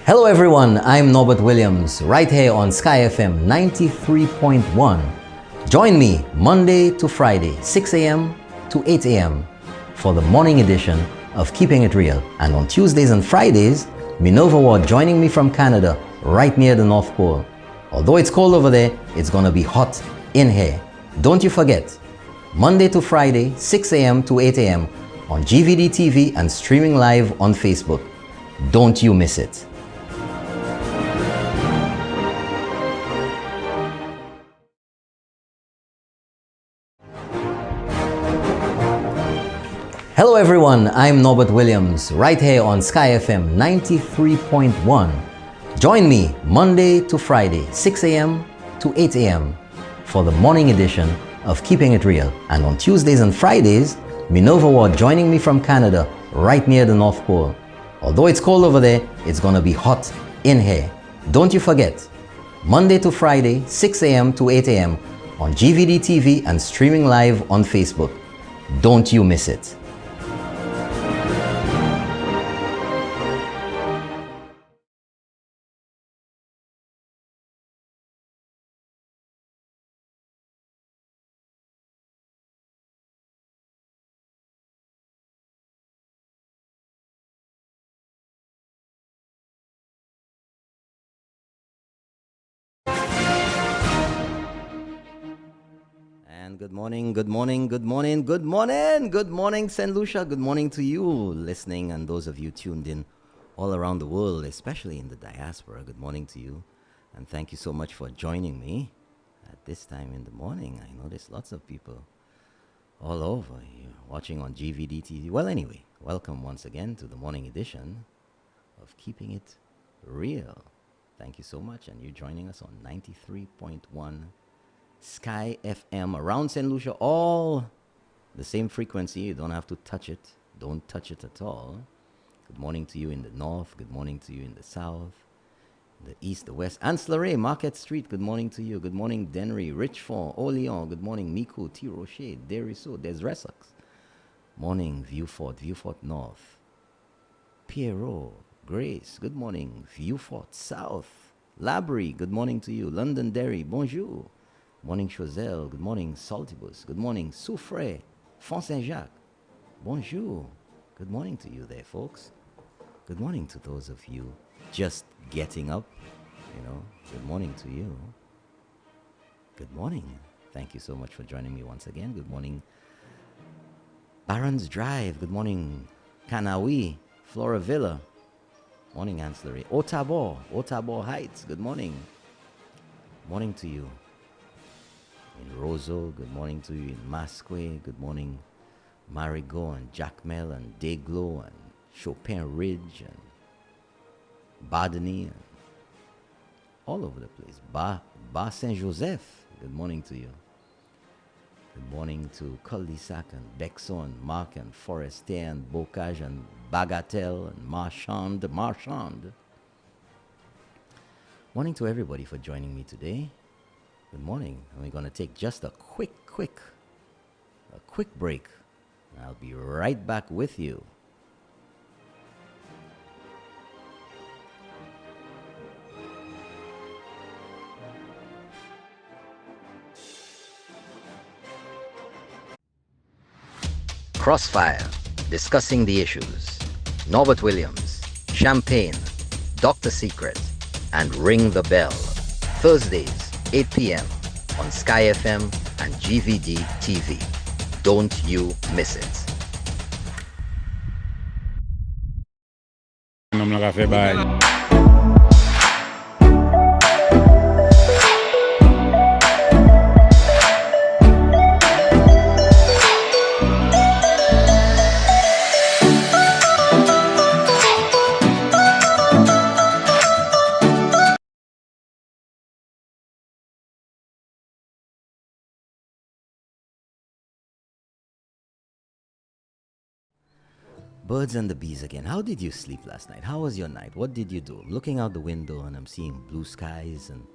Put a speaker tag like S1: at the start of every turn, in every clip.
S1: Hello everyone, I'm Norbert Williams, right here on Sky FM 93.1. Join me Monday to Friday, 6 a.m. to 8 a.m. for the morning edition of Keeping It Real. And on Tuesdays and Fridays, Minerva Ward joining me from Canada, right near the North Pole. Although it's cold over there, it's gonna be hot in here. Don't you forget, Monday to Friday, 6 a.m. to 8 a.m. on GVD TV and streaming live on Facebook. Don't you miss it. Hello everyone, I'm Norbert Williams, right here on Sky FM 93.1. Join me Monday to Friday, 6 a.m. to 8 a.m. for the morning edition of Keeping It Real. And on Tuesdays and Fridays, Minerva Ward joining me from Canada, right near the North Pole. Although it's cold over there, it's gonna be hot in here. Don't you forget, Monday to Friday, 6 a.m. to 8 a.m. on GVD TV and streaming live on Facebook. Don't you miss it. And good morning, good morning, good morning, good morning, good morning, St. Lucia. Good morning to you listening and those of you tuned in all around the world, especially in the diaspora. Good morning to you. And thank you so much for joining me at this time in the morning. I know there's lots of people all over here watching on GVD TV. Well, anyway, welcome once again to the morning edition of Keeping It Real. Thank you so much. And you're joining us on 93.1 Sky FM around St. Lucia, all the same frequency. You don't have to touch it. Don't touch it at all. Good morning to you in the north. Good morning to you in the south, the east, the west. Ancillary, Market Street, good morning to you. Good morning, Denry, Richford, Oleon. Good morning, Mico, T. Rocher, Deriso, Des Ressex. Morning, Vieux-Fort North. Pierrot, Grace, good morning. Vieux-Fort South. Labrie, good morning to you. London Derry, bonjour. Morning, Choselle. Good morning, Saltibus. Good morning, Soufray, Font Saint-Jacques. Bonjour. Good morning to you there, folks. Good morning to those of you just getting up. Good morning to you. Good morning. Thank you so much for joining me once again. Good morning, Barons Drive. Good morning, Kanawi, Flora Villa. Morning, Ancillary. Otabor Heights. Good morning. Morning to you. In Roseau, good morning to you. In Masque, good morning, Marigot and Jacmel and Desglos and Chopin Ridge and Bardeny and all over the place. Bar Saint-Joseph, good morning to you. Good morning to Cul-de-Sac and Bexon and Marc and Forestier and Bocage and Bagatelle and Marchand. Morning to everybody for joining me today. Good morning. And we're going to take just a quick break. I'll be right back with you. Crossfire, discussing the issues. Norbert Williams, Champagne, Dr. Secret, and Ring the Bell. Thursdays, 8 p.m. on Sky FM and GVD TV. Don't you miss it. Birds and the bees again. How did you sleep last night? How was your night? What did you do? I'm looking out the window and I'm seeing blue skies and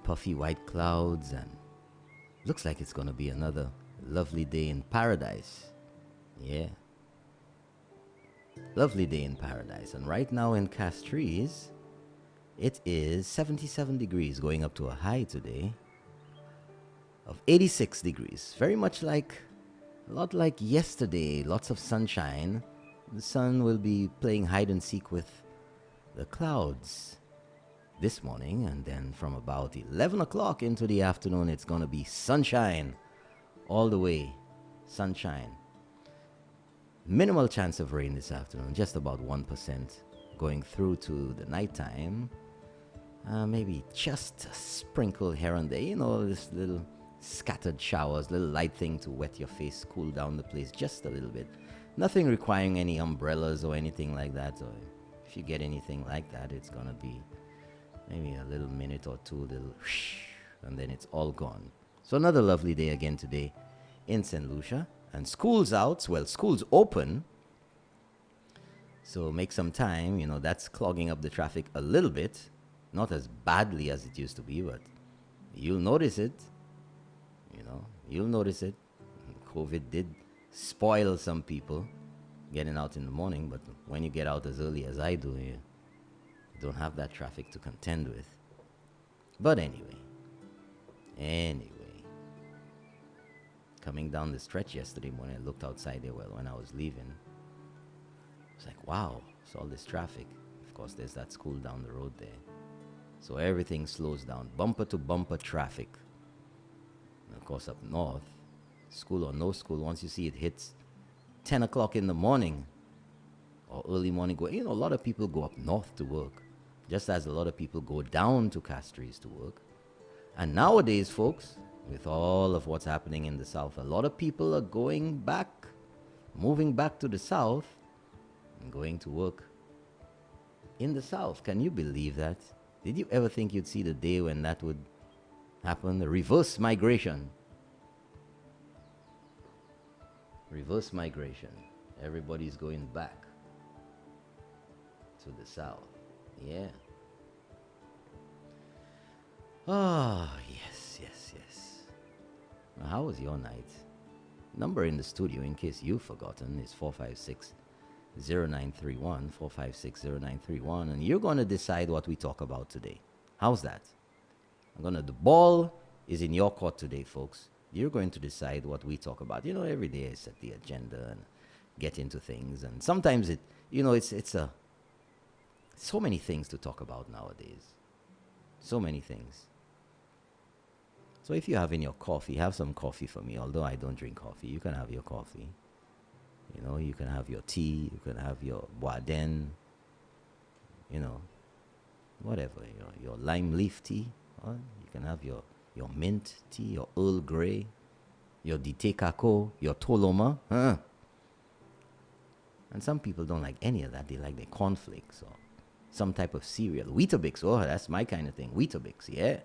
S1: puffy white clouds, and looks like it's going to be another lovely day in paradise. Yeah. Lovely day in paradise. And right now in Castries, It is 77 degrees, going up to a high today of 86 degrees. Very much like, a lot like yesterday, lots of sunshine. The sun will be playing hide and seek with the clouds this morning, and then from about 11 o'clock into the afternoon, it's going to be sunshine all the way. Sunshine. Minimal chance of rain this afternoon, just about 1%. Going through to the nighttime, maybe just a sprinkle here and there, this little scattered showers, little light thing to wet your face, cool down the place just a little bit. Nothing requiring any umbrellas or anything like that. Or if you get anything like that, it's gonna be maybe a little minute or two, little whoosh, and then it's all gone. So another lovely day again today in St. Lucia. And school's out. Well, school's open. So make some time. That's clogging up the traffic a little bit. Not as badly as it used to be, but you'll notice it. You'll notice it. COVID did spoil some people getting out in the morning, but when you get out as early as I do, you don't have that traffic to contend with. But anyway, coming down the stretch yesterday when I looked outside there, when I was leaving, it's like, wow, it's all this traffic. Of course, there's that school down the road there. So everything slows down, bumper to bumper traffic. And of course, up north, school or no school, once you see it hits 10 o'clock in the morning or early morning, a lot of people go up north to work, just as a lot of people go down to Castries to work. And nowadays, folks, with all of what's happening in the south, a lot of people are moving back to the south and going to work in the south. Can you believe that? Did you ever think you'd see the day when that would happen? The reverse migration. Reverse migration. Everybody's going back to the south. Yeah. Ah, yes, yes, yes. Now, how was your night? Number in the studio, in case you've forgotten, is 456-0931, 456-0931, and you're going to decide what we talk about today. How's that? The ball is in your court today, folks. You're going to decide what we talk about. Every day I set the agenda and get into things, and sometimes it's so many things to talk about nowadays. So many things. So if you have in your coffee, have some coffee for me. Although I don't drink coffee, you can have your coffee. You can have your tea, you can have your boisden, whatever, your lime leaf tea. Or you can have your mint tea, your Earl Grey, your Dite Kako, your Toloma. And some people don't like any of that. They like their cornflakes or some type of cereal. Weetabix, that's my kind of thing. Weetabix, yeah.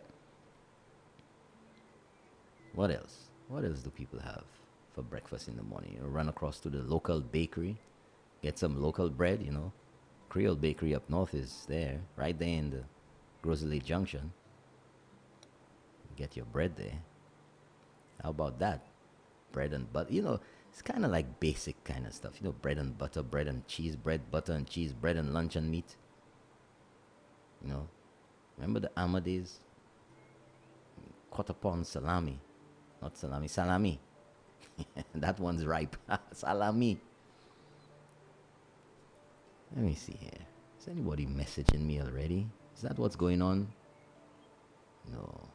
S1: What else? What else do people have for breakfast in the morning? Run across to the local bakery, get some local bread, Creole Bakery up north is there, right there in the Grosley Junction. Get your bread there. How about that? Bread and butter. It's kind of like basic kind of stuff. Bread and butter, bread and cheese, bread, butter and cheese, bread and lunch and meat. Remember the Amadeus? Quarter pound salami. Not salami, salami. That one's ripe. Salami. Let me see here. Is anybody messaging me already? Is that what's going on? No.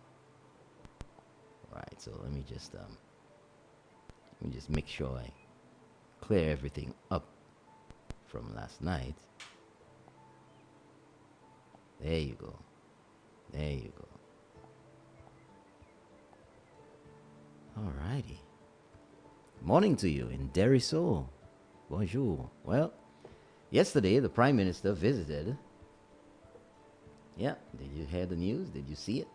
S1: Right, so let me just make sure I clear everything up from last night. There you go. There you go. Alrighty. Morning to you in Deriso. Bonjour. Well, yesterday the Prime Minister visited. Yeah, did you hear the news? Did you see it?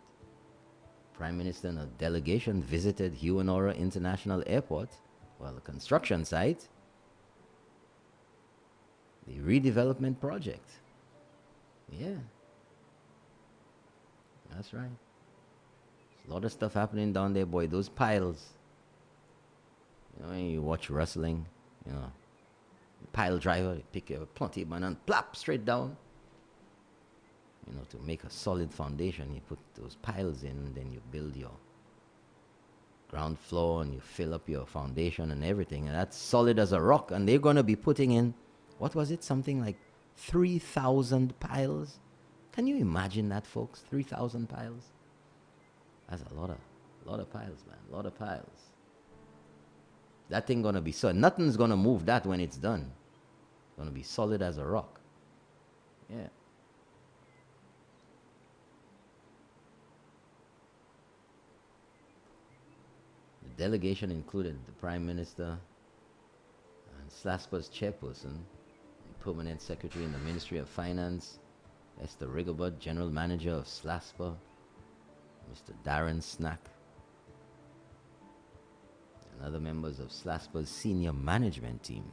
S1: Prime Minister and a delegation visited Hewanora International Airport, the construction site, the redevelopment project. Yeah. That's right. There's a lot of stuff happening down there, boy. Those piles. When you watch wrestling, pile driver, they pick a plenty of banana, plop, straight down. You know, to make a solid foundation, you put those piles in, then you build your ground floor and you fill up your foundation and everything, and that's solid as a rock. And they're going to be putting in, what was it, something like 3,000 piles. Can you imagine that, folks? 3,000 piles. That's a lot of piles, man. A lot of piles. That thing gonna be solid. Nothing's gonna move that when it's done. It's gonna be solid as a rock. Yeah. The delegation included the Prime Minister and SLASPA's chairperson, and permanent secretary in the Ministry of Finance, Esther Rigobert, general manager of SLASPA, Mr. Darren Snack, and other members of SLASPA's senior management team.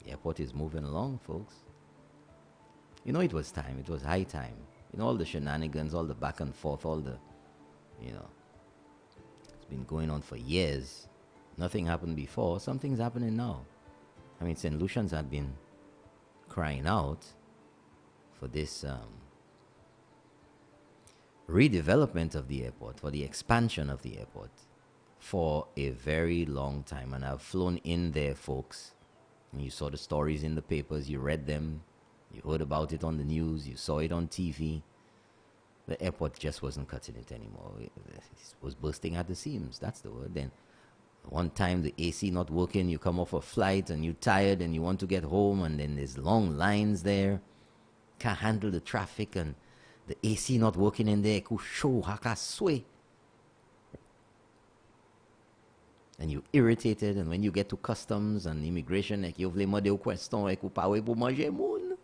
S1: The airport is moving along, folks. You know, it was time. It was high time. You know, all the shenanigans, all the back and forth, all the, you know, it's been going on for years. Nothing happened before. Something's happening now. I mean, St. Lucians have been crying out for this redevelopment of the airport, for the expansion of the airport for a very long time. And I've flown in there, folks. And you saw the stories in the papers, you read them, you heard about it on the news, you saw it on TV. The airport just wasn't cutting it anymore. It was bursting at the seams. That's the word. Then one time the AC not working, you come off a flight and you're tired and you want to get home, and then there's long lines there. Can't handle the traffic and the AC not working in there. And you irritated, and when you get to customs and immigration, you vle mande ou question, ou pa we pou manger moun.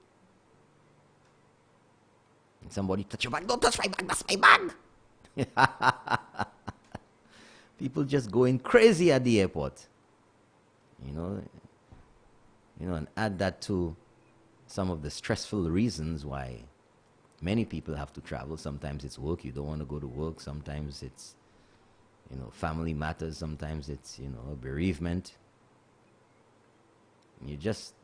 S1: And somebody touch your bag. Don't touch my bag, that's my bag. People just going crazy at the airport. You know, and add that to some of the stressful reasons why many people have to travel. Sometimes it's work, you don't want to go to work. Sometimes it's, you know, family matters. Sometimes it's, you know, a bereavement. You're just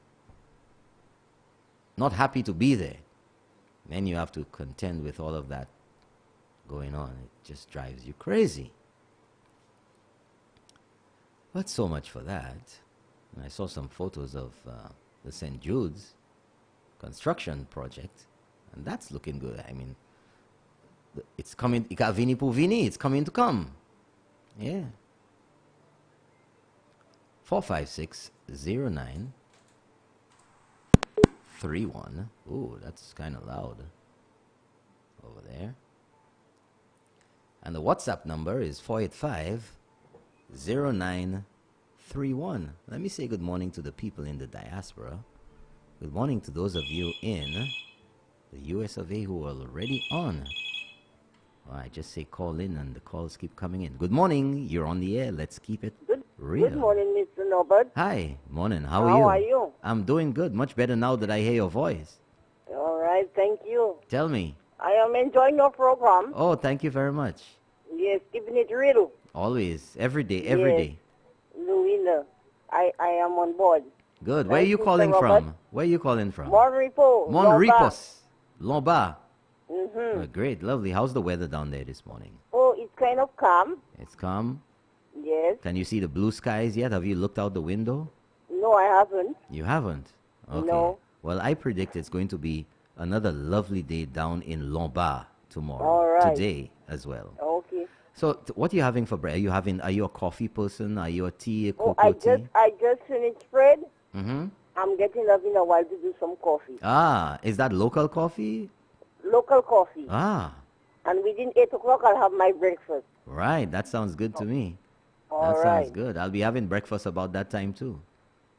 S1: not happy to be there. Then you have to contend with all of that going on. It just drives you crazy. But so much for that. And I saw some photos of the St. Jude's construction project, and that's looking good. I mean, it's coming. Ika vini pu vini. It's coming to come. Yeah. 4560931. Ooh, that's kind of loud over there. And the WhatsApp number is 4850931. Let me say good morning to the people in the diaspora. Good morning to those of you in the US of A who are already on. Well, I just say call in and the calls keep coming in. Good morning. You're on the air. Let's keep it real.
S2: Good morning, Mr. Norbert.
S1: Hi. Morning. How
S2: are you?
S1: I'm doing good. Much better now that I hear your voice.
S2: All right. Thank you.
S1: Tell me.
S2: I am enjoying your program.
S1: Oh, thank you very much.
S2: Yes, keeping it real.
S1: Always. Every day. Every day.
S2: Louina, I am on board.
S1: Good. Where are you calling from? Where are you calling from?
S2: Monrepo.
S1: Monrepos. Lomba.
S2: Mm-hmm.
S1: Oh, great. Lovely. How's the weather down there this morning?
S2: Oh, it's kind of calm.
S1: It's calm?
S2: Yes.
S1: Can you see the blue skies yet? Have you looked out the window?
S2: No, I haven't.
S1: You haven't? Okay.
S2: No.
S1: Well, I predict it's going to be another lovely day down in Lombard tomorrow.
S2: All right.
S1: Today as well.
S2: Okay.
S1: So, what are you having for bread? Are you a coffee person? Are you a tea, a cocoa tea?
S2: I just finished bread.
S1: Mm-hmm.
S2: I'm getting up in a while to do some coffee.
S1: Ah, is that local coffee?
S2: Local coffee.
S1: Ah.
S2: And within 8 o'clock, I'll have my breakfast.
S1: Right. That sounds good to me.
S2: All
S1: that
S2: right.
S1: sounds good. I'll be having breakfast about that time too.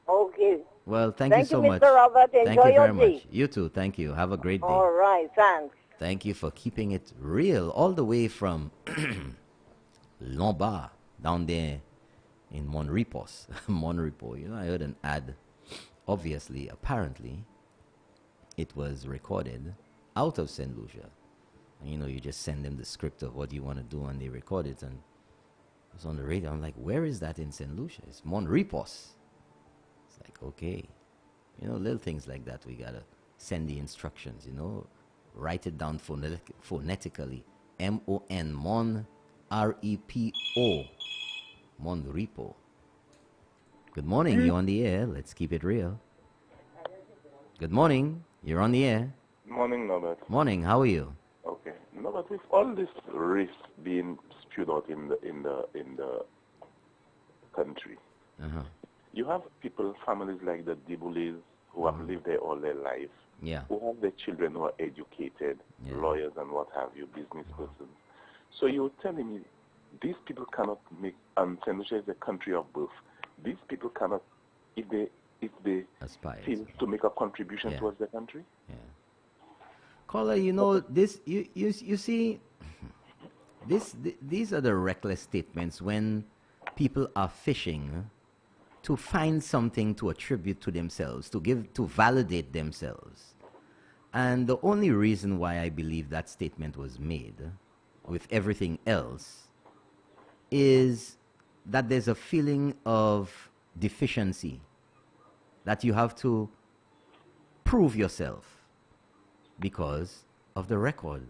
S2: Okay.
S1: Well, thank you so much.
S2: Mr. Robert. Enjoy
S1: thank you
S2: your
S1: very
S2: day.
S1: much. You too. Thank you. Have a great day.
S2: All right. Thanks.
S1: Thank you for keeping it real all the way from Lombard down there in Monrepos. Monrepo. You know, I heard an ad. Obviously, apparently, it was recorded out of St. Lucia. And, you know, you just send them the script of what you want to do and they record it. And it was on the radio. I'm like, where is that in St. Lucia? It's Monrepos. It's like, okay. You know, little things like that. We got to send the instructions, you know. Write it down phonetically. M-O-N, Mon, R-E-P-O. Mon Repo. Good morning, you're on the air. Let's keep it real. Good morning, you're on the air.
S3: Morning, Norbert.
S1: Morning, how are you?
S3: Okay, Norbert. With all this risk being spewed out in the country, you have people, families like the Dibulis who have lived there all their life,
S1: Yeah.
S3: who have their children who are educated, lawyers and what have you, business persons. So you're telling me these people cannot make, and St. Lucia is a country of birth. These people cannot, if they
S1: Aspire.
S3: feel to make a contribution towards the country.
S1: Yeah. Caller, you know this. You see, these are the reckless statements when people are fishing to find something to attribute to themselves, to validate themselves. And the only reason why I believe that statement was made, with everything else, is that there's a feeling of deficiency, that you have to prove yourself because of the record.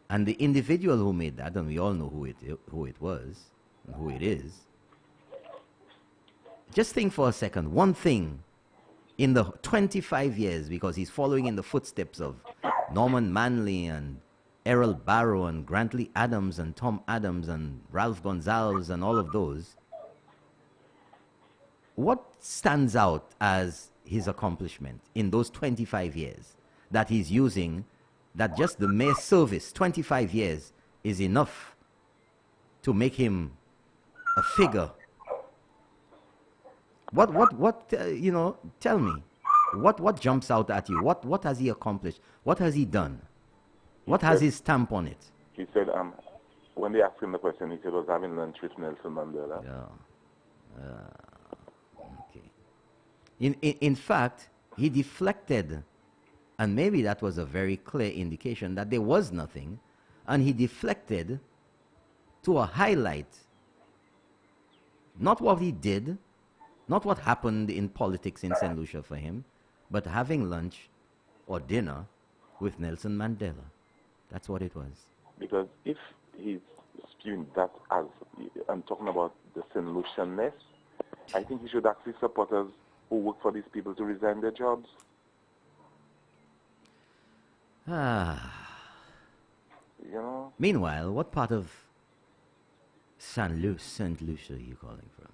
S1: And the individual who made that, and we all know who it was and who it is. Just think for a second, one thing in the 25 years, because he's following in the footsteps of Norman Manley and Errol Barrow and Grantley Adams and Tom Adams and Ralph Gonzalez and all of those. What stands out as his accomplishment in those 25 years that he's using, that just the mere service, 25 years, is enough to make him a figure? You know, tell me, what jumps out at you? What has he accomplished? What has he done? What has his stamp on it?
S3: He said, when they asked him the question, he said, was having lunch with Nelson Mandela.
S1: Yeah. Okay. In fact, he deflected, and maybe that was a very clear indication that there was nothing, and he deflected to a highlight, not what he did, not what happened in politics in St. Lucia for him, but having lunch or dinner with Nelson Mandela. That's what it was.
S3: Because if he's spewing that as, I'm talking about the St. Lucianness, I think he should ask his supporters who work for these people to resign their jobs. You know?
S1: Meanwhile, what part of St. Lucia are you calling from?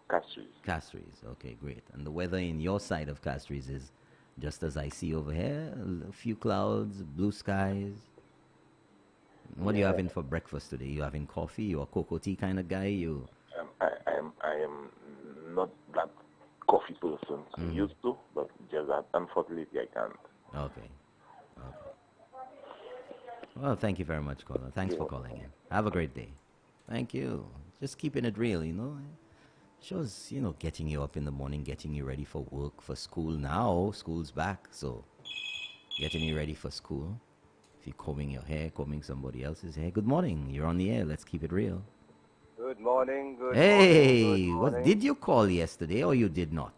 S3: Castries.
S1: Castries, okay, great. And the weather in your side of Castries is just as I see over here, a few clouds, blue skies. What are you having for breakfast today? You having coffee? You a cocoa tea kind of guy?
S3: I am not that coffee person. I used to, but just that unfortunately I can't.
S1: Okay. Well, thank you very much, caller. Thanks for calling in. Have a great day. Thank you. Just keeping it real, you know. Shows, you know, getting you up in the morning, getting you ready for work, for school. Now, school's back, so getting you ready for school. If you're combing your hair, combing somebody else's hair. Good morning. You're on the air. Let's keep it real.
S4: Good morning.
S1: Hey,
S4: good morning.
S1: Did you call yesterday or you did not?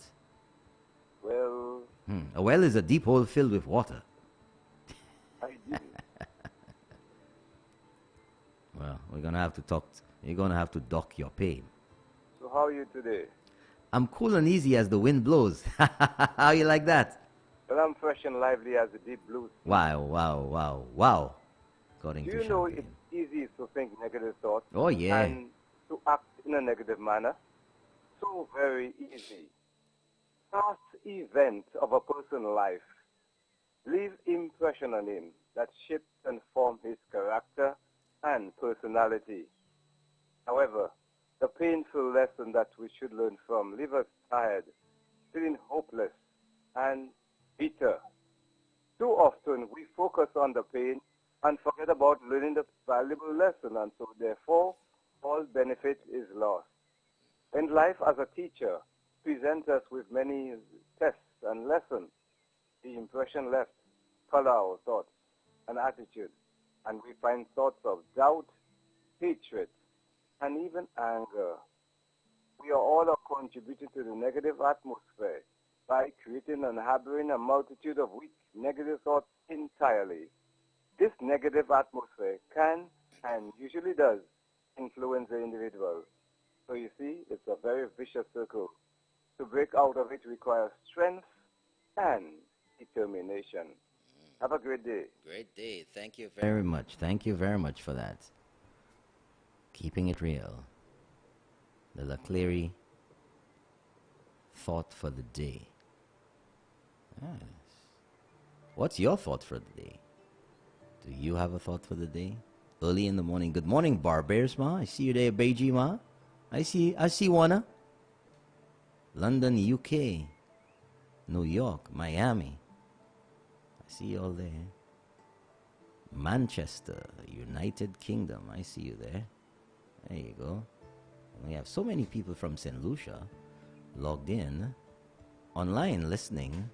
S4: Well,
S1: A well is a deep hole filled with water.
S4: I did.
S1: Well, we're going to have to talk. You're going to have to dock your pay.
S4: So how are you today?
S1: I'm cool and easy as the wind blows. How you like that?
S4: Well, I'm fresh and lively as the deep blue.
S1: Wow. According
S4: Do
S1: to
S4: you know
S1: Champagne.
S4: it's easy to think negative thoughts?
S1: Oh, yeah.
S4: And to act in a negative manner? So very easy. Past events of a person's life leave impression on him that shapes and form his character and personality. However, the painful lesson that we should learn from leave us tired, feeling hopeless, and bitter. Too often we focus on the pain and forget about learning the valuable lesson, and so therefore all benefit is lost. When life as a teacher presents us with many tests and lessons, the impression left color our thoughts and attitude, and we find thoughts of doubt, hatred, and even anger. We are all contributing to the negative atmosphere by creating and harboring a multitude of weak negative thoughts entirely. This negative atmosphere can and usually does influence the individual. So you see, it's a very vicious circle. To break out of it requires strength and determination. Have a great day.
S1: Great day. Thank you very much. Thank you very much for that. Keeping it real. The Laclery thought for the day. Yes. What's your thought for the day? Do you have a thought for the day? Early in the morning. Good morning, Barbears, ma. I see you there, Beiji, ma. I see Wana. London, UK. New York, Miami. I see you all there. Manchester, United Kingdom. I see you there. There you go. And we have so many people from St. Lucia logged in, online, listening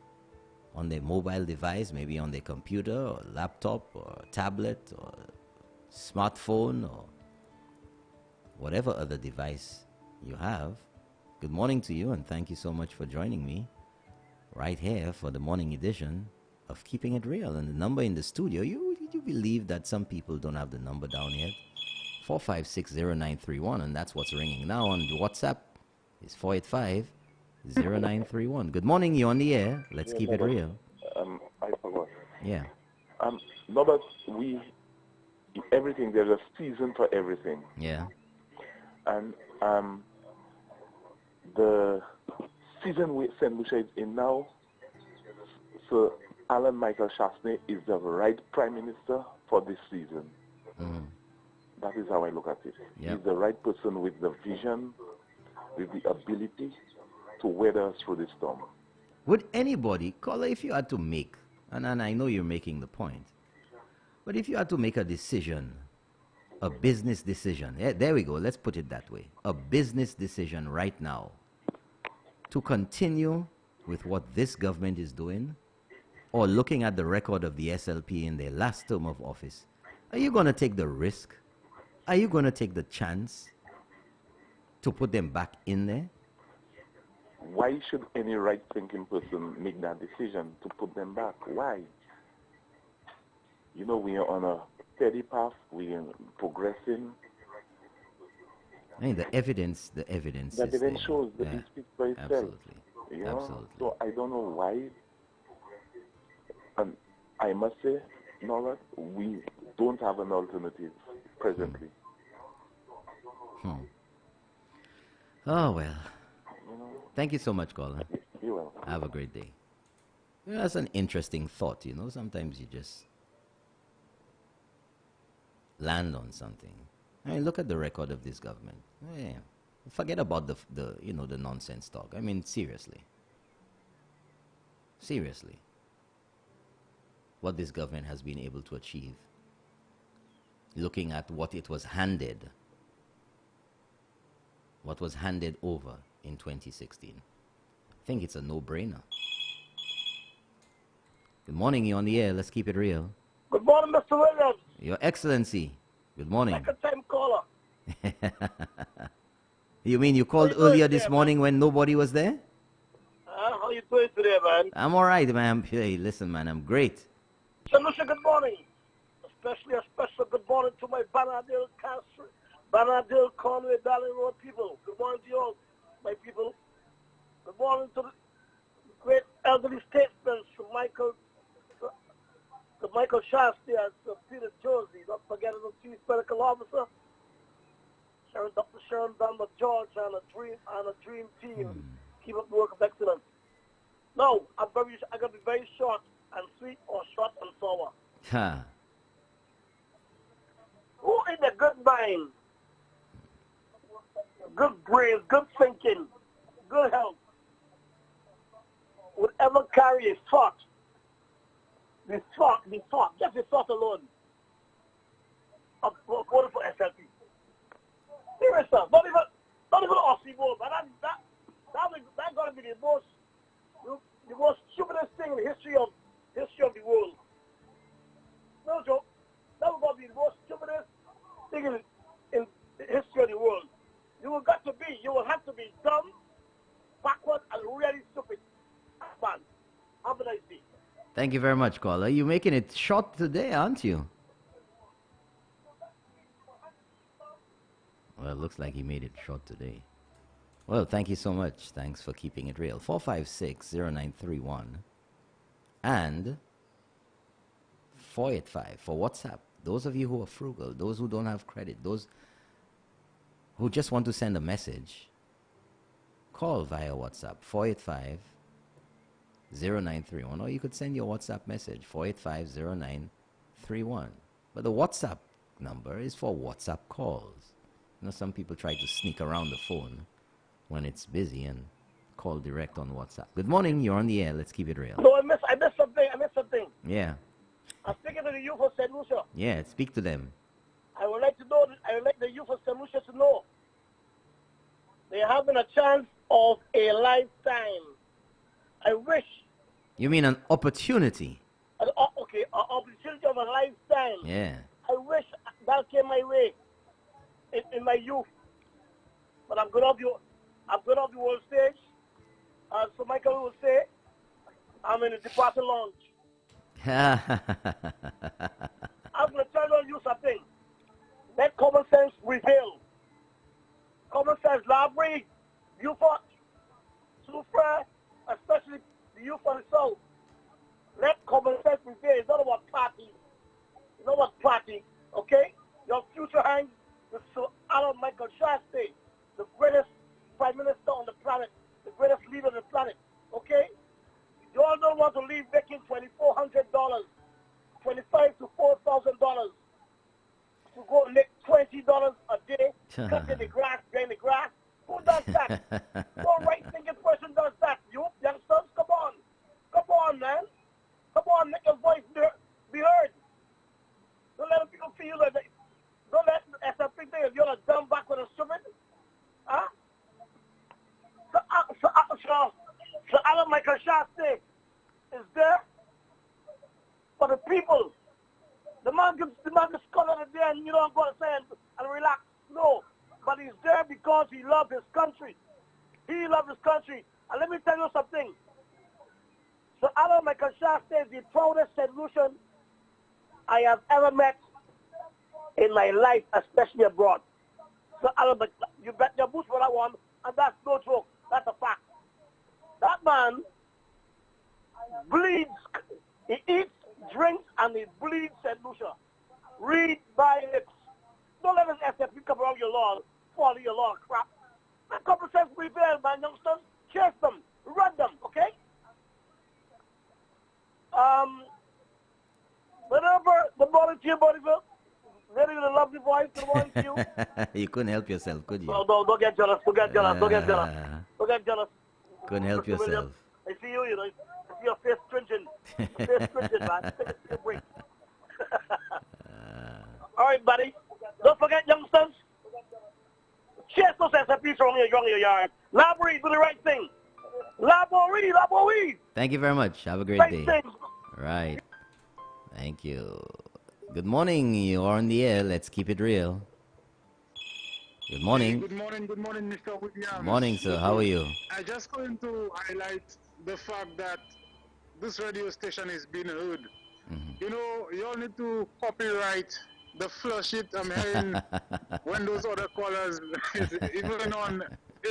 S1: on their mobile device, maybe on their computer or laptop or tablet or smartphone or whatever other device you have. Good morning to you, and thank you so much for joining me right here for the morning edition of Keeping It Real. And the number in the studio, you believe that some people don't have the number down yet? 4560931, and that's what's ringing now on the WhatsApp. It's 4850931. Good morning, you're on the air. Let's keep it real.
S3: I forgot.
S1: Yeah.
S3: No, but everything, there's a season for everything.
S1: Yeah.
S3: And the season with St. Lucia is in now, so Alan Michael Chasney is the right prime minister for this season.
S1: Mm.
S3: That is how I look at it.
S1: Yep.
S3: He's the right person with the vision, with the ability to weather us through this storm.
S1: Would anybody, caller, if you had to make, and I know you're making the point, but if you had to make a decision, a business decision, there we go, let's put it that way, a business decision right now to continue with what this government is doing, or looking at the record of the SLP in their last term of office, are you going to take the risk? Are you going to take the chance to put them back in there?
S3: Why should any right-thinking person make that decision to put them back? Why? You know, we are on a steady path. We are progressing.
S1: I mean, the evidence
S3: The
S1: is
S3: evidence
S1: there.
S3: shows that it speaks for itself.
S1: Absolutely.
S3: You know?
S1: Absolutely.
S3: So I don't know why. And I must say, Norbert, we don't have an alternative presently.
S1: Oh, well. Thank you so much, caller.
S3: You're welcome.
S1: Have a great day. You know, that's an interesting thought, you know. Sometimes you just land on something. I mean, look at the record of this government. Yeah. Forget about the the nonsense talk. I mean, seriously. Seriously. What this government has been able to achieve. Looking at what it was handed. What was handed over in 2016. I think it's a no-brainer. Good morning, you're on the air. Let's keep it real.
S5: Good morning, Mr. Williams.
S1: Your Excellency. Good morning.
S5: Second time caller.
S1: You mean you called earlier this morning when nobody was there?
S5: How you doing today, man?
S1: I'm all right, man. Hey, listen, man, I'm great.
S5: So, listen, good morning. Especially a special good morning to my Banadale Castle, Banadale Conway, Darling Road people. Good morning to you all, my people. Good morning to the great elderly statesmen, to Michael Shasty and to Peter Josie. Not forgetting the Chief Medical Officer, Dr. Sharon Dunbar George, and a dream team. Keep up the work of excellence. No, I'm going to be very short and sweet, or short and sour.
S1: Ha.
S5: Who in a good mind, good brains, good thinking, good health, would ever carry a thought, just a thought alone, of voting for SLP? Seriously, not even Aussie, but that's got to be the most stupidest thing in the history of the world. No joke. That would be the most stupidest thing in the history of the world. You will have to be dumb, backward, and really stupid. Man, have a nice day.
S1: Thank you very much, caller. You're making it short today, aren't you? Well, it looks like he made it short today. Well, thank you so much. Thanks for keeping it real. 456-0931 and 485 for WhatsApp. Those of you who are frugal, those who don't have credit, those who just want to send a message, call via WhatsApp 485-0931, or you could send your WhatsApp message 485-0931. But the WhatsApp number is for WhatsApp calls. You know, some people try to sneak around the phone when it's busy and call direct on WhatsApp. Good morning, you're on the air. Let's keep it real.
S5: No, I missed something.
S1: Yeah.
S5: I'm speaking to the youth of St. Lucia.
S1: Yeah, speak to them.
S5: I would like the youth of St. Lucia to know they're having a chance of a lifetime. I wish.
S1: You mean an opportunity?
S5: An opportunity of a lifetime.
S1: Yeah.
S5: I wish that came my way in my youth. But I'm going off the world stage. So Michael will say, I'm in the departure lounge. I'm going to tell you something. Let common sense prevail. Common sense, library, youth, Sufra, especially the youth of the South. Let common sense prevail. It's not about party. It's not about party, okay? Your future hangs with Sir Alan Michael Shaste, the greatest prime minister on the planet, the greatest leader on the planet, okay? You all don't want to leave making $2,400, $25,000 to $4,000 to go make $20 a day, cutting the grass, growing the grass. Who does that? No right-thinking person does that. You youngsters, come on, man. Come on, make your voice be heard. Don't let people feel that. Don't let SFP think that you're a dumb backward and stupid. Huh? So Alan Michael Shaste is there for the people. The man gets colored at the end, you know, I'm going to say and relax. No, but he's there because he loves his country. He loves his country. And let me tell you something. So Alan Michael Shaste is the proudest solution I have ever met in my life, especially abroad. So Alan, you bet your boots for that one, and that's no joke. That's a fact. That man bleeds. He eats, drinks, and he bleeds St. Lucia. Read by lips. Don't let us SFP come around your law, follow your law crap. And common sense prevail, man, youngsters. Chase them. Run them, okay? Whenever the morning to you, Bonneville, really with a lovely voice, good morning to you.
S1: You couldn't help yourself, could you?
S5: No, don't get jealous. Don't get jealous. Don't get jealous. Don't get jealous.
S1: Couldn't help
S5: Mr. Williams,
S1: yourself.
S5: I see you, I see your face twitching. Face twitching, man. Take a break. All right, buddy. Don't forget, youngsters. Chase those SFPs from your yard. Laborie, do the right thing. Laborie.
S1: Thank you very much. Have a great
S5: Right
S1: day.
S5: thing.
S1: Right. Thank you. Good morning. You are on the air. Let's keep it real. Good morning.
S6: Good morning, Mr. Williams.
S1: Morning, sir. How are you?
S6: I just going to highlight the fact that this radio station is being heard. You know, you all need to copyright the flush it I'm hearing when those other callers, even on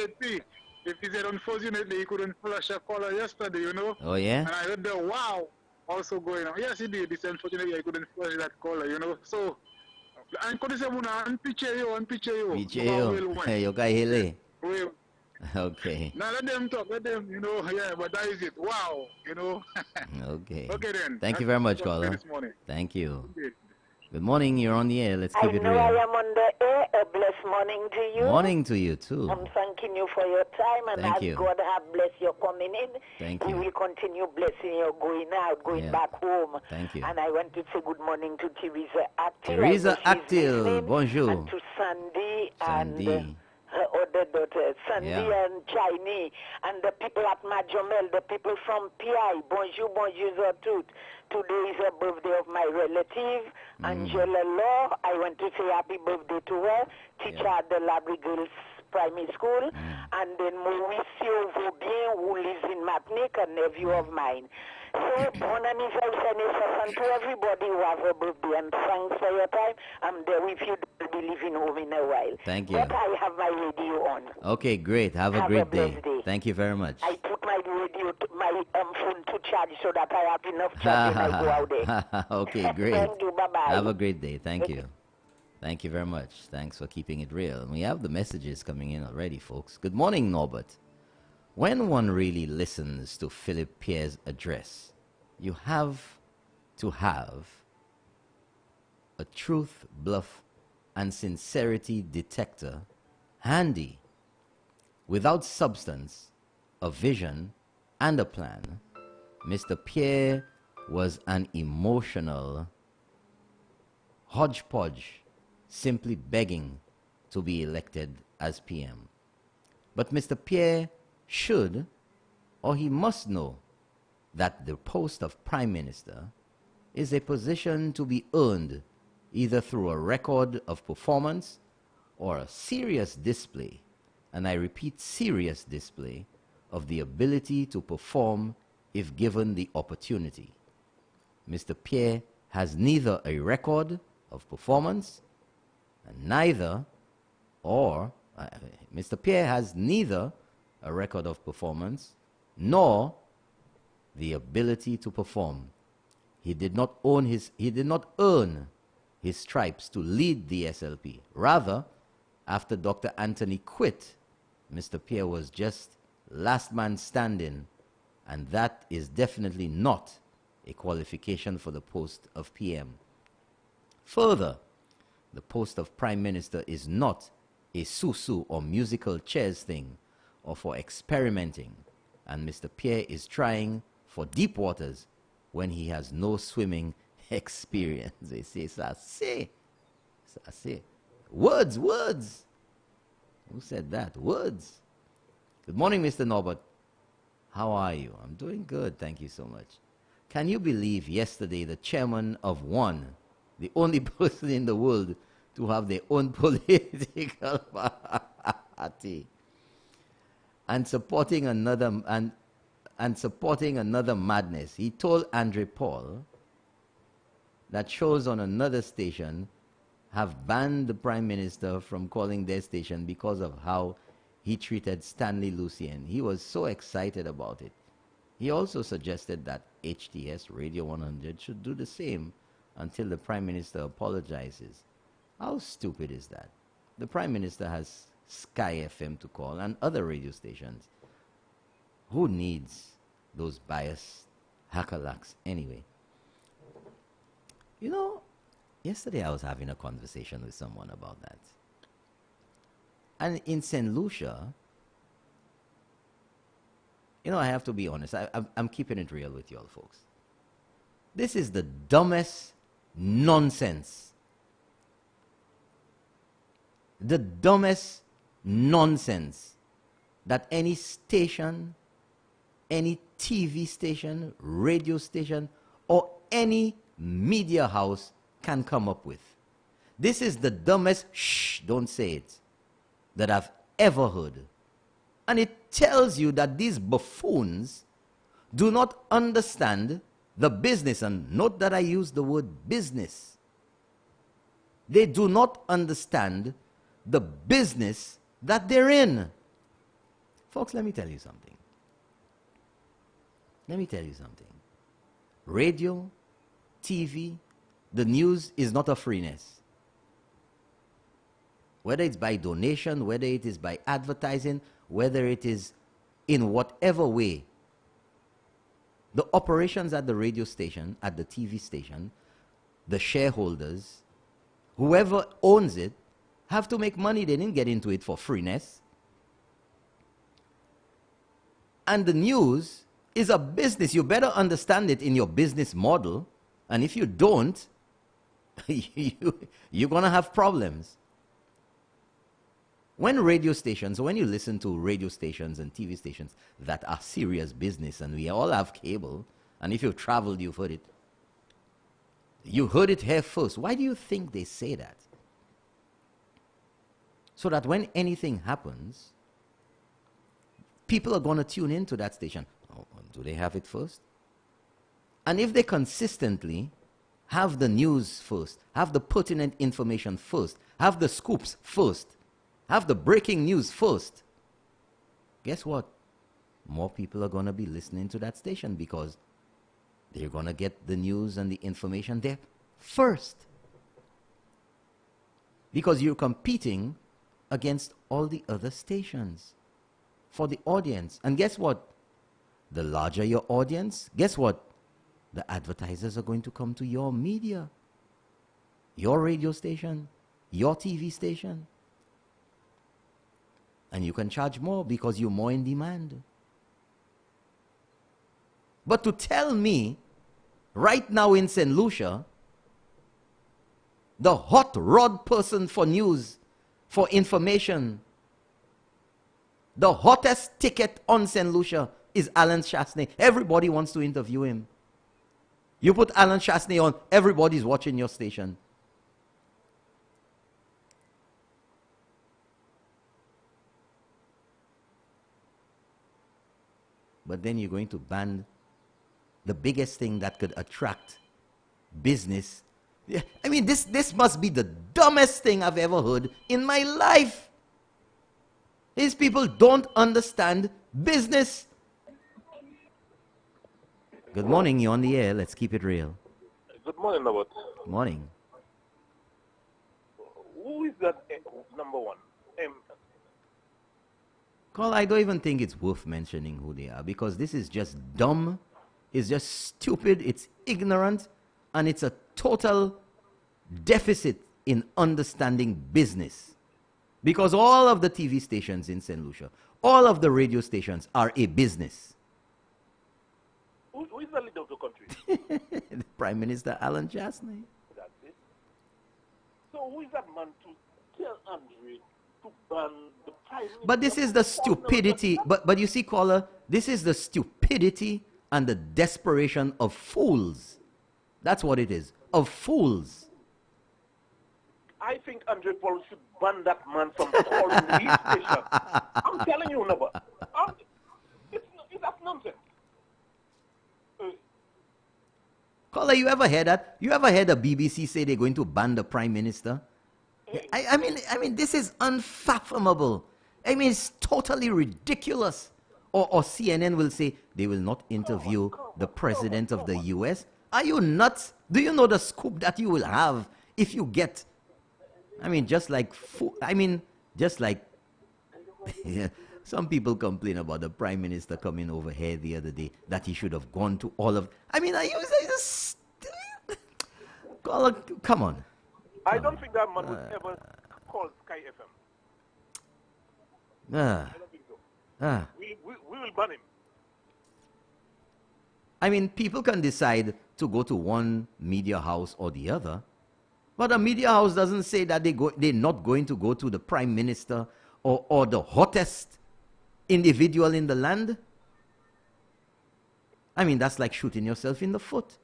S6: AP. If he said unfortunately he couldn't flush a caller yesterday, you know.
S1: Oh, yeah?
S6: And I heard the wow also going on. Yes, he did. He said unfortunately he couldn't flush that caller, you know. So, and could you say, "Muna, picture you.
S1: Hey, you guy hele.
S6: Well,
S1: Okay.
S6: now let them talk, let them, you know, yeah, but that is it. Wow, you know.
S1: Okay.
S6: Okay then.
S1: Thank you very much,
S6: That's what
S1: caller.
S6: this morning.
S1: Thank you.
S6: Okay.
S1: Good morning. You're on the air. Let's
S2: I
S1: keep it
S2: know I
S1: real.
S2: am on the air. A blessed morning to you.
S1: Morning to you, too.
S2: I'm thanking you for your time, and
S1: Thank
S2: as
S1: you.
S2: God have blessed your coming in,
S1: Thank
S2: He
S1: you.
S2: will continue blessing you going out, going
S1: Yeah.
S2: back home.
S1: Thank you.
S2: And I want to say good morning to Teresa Actil.
S1: Teresa
S2: I know she's
S1: Actil,
S2: listening,
S1: bonjour.
S2: And to Sandy,
S1: Sandy.
S2: and her other daughter, Sandy
S1: Yeah.
S2: and Chinese, and the people at Majomel, the people from PI. Bonjour, bonjour tout. Today is the birthday of my relative, Angela Law. I want to say happy birthday to her. Teacher
S1: Yeah.
S2: at the Labrie Girls primary school, and then Mauricio Vaubien, who lives in Martinique, a nephew of mine. So, bon anniversaire, and to everybody who have a birthday, and thanks for your time. I'm there with you. I'll be leaving home in a while.
S1: Thank you.
S2: But I have my radio on.
S1: Okay, great. Have a great day.
S2: blessed day.
S1: Thank you very much.
S2: I put my radio, my phone to charge so that I have enough charge when I go out there.
S1: Okay, great.
S2: Thank you. Bye-bye.
S1: Have a great day. Thank you. Thank you very much. Thanks for keeping it real. We have the messages coming in already, folks. Good morning, Norbert. When one really listens to Philip Pierre's address, you have to have a truth, bluff, and sincerity detector handy. Without substance, a vision, and a plan, Mr. Pierre was an emotional hodgepodge, simply begging to be elected as PM. But Mr. Pierre should, or he must know, that the post of Prime Minister is a position to be earned either through a record of performance or a serious display, and I repeat, serious display, of the ability to perform if given the opportunity. Mr. Pierre has neither a record of performance and Mr. Pierre has neither a record of performance nor the ability to perform. He did not earn his stripes to lead the SLP. Rather, after Dr. Anthony quit, Mr. Pierre was just last man standing, and that is definitely not a qualification for the post of PM. Further, the post of Prime Minister is not a susu or musical chairs thing or for experimenting, and Mr. Pierre is trying for deep waters when he has no swimming experience. They say, words. Who said that? Words. Good morning, Mr. Norbert. How are you? I'm doing good, thank you so much. Can you believe yesterday the chairman of one, the only person in the world to have their own political party, and supporting another madness? He told Andre Paul that shows on another station have banned the Prime Minister from calling their station because of how he treated Stanley Lucien. He was so excited about it. He also suggested that HTS Radio 100 should do the same until the Prime Minister apologizes. How stupid is that? The Prime Minister has Sky FM to call and other radio stations. Who needs those biased hackalacks anyway? You know, yesterday I was having a conversation with someone about that. And in St. Lucia, you know, I have to be honest. I'm keeping it real with you all, folks. This is the dumbest nonsense. The dumbest nonsense that any station, any TV station, radio station, or any media house can come up with. This is the dumbest, don't say it, that I've ever heard. And it tells you that these buffoons do not understand the business. And note that I use the word business. They do not understand the business that they're in. Folks, let me tell you something. Radio, TV, the news is not a freeness. Whether it's by donation, whether it is by advertising, whether it is in whatever way, the operations at the radio station, at the TV station, the shareholders, whoever owns it, have to make money. They didn't get into it for freeness. And the news is a business. You better understand it in your business model. And if you don't, you're going to have problems. When you listen to radio stations and TV stations that are serious business, and we all have cable, and if you've traveled, you've heard it. You heard it here first. Why do you think they say that? So that when anything happens, people are going to tune into that station. Oh, do they have it first? And if they consistently have the news first, have the pertinent information first, have the scoops first, have the breaking news first, guess what? More people are going to be listening to that station because they're going to get the news and the information there first. Because you're competing against all the other stations for the audience. And guess what? The larger your audience, guess what? The advertisers are going to come to your media, your radio station, your TV station. And you can charge more because you're more in demand. But to tell me, right now in St. Lucia, the hot rod person for news, for information, the hottest ticket on St. Lucia is Alan Chasney. Everybody wants to interview him. You put Alan Chasney on, everybody's watching your station. But then you're going to ban the biggest thing that could attract business. Yeah, I mean, this must be the dumbest thing I've ever heard in my life. These people don't understand business. Good morning, you're on the air. Let's keep it real.
S3: Good morning, Robert.
S1: Good morning.
S3: Who is that number one?
S1: Carl, I don't even think it's worth mentioning who they are because this is just dumb, it's just stupid, it's ignorant, and it's a total deficit in understanding business. Because all of the TV stations in St. Lucia, all of the radio stations are a business.
S3: Who is the leader of the country?
S1: The Prime Minister Alan Chasney.
S3: That's it. So who is that man to tell Andre to ban the Prime Minister?
S1: But this is the stupidity. But you see, caller, this is the stupidity and the desperation of fools. That's what it is. Of fools.
S3: I think Andre Paul should ban that man from calling his station. I'm telling you, Naba. That's nonsense.
S1: Caller, you ever heard that? You ever heard the BBC say they're going to ban the Prime Minister? I mean, this is unfathomable. I mean, it's totally ridiculous. Or CNN will say they will not interview the President of the US. Are you nuts? Do you know the scoop that you will have if you get... just like some people complain about the Prime Minister coming over here the other day, that he should have gone to all of... come on.
S3: I don't think that man would ever call Sky FM. I don't think so. We will ban him.
S1: People can decide to go to one media house or the other, but a media house doesn't say that they're not going to go to the Prime Minister or the hottest individual in the land. That's like shooting yourself in the foot.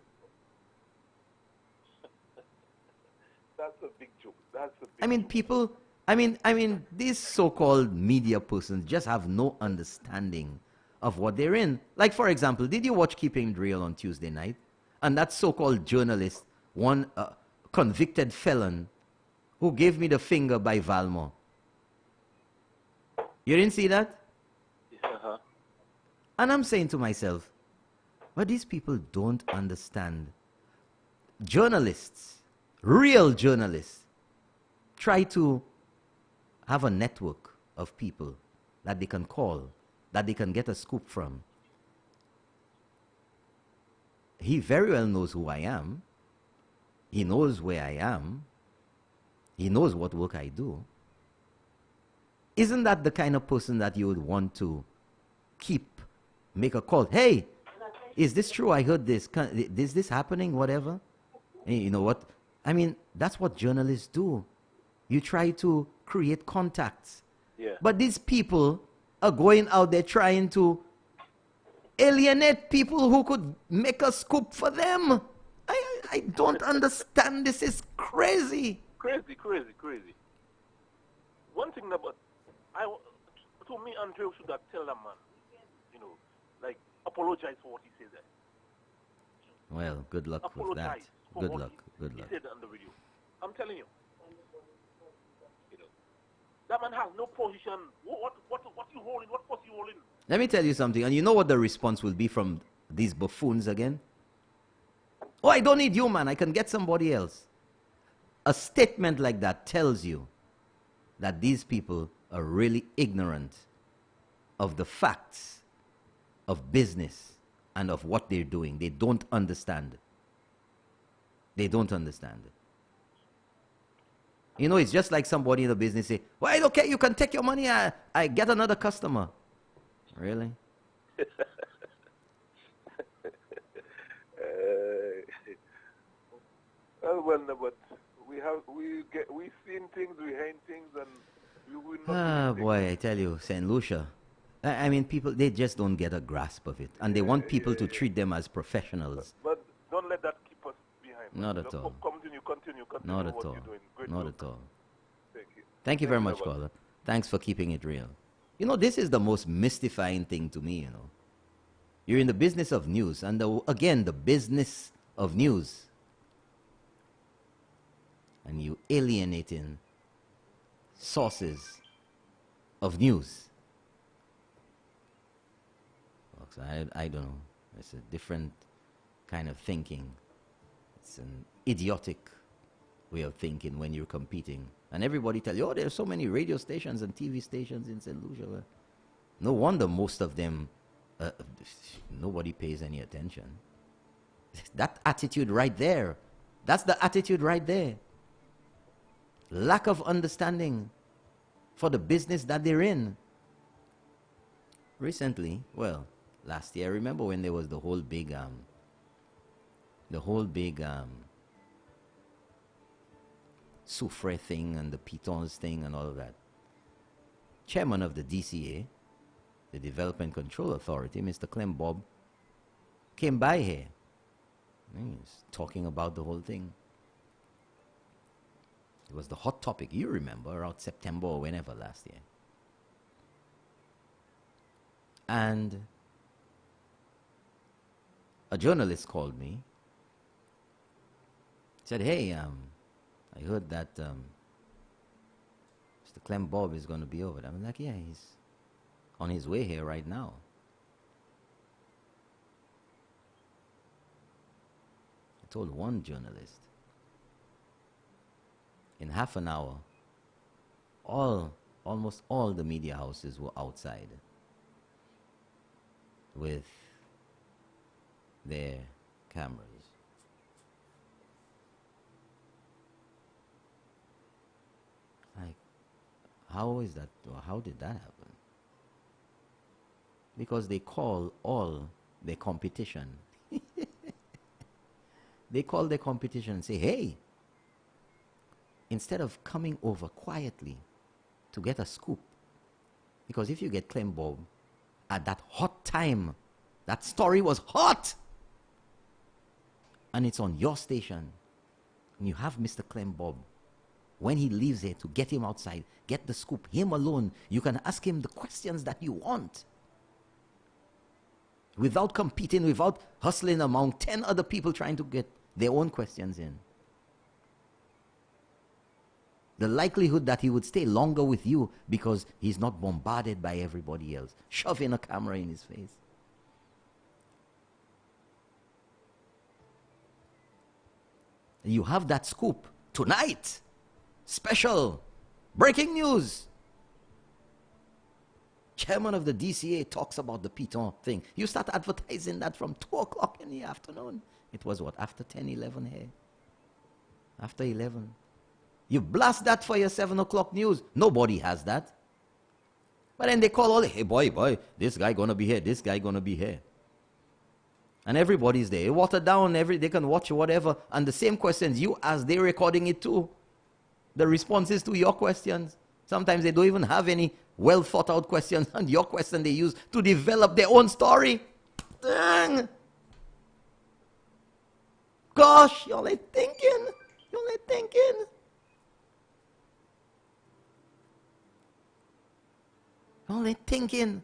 S3: That's a big joke. That's a big
S1: people, these so-called media persons just have no understanding of what they're in. Like, for example, did you watch Keeping It Real on Tuesday night? And that so-called journalist, one convicted felon, who gave me the finger by Valmore. You didn't see that?
S3: Uh-huh.
S1: And I'm saying to myself, but these people don't understand. Journalists, real journalists, try to have a network of people that they can call, that they can get a scoop from. He very well knows who I am. He knows where I am. He knows what work I do. Isn't that the kind of person that you would want to make a call? Hey, is this true? I heard this. Is this happening? Whatever. And you know what? That's what journalists do. You try to create contacts.
S3: Yeah.
S1: But these people are going out there trying to alienate people who could make a scoop for them. I don't understand. This is crazy.
S3: Crazy.
S5: one thing about to me, Andrew should have tell that man, you know, like apologize for what he said there.
S1: Well, good luck with that. Good luck. Good luck.
S5: He said on the video. I'm telling you. You know, that man has no position. What you holding? What post you holding?
S1: Let me tell you something, and you know what the response will be from these buffoons again? Oh, I don't need you, man. I can get somebody else. A statement like that tells you that these people are really ignorant of the facts of business and of what they're doing. They don't understand. They don't understand. You know, it's just like somebody in the business say, well, okay, you can take your money, I get another customer. Really?
S3: Well, no, but we seen things, we heard things, and we will not.
S1: Ah, boy, I tell you, St. Lucia. I mean, people, they just don't get a grasp of it. And they want people to treat them as professionals.
S3: But don't let that keep us behind.
S1: Not at all.
S3: Continue
S1: Not at
S3: what
S1: all.
S3: you're doing. Great
S1: Not
S3: work.
S1: at all.
S3: Thank you.
S1: Thank you very much, caller. Thanks for keeping it real. You know, this is the most mystifying thing to me, you know. You're in the business of news. And again, the business of news. And you alienating sources of news. I don't know. It's a different kind of thinking. It's an idiotic way of thinking when you're competing. And everybody tell you, oh, there are so many radio stations and TV stations in St. Lucia. Well, no wonder most of them, nobody pays any attention. That attitude right there, that's the attitude right there. Lack of understanding for the business that they're in. Recently, well, last year, I remember when there was the whole big Soufrière thing and the pitons thing and all of that. Chairman of the DCA, the Development Control Authority, Mr. Clem Bob, came by here. He was talking about the whole thing. It was the hot topic, you remember, around September or whenever last year. And a journalist called me, said, hey, I heard that Mr. Clem Bob is going to be over there. I'm like, yeah, he's on his way here right now. I told one journalist, in half an hour, almost all the media houses were outside with their cameras. Like, how is that, or how did that happen? Because they call all their competition. They call their competition and say, hey, instead of coming over quietly to get a scoop, because if you get Clem Bob at that hot time, that story was hot, and it's on your station, and you have Mr. Clem Bob, when he leaves here, to get him outside, get the scoop, him alone, you can ask him the questions that you want, without competing, without hustling among 10 other people trying to get their own questions in. The likelihood that he would stay longer with you because he's not bombarded by everybody else, shoving a camera in his face. You have that scoop tonight. Special. Breaking news. Chairman of the DCA talks about the piton thing. You start advertising that from 2 o'clock in the afternoon. It was what, after 10, 11 here? After 11. You blast that for your 7 o'clock news. Nobody has that. But then they call all, hey, boy, this guy gonna be here, this guy gonna be here. And everybody's there. Water down, they can watch whatever. And the same questions you ask, they're recording it too. The responses to your questions. Sometimes they don't even have any well thought out questions. And your question they use to develop their own story. Dang! Gosh, y'all ain't thinking. Y'all ain't thinking. All they thinking.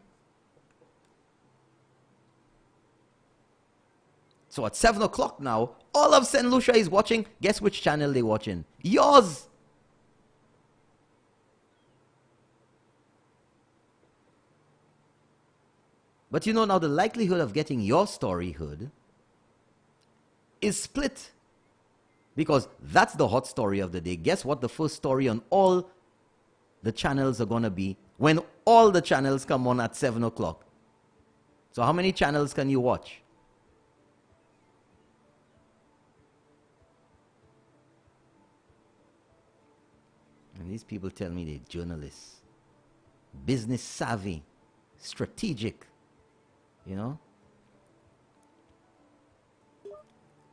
S1: So at 7 o'clock now, all of St. Lucia is watching. Guess which channel they're watching? Yours. But you know now the likelihood of getting your story heard is split. Because that's the hot story of the day. Guess what the first story on all the channels are going to be when all the channels come on at 7 o'clock? So how many channels can you watch? And these people tell me they're journalists. Business savvy. Strategic. You know?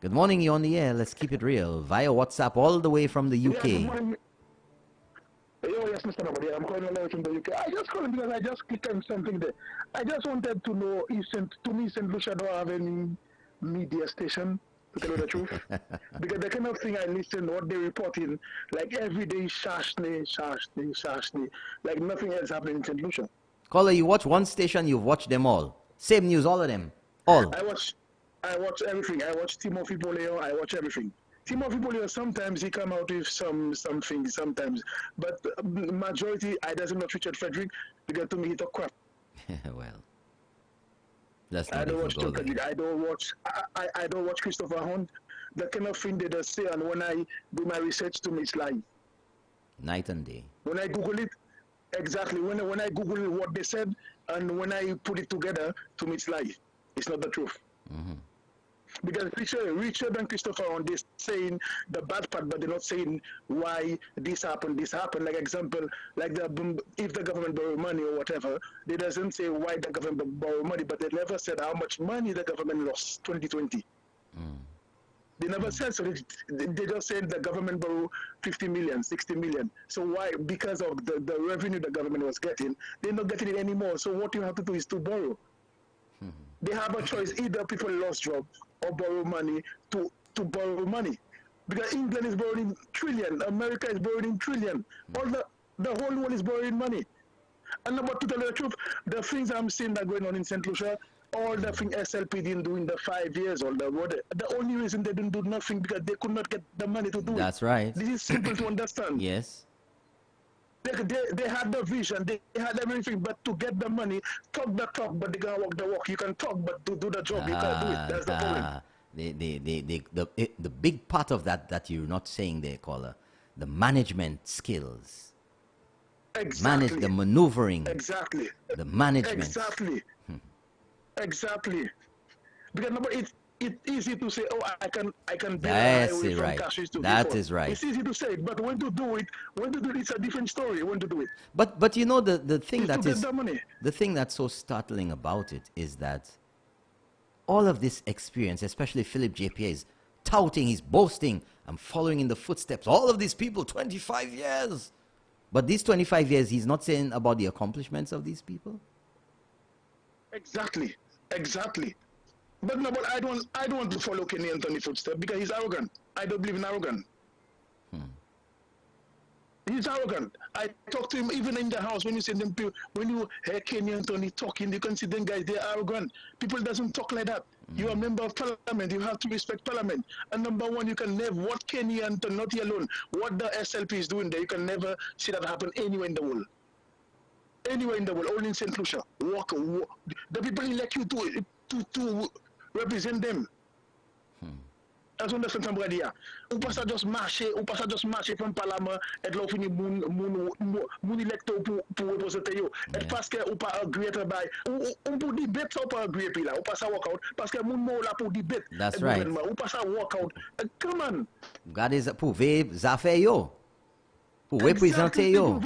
S1: Good morning, you're on the air. Let's keep it real. Via WhatsApp all the way from the UK.
S7: Yo, yes, Mr. Nobody. I'm calling live from the UK. I just called because I just clicked on something there. I just wanted to know if St. Lucia don't have any media station, to tell you the truth. Because the kind of thing I listen, what they reporting, like every day, Shashne, like nothing else happening in St. Lucia.
S1: Caller, you watch one station, you've watched them all. Same news, all of them. All.
S7: I watch everything. I watch Timothy Poleo. I watch everything. Timothy Poleo, sometimes he come out with something, sometimes. But majority, I doesn't watch Richard Frederick because to me he talk crap.
S1: Well, let's not
S7: I don't watch
S1: go there.
S7: Frederick. I don't watch Christopher Hunt. The kind of thing they just say, and when I do my research, to me it's lie.
S1: Night and day.
S7: When I Google it, exactly. When I Google what they said, and when I put it together, to me it's lie. It's not the truth.
S1: Mm-hmm.
S7: Because Richard and Christopher are they saying the bad part, but they're not saying why this happened. Like example, like if the government borrow money or whatever, they doesn't say why the government borrow money, but they never said how much money the government lost 2020. They never said, so they just said the government borrow 50 million, 60 million. So why? Because of the revenue the government was getting, they're not getting it anymore. So what you have to do is to borrow. They have a choice, either people lost jobs or borrow money to borrow money. Because England is borrowing trillion, America is borrowing trillion. All the whole world is borrowing money. And about to tell you the truth, the things I'm seeing that going on in St. Lucia, all the things SLP didn't do in the 5 years, or the only reason they didn't do nothing because they could not get the money to do it.
S1: That's right.
S7: This is simple to understand.
S1: Yes.
S7: They had the vision, they had everything, but to get the money, talk the talk, but they can't walk the walk. You can talk, but to do the job, you can't do it. That's the problem.
S1: The big part of that you're not saying there, caller, the management skills.
S7: Exactly.
S1: The maneuvering.
S7: Exactly.
S1: The management.
S7: Exactly. Exactly. Because it's easy to say, oh, I can build a highway from Cashews to
S1: That
S7: Beaufort.
S1: is right.
S7: It's easy to say it, but when to do it, it's a different story. When to do it.
S1: But you know the thing
S7: It's
S1: that
S7: to
S1: is
S7: get the money.
S1: the thing that's so startling about it is that all of this experience, especially Philip JPA, is touting, he's boasting, I'm following in the footsteps. All of these people, 25 years. But these 25 years, he's not saying about the accomplishments of these people.
S7: Exactly. But no, but I don't want to follow Kenny Anthony footsteps because he's arrogant. I don't believe in arrogance. He's arrogant. I talk to him even in the house when you see them people, when you hear Kenny Anthony talking, you can see them guys, they're arrogant. People doesn't talk like that. You're a member of parliament, you have to respect parliament. And number one, you can never, what Kenny Anthony, not he alone, what the SLP is doing there, you can never see that happen anywhere in the world. Anywhere in the world, only in St. Lucia. Walk. The people elect you to represent them. As on the St. Bradia. Ou pas ça just marcher from parlement et là fini moun électeur pour représenter yo. Et parce que ou pas agree travail. On pour debate ça pas agree puis là. Ou pas ça walk out parce que moun là pour debate.
S1: That's right.
S7: Ou pas ça walk out. Come on.
S1: God is pour affaire yo. Pour représenter yo.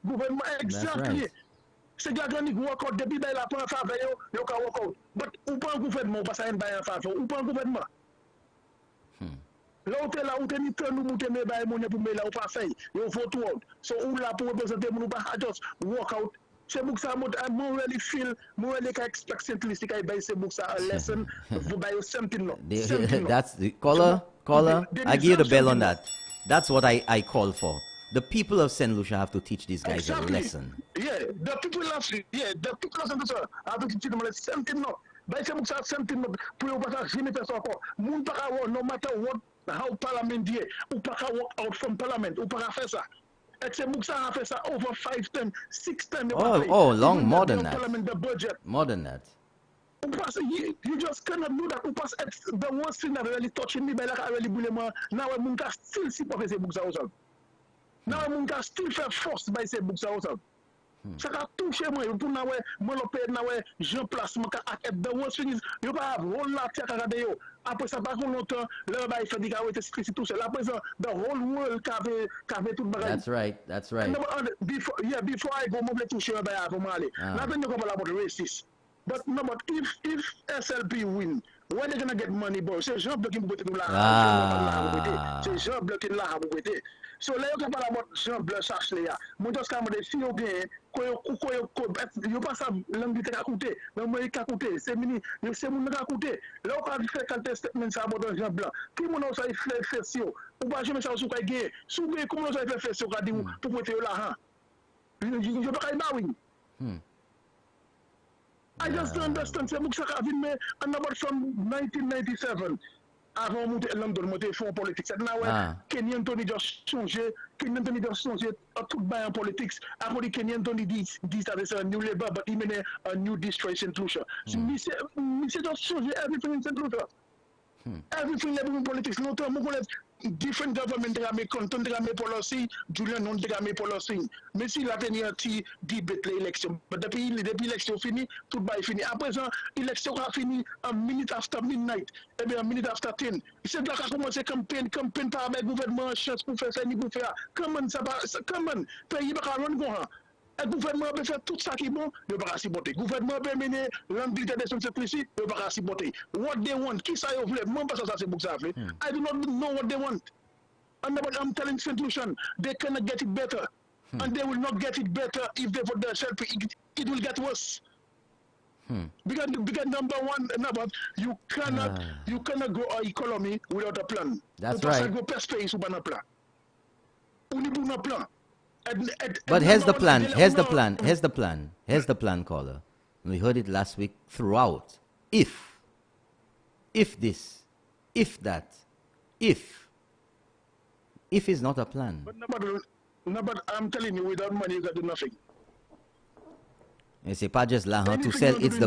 S7: Gouvernement exactly.
S1: right.
S7: C'est gars qui walk out depuis la prend faveur yo ka walk out. But ou pas gouvernement ou pas ça en bail faveur. Ou pas gouvernement. Là où t'es ni temps nous monter mes bail monnaie pour me là ou pas fait yo vote out so ou là pour représenter mon pas just walk out c'est book ça I'm really feel really can expect simplicity I buy c'est book ça a lesson for buy something no
S1: That's the caller. I give you the bell on that. That's what I call for. the people of St. Lucia have to teach these guys a lesson.
S7: Yeah, the people of St. Lucia have to teach them a lesson. By some same thing, no matter what, how Parliament is, ou pas walk out from Parliament, ou pas faire ça. Except Muksa have fait ça over 5 times, 6 times.
S1: Long, more than that.
S7: The budget.
S1: More than that.
S7: You just cannot do that. The worst thing that really touching me, like I really believe now I'm still see Professor Muksa also. Now I'm still feel forced by say Muksa also. Ça a touché moi pour now moi le pays now Jean place moi the worst thing is you pas whole lot à regarder yo après ça pas longtemps le bail fait dire que c'est tout seul après ça the whole world cave tout bagage.
S1: That's right.
S7: Before I go moi toucher bail avant aller là ben on parle about racist. But if SLP win, where they gonna get money, bro? C'est Jean Bloc qui vous botte là. C'est Jean Bloc qui là vous botte. So là on parle about Jean Bloc cherche là. Moi just comme des si on gagne, yo pas ça langue qui t'a coûté. Mais moi il t'a coûté, c'est mini, c'est mon t'a coûté. Là on parle faire quand statement ça about Jean Bloc. Tout le monde ça fait fessio. Ou pas jamais ça sous quoi gagner. Sous comment ça fait fessio qu'a dit pour prêter l'argent. Je pas y oui. I just don't understand. C'est Moussa Kavin, mais on about from 1997. Avant monter London, monter fonds politique. C'est là Kenny Anthony just changé. Kenny Anthony just changé tout bain en politique. Avant Kenny Anthony dit ça c'est un new labor, but he mean a new district St. Lucia. Monsieur just changé everything in St. Lucia. Everything in politics. Notamment different government they make content they make policy, Julian non they make policy. Mais si la dernière debate l'élection, mais depuis l'élection fini, tout va fini. À présent, l'élection a fini a minute after midnight, et bien a minute after 10. C'est là qu'a commencé campagne par avec gouvernement chance pour faire ça ni pour faire. Comment ça va? Comment pays va run go ha? Le gouvernement peut faire tout ça qui est bon, il ne va pas s'y botter. Le gouvernement peut mener l'ambiguïté de cette ici, il ne va pas s'y botter. What they want, qui ça y veut, moi pas ça c'est pour ça fait. I do not know what they want. And I'm telling St. Lucian, they cannot get it better. And they will not get it better if they vote themselves. It will get worse. Because number one, you cannot grow an economy without a plan.
S1: That's right.
S7: Go past space without a plan. On a plan.
S1: But here's the plan. Here's the plan, caller. We heard it last week throughout. If this, if that, if is not a plan.
S7: But I'm telling you, without money you can do nothing.
S1: And c'est pas just l'argent to sell. It's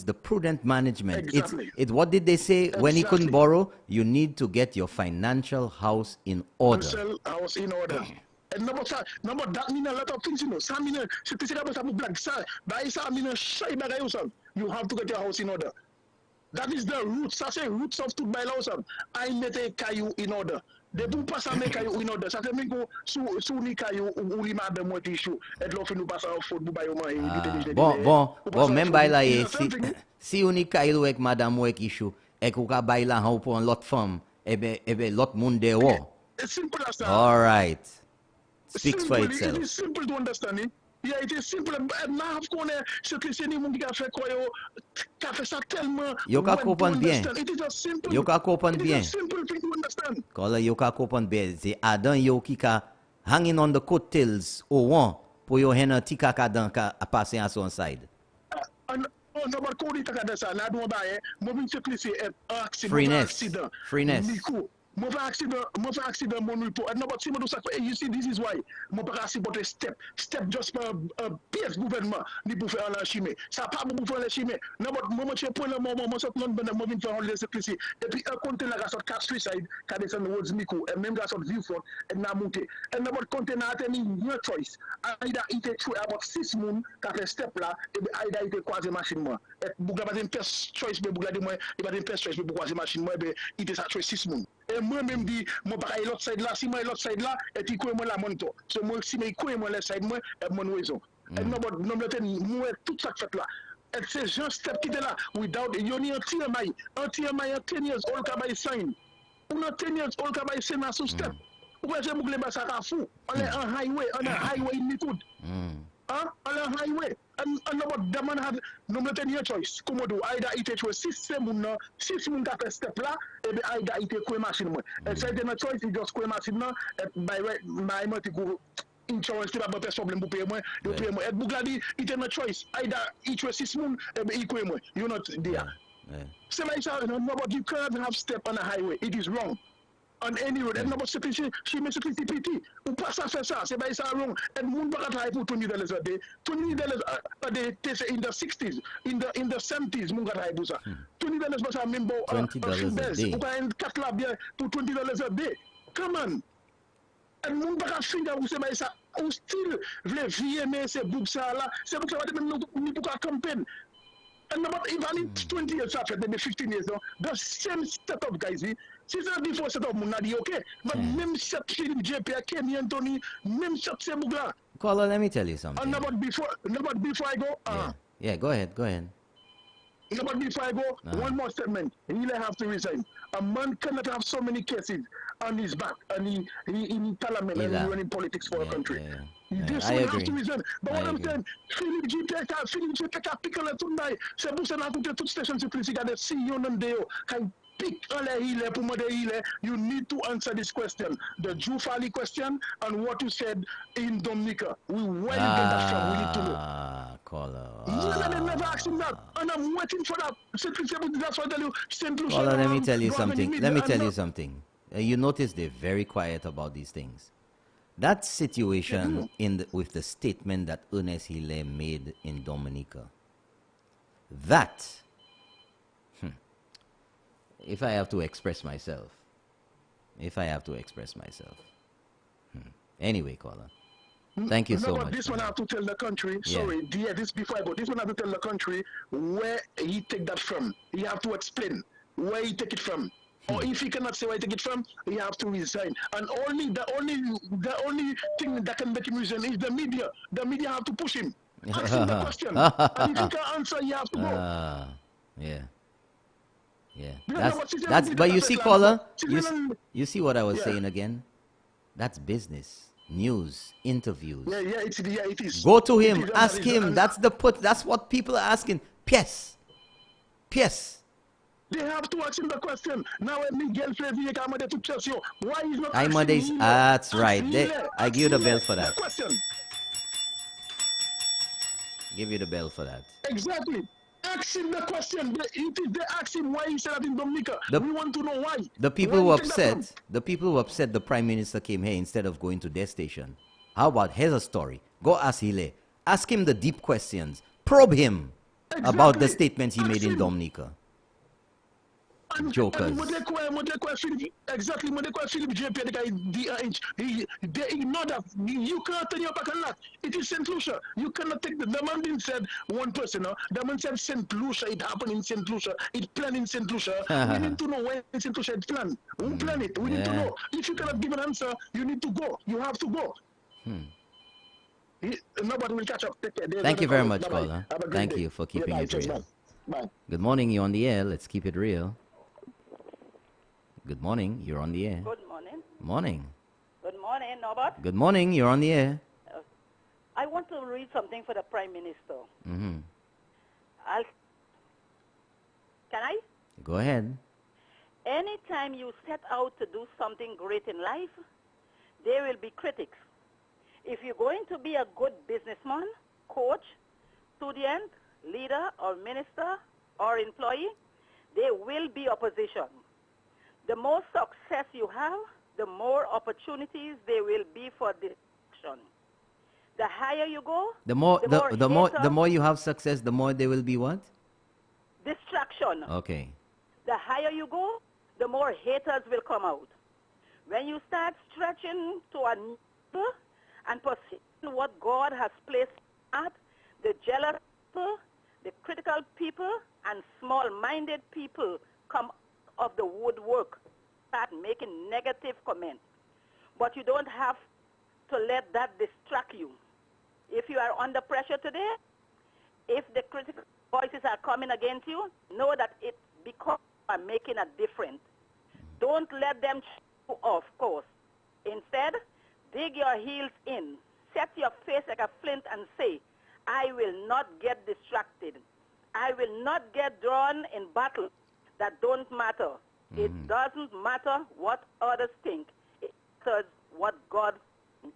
S1: the prudent management.
S7: Exactly.
S1: It's what did they say when he couldn't borrow? You need to get your financial house in order.
S7: House in order. And number that mean a lot of things, you know. Ça mean c'est ça pour blague ça. Bah ça mean shay bagay usam. You have to get your house in order. That is the roots. Ça c'est roots of tout bail usam. I mette caillou in order. De pour pas ça mettre caillou in order. Ça c'est même sous ni caillou ou li madame moi tissu. Et l'on fait nous passer au foot pour bail au moins.
S1: Bon même bail là si on ni caillou avec madame moi tissu et qu'on ka bail là pour un l'autre femme et ben l'autre monde dehors.
S7: It's simple as that.
S1: All right. Speaks for itself.
S7: It is simple to understand it. Yeah, it is simple. Now, of course, c'est ni moun qui a fait quoi yo, fait ça tellement.
S1: Yo ka comprendre bien.
S7: It is just simple.
S1: Yo ka comprendre bien.
S7: It is a simple thing to understand.
S1: Caller, yo ka comprendre bien. C'est Adam yo qui ka hanging on the coattails au one pour yo hen un petit caca ka passer à son side.
S7: No, but Cody taka ça. Là, doit bailler. Moi, je suis cliché accident.
S1: Freeness.
S7: Moi pas accident mon report. Non, but si moi do ça, you see, this is why. Moi pas accident step just pour pièce gouvernement ni pour faire la chimie. Ça pas pour faire la chimie. Non, but moi je prends le moment moi sorte London moi vinn faire les sécurité. Et puis un conteneur la sorte 4 suicide, ka descend Woods Mico et même la sorte Viewfront et na monter. Et non, but conteneur a tenu no choice. Aida ite through about 6 moun ka fait step là et puis Aida ite croiser machine moi. Et bougla pas une peste choice mais bougla dit moi, il pas une peste choice pour croiser machine moi et il ça choice 6 moun. Et moi-même dit, moi pas l'autre side là, si moi l'autre side là, et puis quoi moi la monte. So moi si moi quoi moi le side moi, et mon raison. Et non moi tout ça fait là. Et c'est Jean Step qui était là, without yoni un TMI 10 years old ka bay sign. On a 10 years old ka bay Sénat sous step. Ou j'ai boucler ba ça ka fou. On est en highway, ni tout. Hein? On est en highway. And about the man had no matter your choice. Come do either it was system or six mun ka step la, ebe either it a machine mo. And so then a choice is just machine na by multi go insurance to about problem pour payer moi, you pay moi. Et Bougladi it a choice either it was six mun ebe equal moi. You not there. So like nobody you can't have step on a highway. It is wrong. On any road, and nobody she makes a CPT. Ou pas ça fait ça, c'est pas ça wrong. And moun pas travailler pour $20 a day. $20 a day, in the 60s, in the 70s, moun travailler pour ça. $20 pas ça même bon.
S1: $20 a day.
S7: Ou pas une carte là bien pour $20 a day. Come on. And moun pas finir ou c'est pas ça. Ou still vle vie mais c'est book ça là, c'est book ça va même ni pour campagne. And about even in 20 years after, maybe 15 years now, the same setup, guys. Since the before setup, Munadi, okay? But même set Philip JP, Kenny Anthony, même set Sebugla.
S1: Caller, let me tell you something.
S7: And about before I go,
S1: yeah, go ahead.
S7: But before I go, one more statement. He have to resign. A man cannot have so many cases on his back, and he in parliament and running politics for a country. This one have to resign. But what I'm saying, Philip JP, pick on tonight. C'est pour ça que toute station de police a des CEO non deo. Can pick on you need to answer this question. The Drew Farley question and what you said in Dominica. Where you get that from? We need to know.
S1: Caller.
S7: They never asked him that. And I'm waiting for that. That's what I tell you.
S1: Caller, let me tell you something. You notice they're very quiet about these things. That situation with the statement that Ernest Hille made in Dominica, that, if I have to express myself, anyway, caller, thank you so much.
S7: This one I have to tell the country, this before I go, this one I have to tell the country where he take that from. He have to explain where he take it from. Or if he cannot say where he take it from, he have to resign. And the only thing that can make him resign is the media. The media have to push him. Ask him the question. And if he can answer, he have to go.
S1: That's but you see, caller, you see what I was saying again? That's business. News, interviews.
S7: It is.
S1: Go to him, ask him. That's what people are asking. Pièce.
S7: They have to ask him the question. Now when Miguel Flavie come to trust you, why is not
S1: asking that's right. I give you the bell for that. Give you the bell for that.
S7: Exactly. Ask him the question. They ask him why he said that in Dominica. We want to know why.
S1: The people who upset the Prime Minister came here instead of going to their station. How about, here's a story. Go ask Hille. Ask him the deep questions. Probe him about the statements he made in Dominica. Jokers.
S7: Exactly, when they call Philip JP, they ignore that. You can't turn your back on that. It is St. Lucia. You cannot take the man didn't said one person. The man said St. Lucia. It happened in St. Lucia. It planned in St. Lucia. We need to know when St. Lucia it planned. Who planned it? We need to know. If you cannot give an answer, you need to go. You have to go. Nobody will catch up.
S1: Thank you very much, caller. Thank you for keeping it real.
S7: Bye.
S1: Good morning. You're on the air. Let's keep it real. Good morning. You're on the air.
S8: Good morning.
S1: Morning.
S8: Good morning, Norbert.
S1: Good morning. You're on the air.
S8: I want to read something for the Prime Minister.
S1: Mm-hmm.
S8: Can I?
S1: Go ahead.
S8: Anytime you set out to do something great in life, there will be critics. If you're going to be a good businessman, coach, student, leader, or minister, or employee, there will be opposition. The more success you have, the more opportunities there will be for distraction. The higher you go,
S1: the more you have success, the more there will be what?
S8: Distraction.
S1: Okay.
S8: The higher you go, the more haters will come out. When you start stretching to a new and pursuing what God has placed at, the jealous people, the critical people, and small-minded people come of the woodwork, start making negative comments. But you don't have to let that distract you. If you are under pressure today, if the critical voices are coming against you, know that it's because you are making a difference. Don't let them show you off course. Instead, dig your heels in, set your face like a flint and say, I will not get distracted. I will not get drawn in battles that don't matter. It doesn't matter what others think. It matters what God thinks.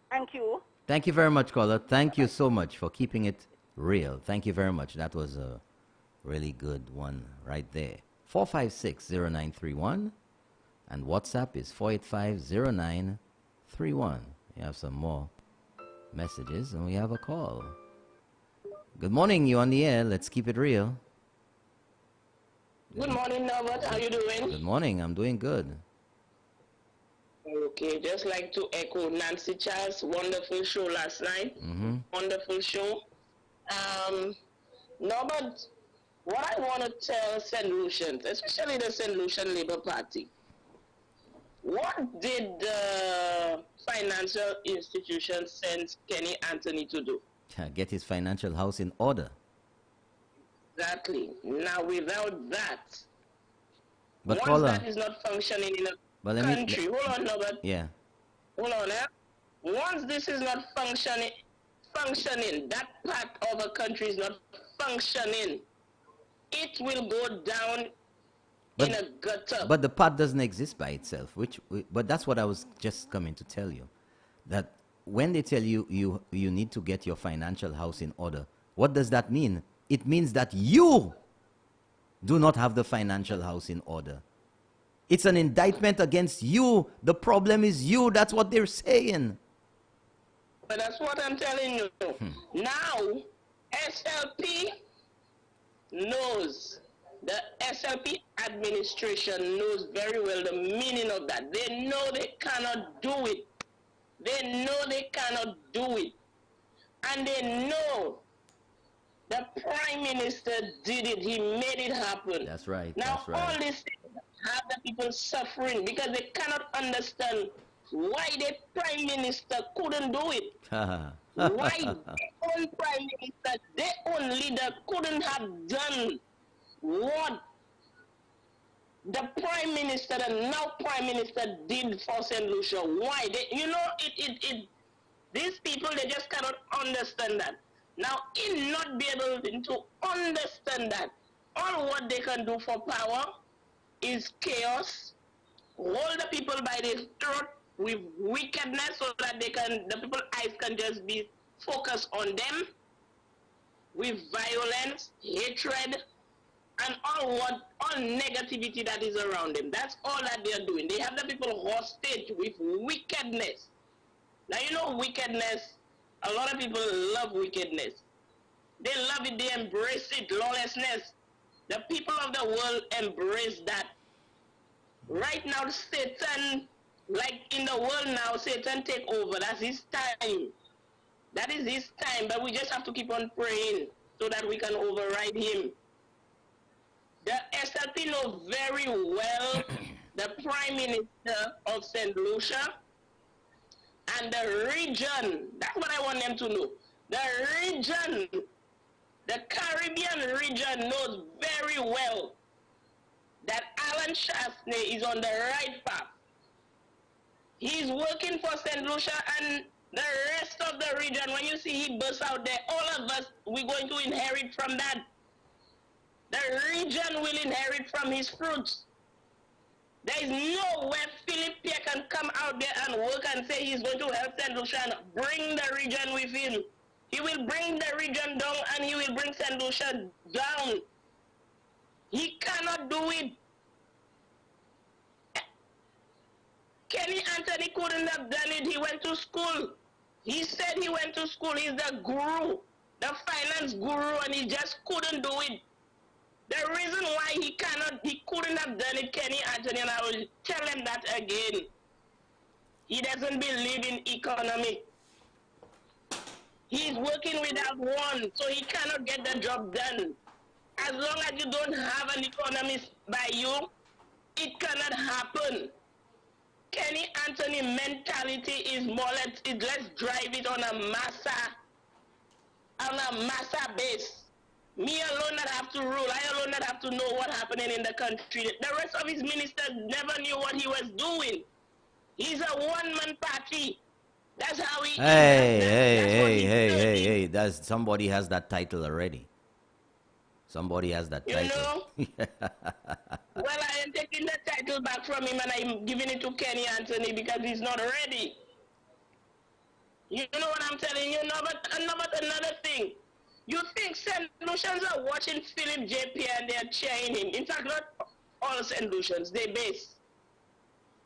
S8: Thank you.
S1: Thank you very much, caller. Thank you so much for keeping it real. Thank you very much. That was a really good one right there. 456-0931 and WhatsApp is 485-0931. We have some more messages and we have a call. Good morning, you on the air. Let's keep it real.
S9: Good morning, Norbert. How you doing?
S1: Good morning. I'm doing good.
S9: Okay, just like to echo Nancy Charles' wonderful show last night. Wonderful show. Norbert, what I want to tell St. Lucians, especially the St. Lucian Labour Party, what did the financial institution send Kenny Anthony to do?
S1: Get his financial house in order.
S9: Exactly. Now, without that,
S1: but
S9: once that is not functioning in a country, hold on, Norbert.
S1: Yeah.
S9: Hold on, once this is not functioning, that part of a country is not functioning, it will go down in a gutter.
S1: But the part doesn't exist by itself, but that's what I was just coming to tell you. That when they tell you you need to get your financial house in order, what does that mean? It means that you do not have the financial house in order. It's an indictment against you. The problem is you. That's what they're saying.
S9: But that's what I'm telling you. Now, SLP knows, the SLP administration knows very well the meaning of that. They know they cannot do it. They know they cannot do it. And they know the Prime Minister did it. He made it happen.
S1: That's right.
S9: Now,
S1: that's right.
S9: all these things have the people suffering because they cannot understand why the Prime Minister couldn't do it. Why the own Prime Minister, their own leader couldn't have done what the Prime Minister, the now Prime Minister, did for St. Lucia. Why? These people, they just cannot understand that. Now, in not be able to understand that, all what they can do for power is chaos, hold the people by the throat with wickedness so that the people's eyes can just be focused on them, with violence, hatred, and all negativity that is around them. That's all that they are doing. They have the people hostage with wickedness. Now, you know wickedness, a lot of people love wickedness. They love it, they embrace it, lawlessness. The people of the world embrace that. Right now, Satan, like in the world now, Satan take over. That's his time. That is his time, but we just have to keep on praying so that we can override him. The SLP know very well the Prime Minister of St. Lucia and the region. That's what I want them to know. The region, the Caribbean region knows very well that Alan Chastanet is on the right path. He's working for St. Lucia and the rest of the region. When you see he bursts out there, all of us, we're going to inherit from that. The region will inherit from his fruits. There is no way Philip Pierre can come out there and work and say he's going to help St. Lucia and bring the region with him. He will bring the region down and he will bring St. Lucia down. He cannot do it. Kenny Anthony couldn't have done it. He went to school. He said he went to school. He's the guru, the finance guru, and he just couldn't do it. The reason why he couldn't have done it, Kenny Anthony, and I will tell him that again. He doesn't believe in economy. He's working without one, so he cannot get the job done. As long as you don't have an economist by you, it cannot happen. Kenny Anthony mentality is more let's drive it on a massa base. Me alone not have to rule. I alone not have to know what's happening in the country. The rest of his ministers never knew what he was doing. He's a one-man party. That's how he.
S1: Hey! That's somebody has that title already. Somebody has that title.
S9: You know? Well, I am taking the title back from him and I'm giving it to Kenny Anthony because he's not ready. You know what I'm telling you? Another thing. You think St. Lucians are watching Philip J.P. and they're cheering him. In fact, not all St. Lucians, they base.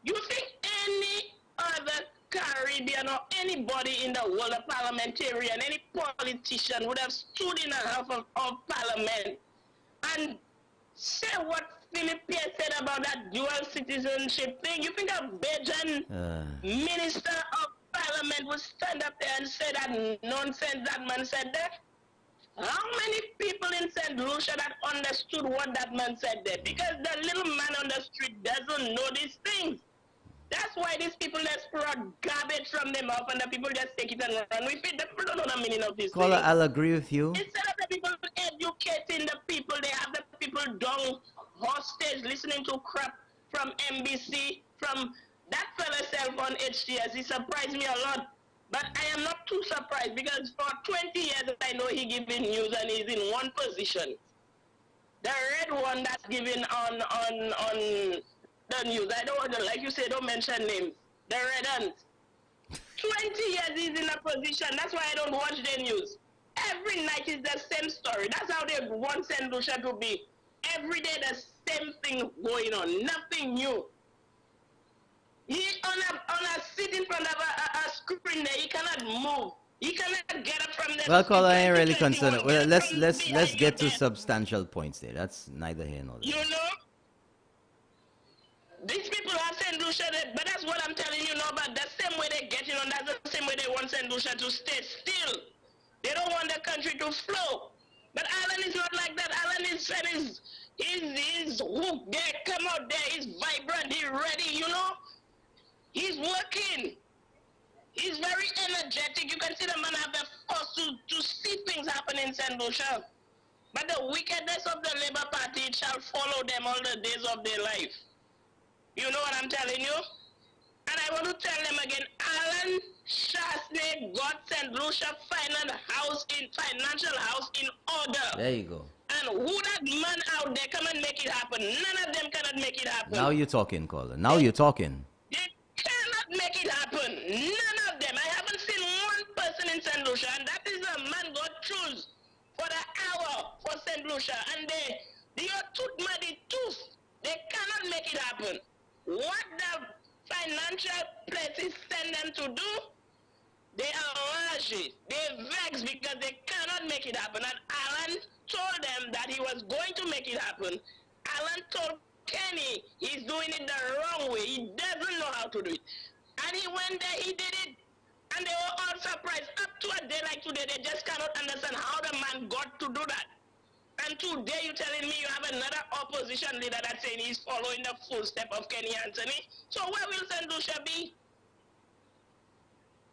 S9: You think any other Caribbean or anybody in the world, a parliamentarian, any politician would have stood in a half of Parliament and say what Philip Pierre said about that dual citizenship thing? You think a Bajan minister of Parliament would stand up there and say that nonsense that man said there? How many people in St. Lucia that understood what that man said there? Because the little man on the street doesn't know these things. That's why these people just throw garbage from them off and the people just take it and run with it. The people don't know the meaning of this
S1: Caller,
S9: thing.
S1: I'll agree with you.
S9: Instead of the people educating the people, they have the people down hostage listening to crap from NBC, from that fella self on HTS. It surprised me a lot. But I am not too surprised because for 20 years I know he giving news and he's in one position. The red one that's given on the news. I don't want to, like you say, don't mention names. The red ones. 20 years he's in a position. That's why I don't watch the news. Every night is the same story. That's how they want St. Lucia to be. Every day the same thing going on. Nothing new. He on a sit in front of a screen there. He cannot move. He cannot get up from there.
S1: Well, caller, I ain't really concerned. Well, let's get to substantial points there. That's neither here nor there.
S9: You know, these people are St. Lucia, but that's what I'm telling you now. But the same way they're getting on, that's the same way they want St. Lucia to stay still. They don't want the country to flow. But Alan is not like that. Alan is hooked there. Come out there. He's vibrant. He's ready. You know. He's working. He's very energetic. You can see the man have the force to see things happen in St. Lucia. But the wickedness of the Labour Party shall follow them all the days of their life. You know what I'm telling you? And I want to tell them again, Alan Shasney got St. Lucia financial house in order.
S1: There you go.
S9: And who that man out there come and make it happen? None of them cannot make it happen.
S1: Now you're talking, caller. Now you're talking.
S9: They cannot make it happen. None of them. I haven't seen one person in St. Lucia, and that is a man God chose for the hour for St. Lucia. And they are tooth muddy tooth. They cannot make it happen. What the financial places send them to do, they are raged. They vex because they cannot make it happen. And Alan told them that he was going to make it happen. Alan told Kenny he's doing it the wrong way. He doesn't know how to do it. And he went there, he did it. And they were all surprised. Up to a day like today, they just cannot understand how the man got to do that. And today you're telling me you have another opposition leader that's saying he's following the full step of Kenny Anthony. So where will St. Lucia be?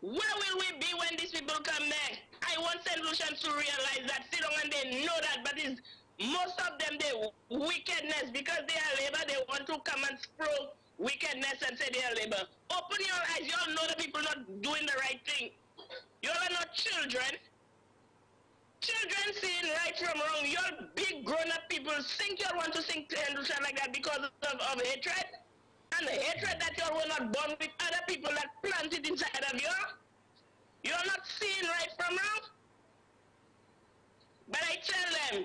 S9: Where will we be when these people come there? I want St. Lucians to realize that, sit down and they know that, but it's most of them, they wickedness, because they are labor, they want to come and throw wickedness and say they are labor. Open your eyes, you all know the people not doing the right thing. You all are not children. Children seeing right from wrong. You're big grown-up people think you all want to sing St. Lucia like that because of hatred? And the hatred that you all were not born with other people that planted inside of you? You're not seeing right from wrong? But I tell them,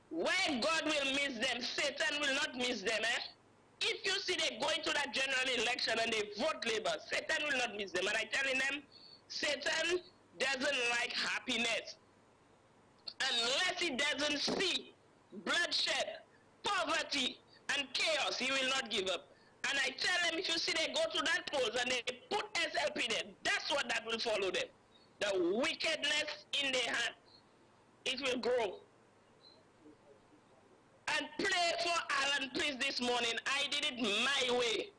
S9: where God will miss them, Satan will not miss them, eh? If you see they go into that general election and they vote Labour, Satan will not miss them. And I'm telling them, Satan doesn't like happiness. Unless he doesn't see bloodshed, poverty, and chaos, he will not give up. And I tell them, if you see they go to that polls and they put SLP there, that's what that will follow them. The wickedness in their heart, it will grow. And play for Alan, please, this morning. I did it my way.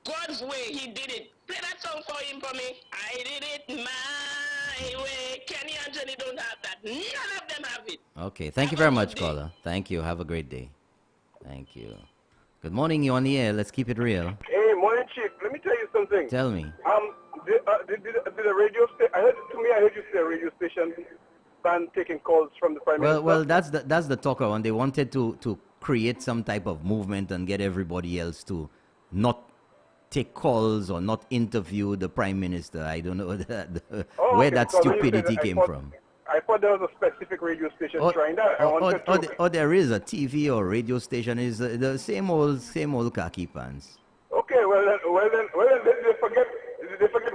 S9: God's way, he did it. Play that song for him for me. I did it my way. Kenny Anthony don't have that. None of them have it.
S1: Okay, thank you very much, caller. Thank you. Have a great day. Thank you. Good morning, you on the air. Let's keep it real.
S4: Hey, morning, Chief. Let me tell you something.
S1: Tell me.
S10: Did a radio station? I heard you say a radio station ban taking calls from the Prime Minister.
S1: Well, that's the talker one. They wanted to create some type of movement and get everybody else to not take calls or not interview the Prime Minister. I don't know where that stupidity came from.
S10: I thought there was a specific radio station trying that.
S1: Or there is a TV or radio station. Is the same old khaki pants.
S10: Okay, well then they forget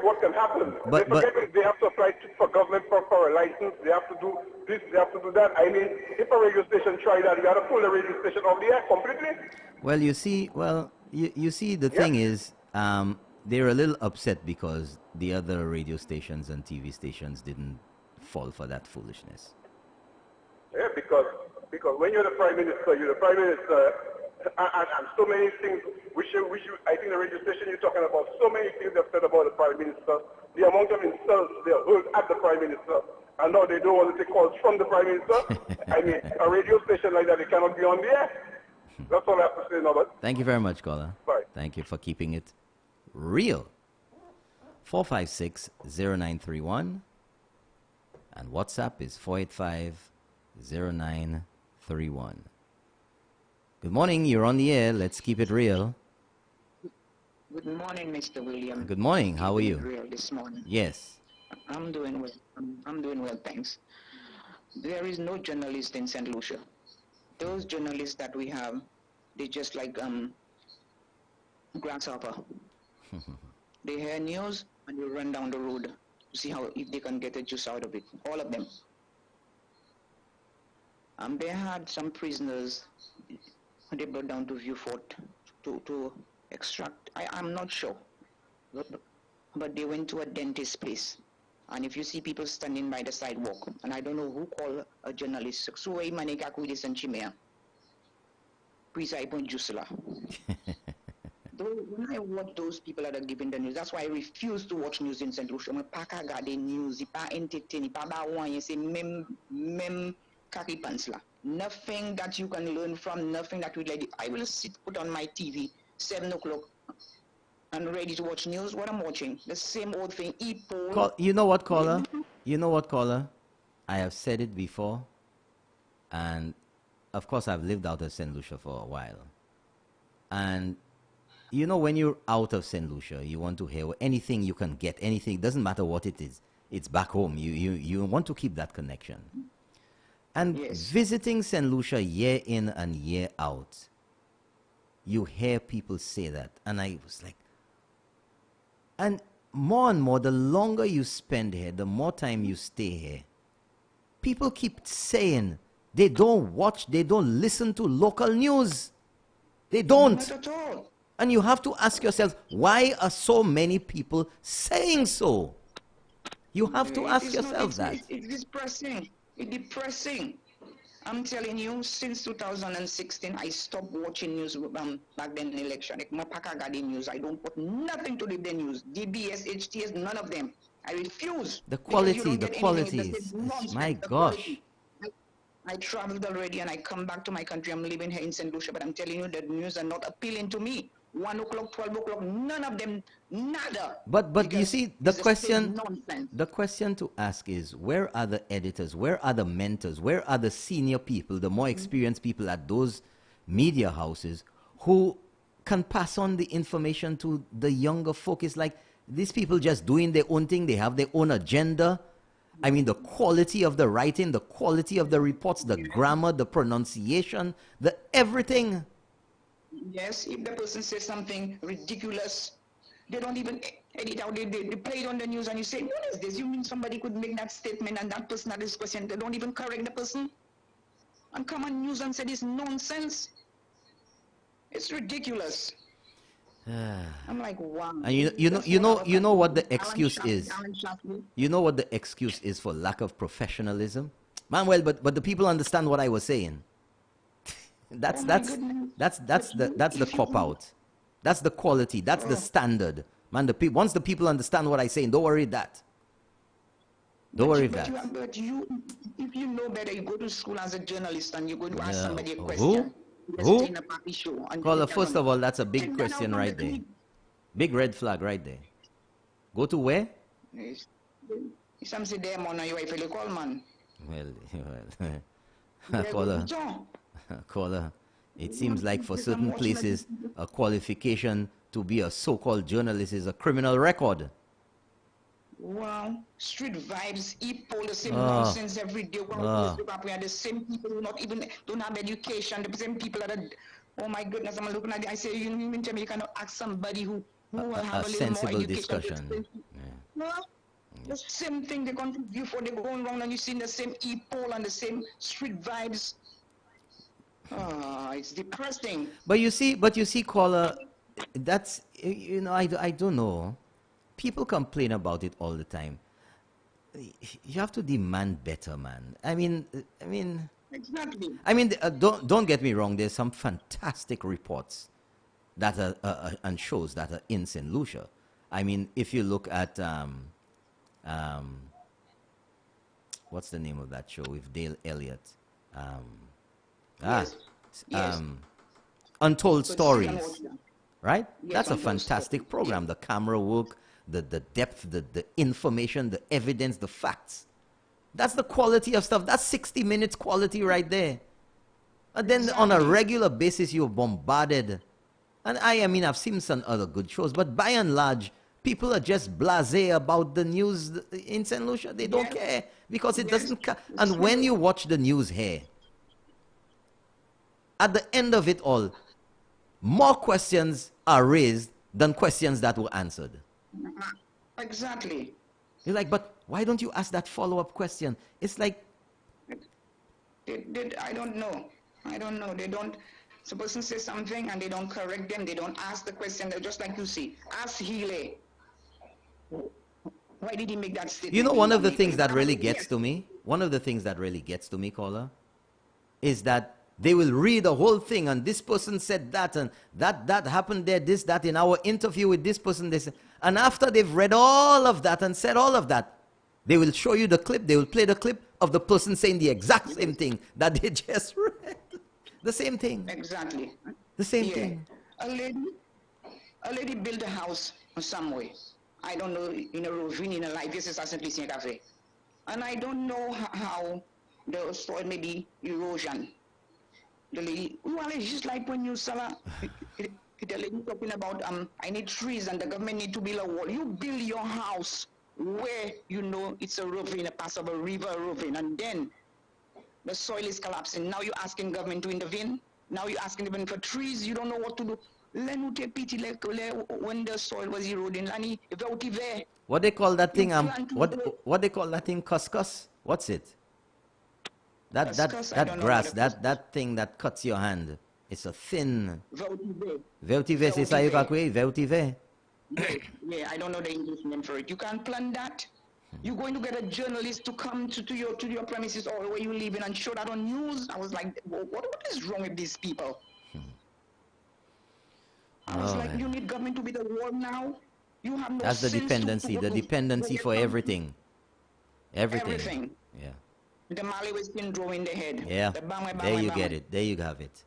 S10: what can happen. They have to apply for government for a license. They have to do this. They have to do that. I mean, if a radio station try that, you got to pull the radio station off the air completely.
S1: Well, you see, the thing is, they're a little upset because the other radio stations and TV stations didn't fall for that foolishness.
S10: Yeah, because when you're the Prime Minister, and so many things. I think the radio station you're talking about, so many things they've said about the Prime Minister, the amount of insults they heard at the Prime Minister, and now they don't want to take calls from the Prime Minister. I mean, a radio station like that, it cannot be on the air. That's all I have to say, Norbert.
S1: Thank you very much, caller.
S10: Bye.
S1: Thank you for keeping it real. 456-0931. And WhatsApp is 485-0931. Good morning, you're on the air. Let's keep it real.
S11: Good morning, Mr. William.
S1: Good morning, how are you?
S11: Real this morning.
S1: Yes.
S11: I'm doing well. I'm doing well, thanks. There is no journalist in St. Lucia. Those journalists that we have, they're just like grasshopper. They hear news and they run down the road to see if they can get a juice out of it. All of them. They had some prisoners they brought down to Vieux-Fort to extract. I'm not sure, but they went to a dentist place. And if you see people standing by the sidewalk, and I don't know who called a journalist, so I manika kuidis and chimea. Please I point jusela. When I watch those people that are giving the news, that's why I refuse to watch news in St. Lucia. I paka gade news, ipa entertain, ipa ba wan, you say mem kaki pants la. Nothing that you can learn from, nothing that I will put on my TV 7 o'clock and ready to watch news. What I'm watching, the same old thing.
S1: You know what, caller? I have said it before, and of course I've lived out of St. Lucia for a while. And you know, when you're out of St. Lucia, you want to hear anything you can get, anything. It doesn't matter what it is. It's back home. You want to keep that connection. And visiting St. Lucia year in and year out, you hear people say that. And I was like, and more, the longer you spend here, the more time you stay here, people keep saying they don't listen to local news. They don't.
S11: Not at all.
S1: And you have to ask yourself, why are so many people saying so? You have to ask yourself that.
S11: It's depressing. It's depressing. I'm telling you, since 2016, I stopped watching news back then in election. News. I don't put nothing to do with the news. DBS, HTS, none of them. I refuse.
S1: The quality. My gosh.
S11: I traveled already and I come back to my country. I'm living here in St. Lucia, but I'm telling you that news are not appealing to me. 1 o'clock, 12 o'clock, none of them, nada.
S1: But you see, the question to ask is, where are the editors? Where are the mentors? Where are the senior people, the more experienced people at those media houses who can pass on the information to the younger folk? It's like these people just doing their own thing. They have their own agenda. I mean, the quality of the writing, the quality of the reports, the grammar, the pronunciation, the everything.
S11: Yes, if the person says something ridiculous, they don't even edit out. They play it on the news and you say, what is this? You mean somebody could make that statement and that person had this question? They don't even correct the person? And come on news and say this nonsense? It's ridiculous. I'm like, wow.
S1: And you know what the excuse is? You know what the excuse is for lack of professionalism? Man, well, but the people understand what I was saying. That's the cop out. That's the quality. That's the standard. Man, once the people understand what I say, don't worry that. Don't worry that.
S11: If you know better, you go to school as a journalist and you go to ask somebody a question.
S1: Who? Caller, first of all, that's a big question right there. Big red flag right there. Go to where?
S11: Some say them on your wife will call man.
S1: Well, caller. It seems like for certain places, a qualification to be a so-called journalist is a criminal record.
S11: Wow, street vibes, the same nonsense every day. We are the same people who don't have education. The same people that oh my goodness, I'm looking at it. I say, you mean tell me you cannot ask somebody who will have a little
S1: sensible
S11: more
S1: discussion.
S11: No, the same thing they're going to do for they're going wrong, and you see the same e-poll and the same street vibes. It's depressing.
S1: But you see, caller, that's I don't know. People complain about it all the time. You have to demand better, man. I mean.
S11: Exactly.
S1: I mean, don't get me wrong. There's some fantastic reports that are and shows that are in St. Lucia. I mean, if you look at what's the name of that show with Dale Elliott? Untold Stories, right?
S11: Yes,
S1: that's a fantastic program.
S11: Yeah.
S1: The camera work, the depth, the information, the evidence, the facts. That's the quality of stuff. That's 60 minutes quality right there. And then on a regular basis, you're bombarded. And I mean, I've seen some other good shows, but by and large, people are just blasé about the news in St. Lucia. They don't care because it doesn't. And when you watch the news here, at the end of it all, more questions are raised than questions that were answered.
S11: Exactly.
S1: You're like, but why don't you ask that follow-up question? It's like...
S11: I don't know. They don't... The person says something and they don't correct them. They don't ask the question. They're just like you see. Ask Healy. Why did he make that statement?
S1: You know, one of the things that really gets to me, caller, is that they will read the whole thing and this person said that and that happened there, this, that, in our interview with this person, this. And after they've read all of that and said all of that, they will show you the clip, they will play the clip of the person saying the exact same thing that they just read. The same thing.
S11: Exactly.
S1: The same thing.
S11: A lady built a house some way. I don't know, in a ravine, in a life, this is a Simplicity Cafe. And I don't know how the soil may be erosion. The lady, well, it's just like when you sell the lady talking about, I need trees and the government need to build a wall. You build your house where you know it's a ravine, a pass of a river, a ravine, and then the soil is collapsing. Now you're asking government to intervene. Now you're asking them for trees. You don't know what to do. When the soil was eroding,
S1: what they call that thing? What they call that thing? Cuscus? What's it? That grass, that thing that cuts your hand. It's a thin. Veutive, c'est ça veutive.
S11: Yeah, I don't know the English name for it. You can't plant that. You're going to get a journalist to come to your premises or where you live in and show that on news. I was like, what is wrong with these people? I was like, you need government to be the wall now. You have no
S1: That's the dependency for everything.
S11: Everything.
S1: Yeah.
S11: The Malawi syndrome in the head.
S1: Yeah. There you get it. There you have it.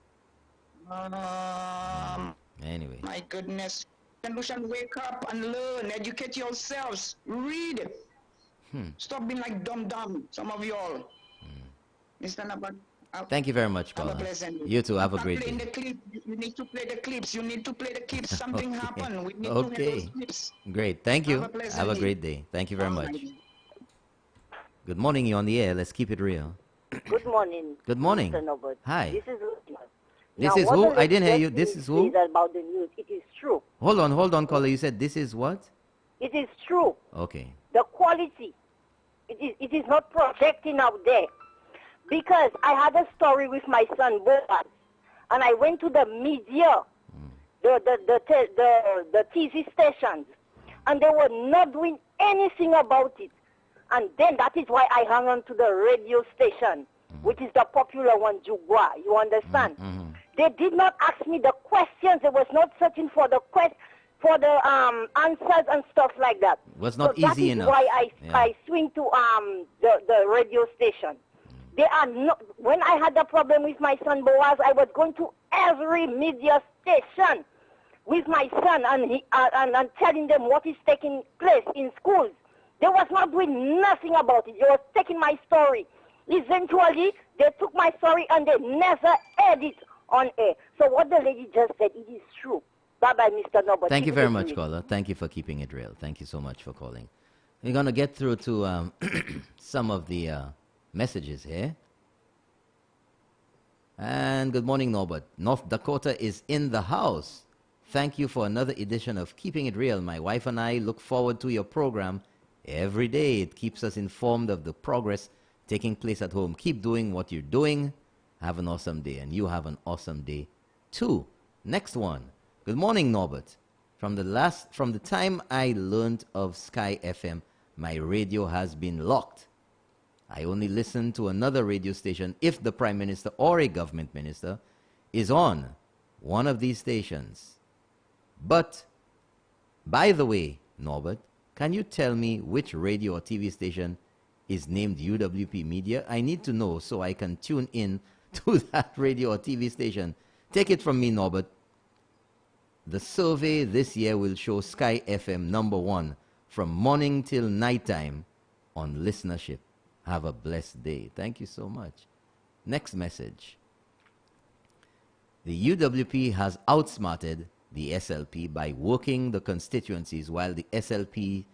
S1: Anyway.
S11: My goodness. Lucian, wake up and learn. Educate yourselves. Read. Stop being like dumb. Some of you all. Mr. Nabat.
S1: Thank you very much, caller. You too. Have a great day.
S11: You need to play the clips. Something happened. We need to hear those clips.
S1: Great. Thank you. Have a great day. Thank you very much. Good morning. You're on the air. Let's keep it real.
S12: Good morning.
S1: Good morning.
S12: Mr. Norbert.
S1: Hi.
S12: This is Lucia.
S1: This is who? I didn't hear you. This is who?
S12: About the news. It is true.
S1: Hold on, caller. You said this is what?
S12: It is true.
S1: Okay.
S12: The quality. It is not projecting out there. Because I had a story with my son Boaz, and I went to the media, the TV stations, and they were not doing anything about it. And then that is why I hung on to the radio station, which is the popular one, Jugwa. You understand? They did not ask me the questions. They was not searching for the answers and stuff like that.
S1: It was not easy enough.
S12: That is why I swing to the radio station. They are not. When I had the problem with my son Boaz, I was going to every media station. with my son and telling them what is taking place in schools. They was not doing nothing about it. They was taking my story. Eventually, they took my story and they never aired it on air. So what the lady just said, it is true. Bye-bye, Mr. Norbert.
S1: Thank you very much, caller. Thank you for keeping it real. Thank you so much for calling. We're going to get through to some of the messages here. And good morning, Norbert. North Dakota is in the house. Thank you for another edition of Keeping It Real. My wife and I look forward to your program every day. It keeps us informed of the progress taking place at home. Keep doing what you're doing. Have an awesome day. And you have an awesome day too. Next one. Good morning, Norbert. From the time I learned of Sky FM, my radio has been locked. I only listen to another radio station if the Prime Minister or a government minister is on one of these stations. But, by the way, Norbert, can you tell me which radio or TV station is named UWP Media? I need to know so I can tune in to that radio or TV station. Take it from me, Norbert. The survey this year will show Sky FM #1 from morning till nighttime on listenership. Have a blessed day. Thank you so much. Next message. The UWP has outsmarted the SLP by working the constituencies while the SLP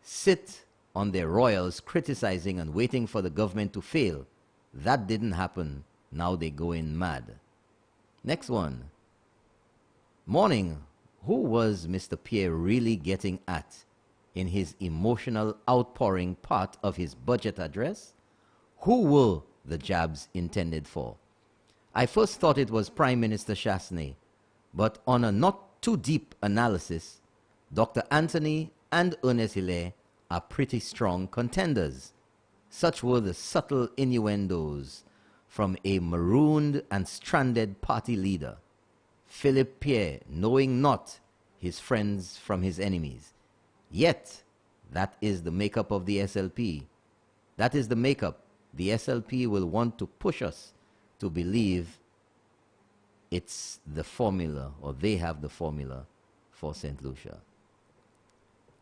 S1: sit on their royals criticizing and waiting for the government to fail. That didn't happen. Now they go in mad. Next one. Morning. Who was Mr. Pierre really getting at in his emotional outpouring part of his budget address? Who were the jabs intended for? I first thought it was Prime Minister Chasney, but on a not too deep analysis, Dr. Anthony and Ernest Hilaire are pretty strong contenders. Such were the subtle innuendos from a marooned and stranded party leader, Philip Pierre, knowing not his friends from his enemies. Yet, that is the makeup of the SLP. That is the makeup. The SLP will want to push us to believe it's the formula, or they have the formula for St. Lucia.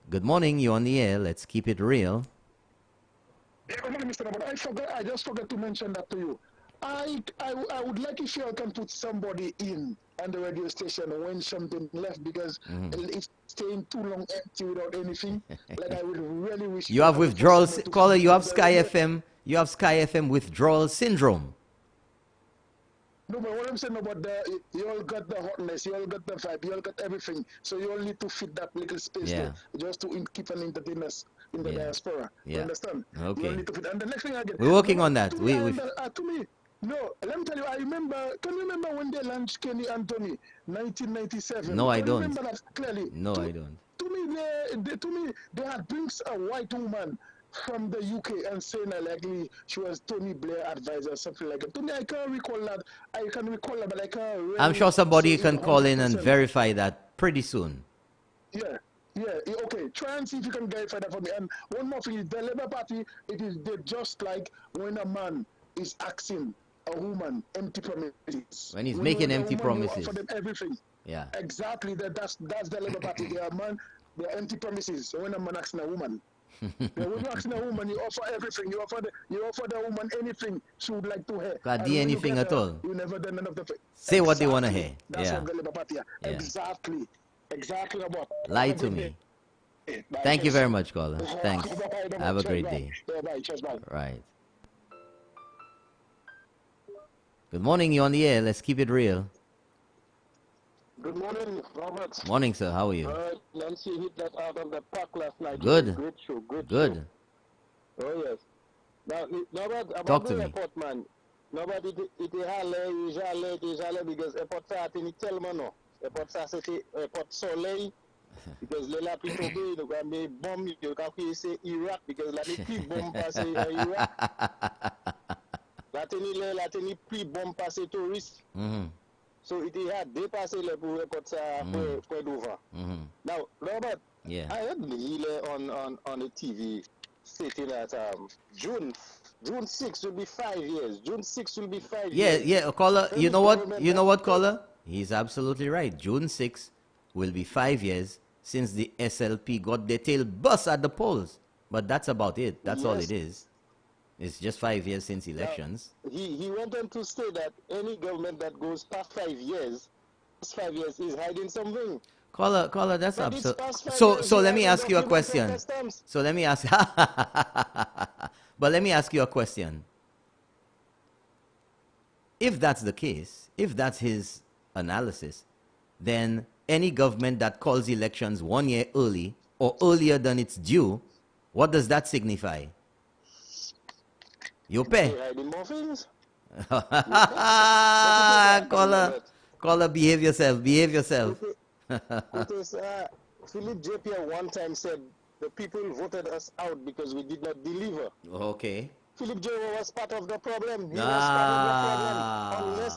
S1: Good morning, you're on the air. Let's keep it real.
S7: Yeah, good morning, Mr. Norbert. I just forgot to mention that to you. I would like if you all can put somebody in on the radio station when something left, because it's staying too long empty without anything. Like, I would really wish
S1: you have withdrawal, caller. You have Sky FM. You have Sky FM withdrawal syndrome.
S7: No, but what I'm saying about you all got the hotness, you all got the vibe, you all got everything. So you all need to fit that little space there, just to keep an entertainers in the diaspora. You understand?
S1: Okay.
S7: You all need to fit. And the next thing again,
S1: we're working on that.
S7: To me, no, let me tell you, I remember, can you remember when they launched Kenny Anthony, 1997?
S1: No, I don't.
S7: Remember that clearly?
S1: No, I don't.
S7: To me, they had brings a white woman from the UK and saying likely she was Tony Blair advisor or something like that. To me, I can't recall that. I can recall that, but I can't really.
S1: I'm sure somebody can call in and verify that pretty soon.
S7: Yeah, okay. Try and see if you can verify that for me. And one more thing is the Labour Party, they're just like when a man is asking a woman empty promises.
S1: When he's making empty promises.
S7: For them everything.
S1: Yeah.
S7: Exactly. That's the Labour Party. They are they're empty promises. So when a man asking a woman, when you asking a woman, you offer everything. You offer the woman anything she would like to hear.
S1: Can't do anything at all.
S7: You never done none of the.
S1: Say what they want to hear.
S7: That's what the Labour Party are. Exactly about.
S1: Lie to me. Thank you very much, caller. Thanks. Have a great day. Right. Good morning, you're on the air. Let's keep it real.
S13: Good morning, Robert.
S1: Morning, sir. How are you?
S13: Nancy hit that out of the park last night.
S1: Good.
S13: Great show.
S1: Good.
S13: Show. Oh, yes. Now, Robert,
S1: talk
S13: about
S1: to
S13: the
S1: me.
S13: Airport, man. Robert, it is because airport sa atin tellement non. Airport sa c'était airport soleil. Because Lela Pito Bay, the Grammy bomb, you can say Iraq, because la plus bomb passé Iraq. La teni plus bomb passé touriste. So it had dépassé le pour airport sa pour d'ouvrir. Now, Robert, I heard the on the TV stating that June 6 will be 5 years. June 6 will be 5 years.
S1: Yeah, caller. You know what, caller? He's absolutely right. June 6 will be 5 years since the SLP got their tail bust at the polls. But that's about it. That's all it is. It's just 5 years since elections.
S13: He went on to say that any government that goes past 5 years, is hiding something.
S1: Caller, that's
S13: But
S1: absurd.
S13: it's past 5
S1: So,
S13: years,
S1: so
S13: he
S1: let me
S13: hasn't
S1: ask you a
S13: documented
S1: question.
S13: customs.
S1: So let me ask, but let me ask you a question. If that's the case, if that's his analysis, then any government that calls elections 1 year early or earlier than it's due, what does that signify? You pay.
S13: They're hiding more things.
S1: Caller, behave yourself. Behave yourself.
S13: It is Philip J.P. one time said the people voted us out because we did not deliver.
S1: Okay.
S13: Philip J. was part of the problem. He was part of the problem.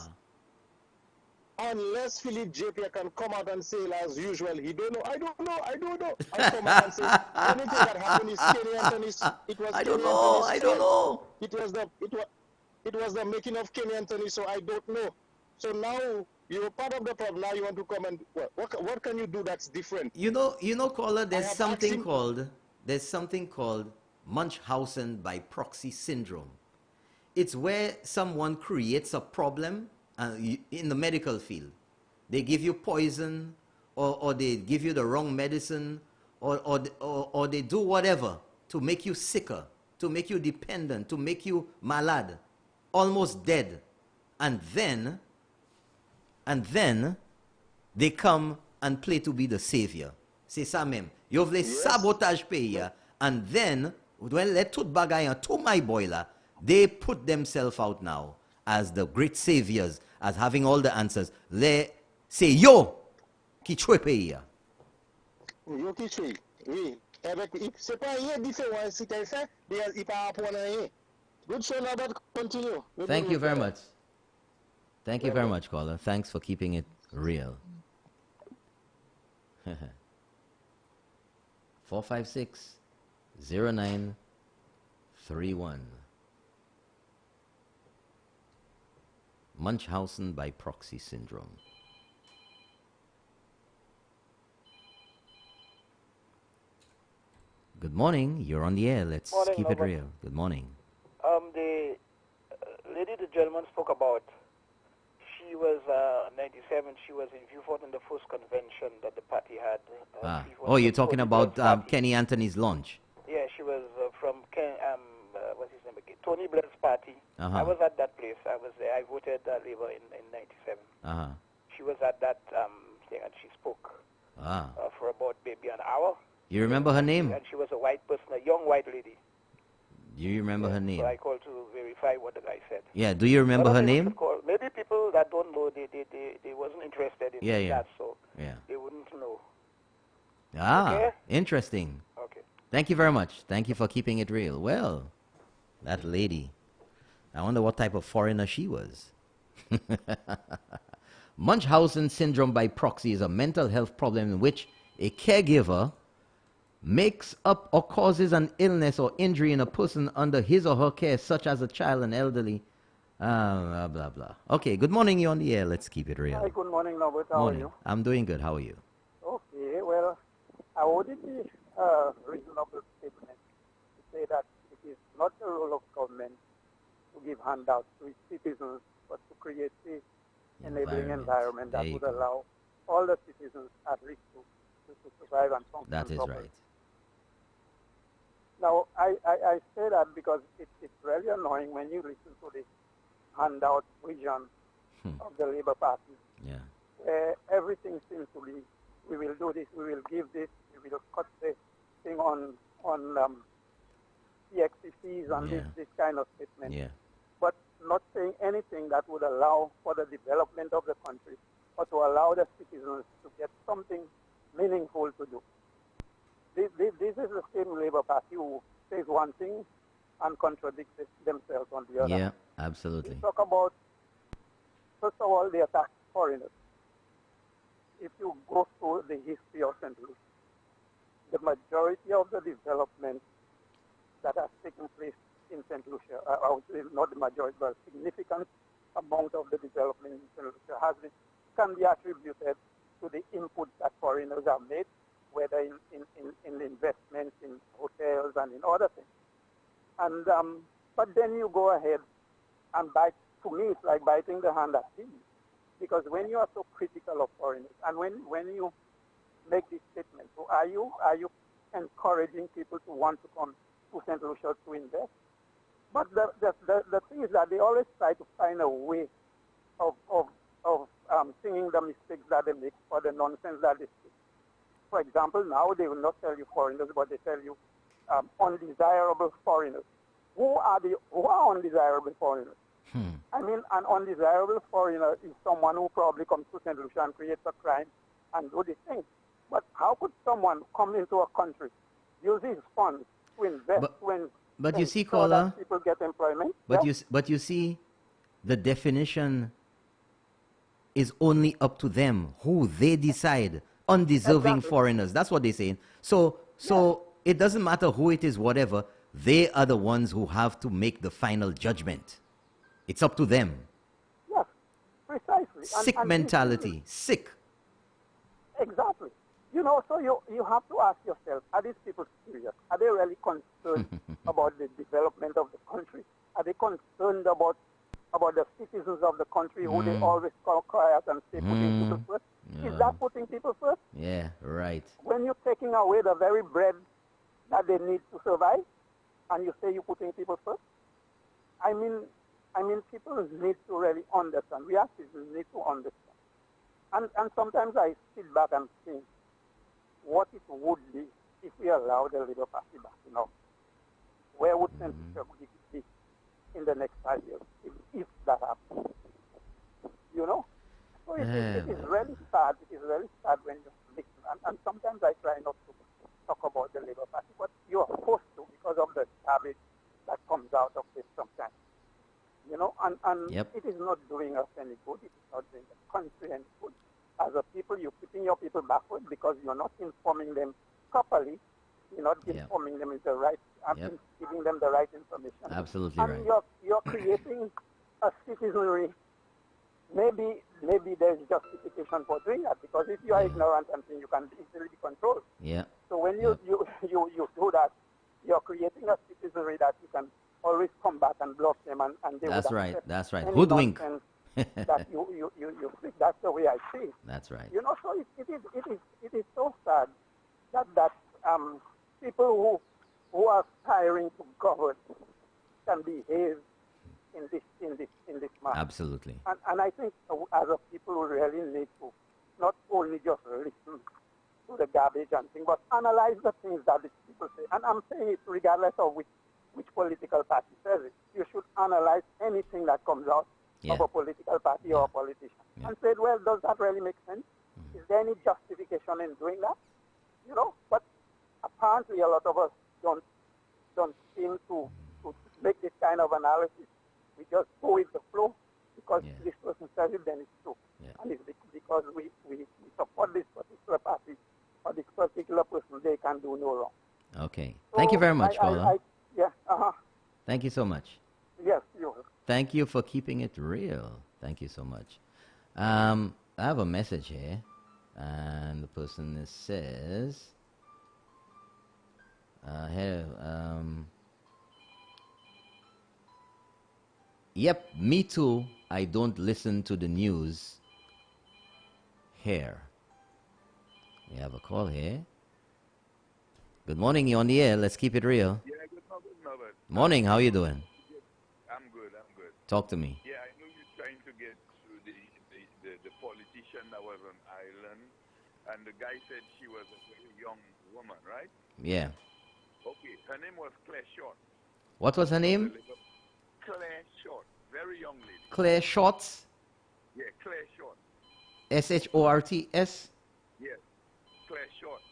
S13: Unless Philip J.P. can come out and say as usual, he don't know. I don't know. I come out and say anything that happened is Kenny Anthony's. It was Kenny Anthony's
S1: I don't know.
S13: It was the making of Kenny Anthony, so I don't know. So now you're part of the problem. Now you want to come and what can you do that's different?
S1: You know, caller. There's something called Munchausen by proxy syndrome. It's where someone creates a problem in the medical field. They give you poison, or they give you the wrong medicine, or they do whatever to make you sicker, to make you dependent, to make you malade, almost dead, and then they come and play to be the savior. C'est ça même. Yo vle sabotage pays, and then when let tout bagay an to my boiler, they put themselves out now as the great saviors, as having all the answers. They say yo qui tue pays.
S13: Yo qui tue. Oui. C'est pas rien différent si tu fais, il pas apprendre rien. Good show now, that continue.
S1: Thank you very much. Thank you very much, caller. Thanks for keeping it real. 456-0931. Munchausen by proxy syndrome. Good morning. You're on the air. Let's keep it real. Good morning.
S5: The lady the gentleman spoke about, she was 97. She was in Vieux-Fort in the first convention that the party had.
S1: You're talking about Kenny Anthony's launch.
S5: Yeah, she was from what's his name again? Tony Blair's party. I was at that place. I was there. I voted Labour in 97. She was at that thing and she spoke for about maybe an hour.
S1: You remember her name?
S5: And she was a white person, a young white lady.
S1: Do you remember her name?
S5: So I called to verify what the guy said.
S1: Yeah, do you remember her name?
S5: Maybe people that don't know, they wasn't interested in that, so they wouldn't know.
S1: Okay? Interesting.
S5: Okay.
S1: Thank you very much. Thank you for keeping it real. Well, that lady, I wonder what type of foreigner she was. Munchausen syndrome by proxy is a mental health problem in which a caregiver makes up or causes an illness or injury in a person under his or her care, such as a child, an elderly, blah, blah, blah. Okay, good morning. You're on the air. Let's keep it real.
S14: Hi, good morning, Norbert. How are you?
S1: I'm doing good. How are you?
S14: Okay, well, I would it be reasonable statement to say that it is not the role of government to give handouts to its citizens, but to create an enabling environment that would allow all the citizens at risk to survive and function
S1: That is
S14: properly.
S1: right.
S14: Now, I say that because it's really annoying when you listen to this handout vision of the Labour Party, where everything seems to be, we will do this, we will give this, we will cut the thing on CXCs and this kind of statement. But not saying anything that would allow for the development of the country or to allow the citizens to get something meaningful to do. This is the same Labour Party who says one thing and contradicts themselves on the other.
S1: Yeah, absolutely.
S14: We talk about, first of all, they attack foreigners. If you go through the history of St. Louis, the majority of the development that has taken place in St. Lucia, I would say not the majority, but a significant amount of the development in St. Lucia can be attributed to the inputs that foreigners have made, whether in investments, in hotels, and in other things. And but then you go ahead and bite. To me, it's like biting the hand that feeds you, because when you are so critical of foreigners, and when you make this statement, so are you encouraging people to want to come to St. Lucia to invest? But the thing is that they always try to find a way of singing the mistakes that they make or the nonsense that they speak. For example, now they will not tell you foreigners, but they tell you undesirable foreigners. Who are undesirable foreigners? I mean, an undesirable foreigner is someone who probably comes to St. Lucia and creates a crime and do these things. But how could someone come into a country, use his funds to invest
S1: but you see,
S14: so
S1: caller,
S14: that people get employment?
S1: But you see, the definition is only up to them, who they decide. Undeserving foreigners. That's what they're saying. So it doesn't matter who it is, whatever. They are the ones who have to make the final judgment. It's up to them.
S14: Yes, precisely.
S1: Sick mentality. Sick.
S14: Exactly. You know, so you have to ask yourself, are these people serious? Are they really concerned about the development of the country? Are they concerned about the citizens of the country who they always call quiet and say putting people first? Is that putting people first?
S1: Yeah, right.
S14: When you're taking away the very bread that they need to survive, and you say you're putting people first? I mean, people need to really understand. We as citizens need to understand. And sometimes I sit back and think what it would be if we allow the Labour Party back, you know. Where would St. Lucia be in the next 5 years if that happens? You know? So it is really sad. It is really sad when you listen. And sometimes I try not to talk about the Labour Party, but you are forced to because of the garbage that comes out of this sometimes. You know, and it is not doing us any good. It is not doing the country any good. As a people, you're keeping your people backward because you're not informing them properly. You're not informing them in the right, giving them the right information.
S1: Absolutely
S14: and
S1: right.
S14: You're creating a citizenry. Maybe there's justification for doing that, because if you are ignorant and think you can easily be controlled.
S1: Yeah.
S14: So when you do that, you're creating a citizenry that you can always come back and block them, and they
S1: That's
S14: would
S1: right. That's right.
S14: any
S1: Hoodwink.
S14: nonsense that you think. That's the way I see it.
S1: That's right.
S14: You know, so it is so sad that people who are aspiring to govern can behave in this manner.
S1: Absolutely.
S14: And I think as a people we really need to not only just listen to the garbage and things, but analyze the things that these people say. And I'm saying it regardless of which political party says it. You should analyze anything that comes out of a political party or a politician and say, well, does that really make sense? Is there any justification in doing that? You know, but apparently a lot of us don't seem to make this kind of analysis. We just go with the flow because this person says it, then it's true. And it's because we support this particular party or this particular person, they can do no wrong.
S1: Okay. Thank you very much, caller. Thank you so much.
S14: Yes, you.
S1: Thank you for keeping it real. Thank you so much. I have a message here, and the person says, yep, me too. I don't listen to the news here. We have a call here. Good morning, you're on the air. Let's keep it real.
S15: Yeah, good morning, Robert.
S1: Morning, how you doing?
S15: I'm good.
S1: Talk to me.
S15: Yeah, I know you're trying to get to the politician that was on Ireland, and the guy said she was a very young woman, right?
S1: Yeah.
S15: Okay, her name was Claire Short.
S1: What was her name?
S15: Claire Short, very young lady.
S1: Claire Shorts?
S15: Yeah, Claire Short.
S1: S-H-O-R-T-S?
S15: Yes, Claire Short.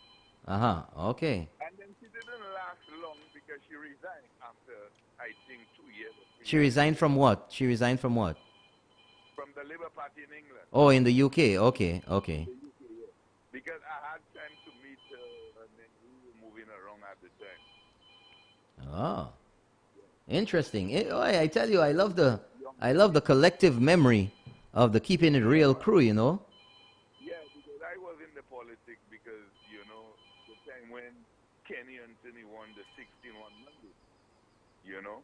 S1: Okay.
S15: And then she didn't last long because she resigned after, I think, 2 years.
S1: She resigned from what? From
S15: the Labour Party in England.
S1: Oh, in the UK. Okay.
S15: The UK, yeah. Because I had time to meet her, and then we were moving around at the time.
S1: Oh. Interesting. I tell you, I love the collective memory of the Keeping It Real crew, you know.
S15: Yeah, because I you know.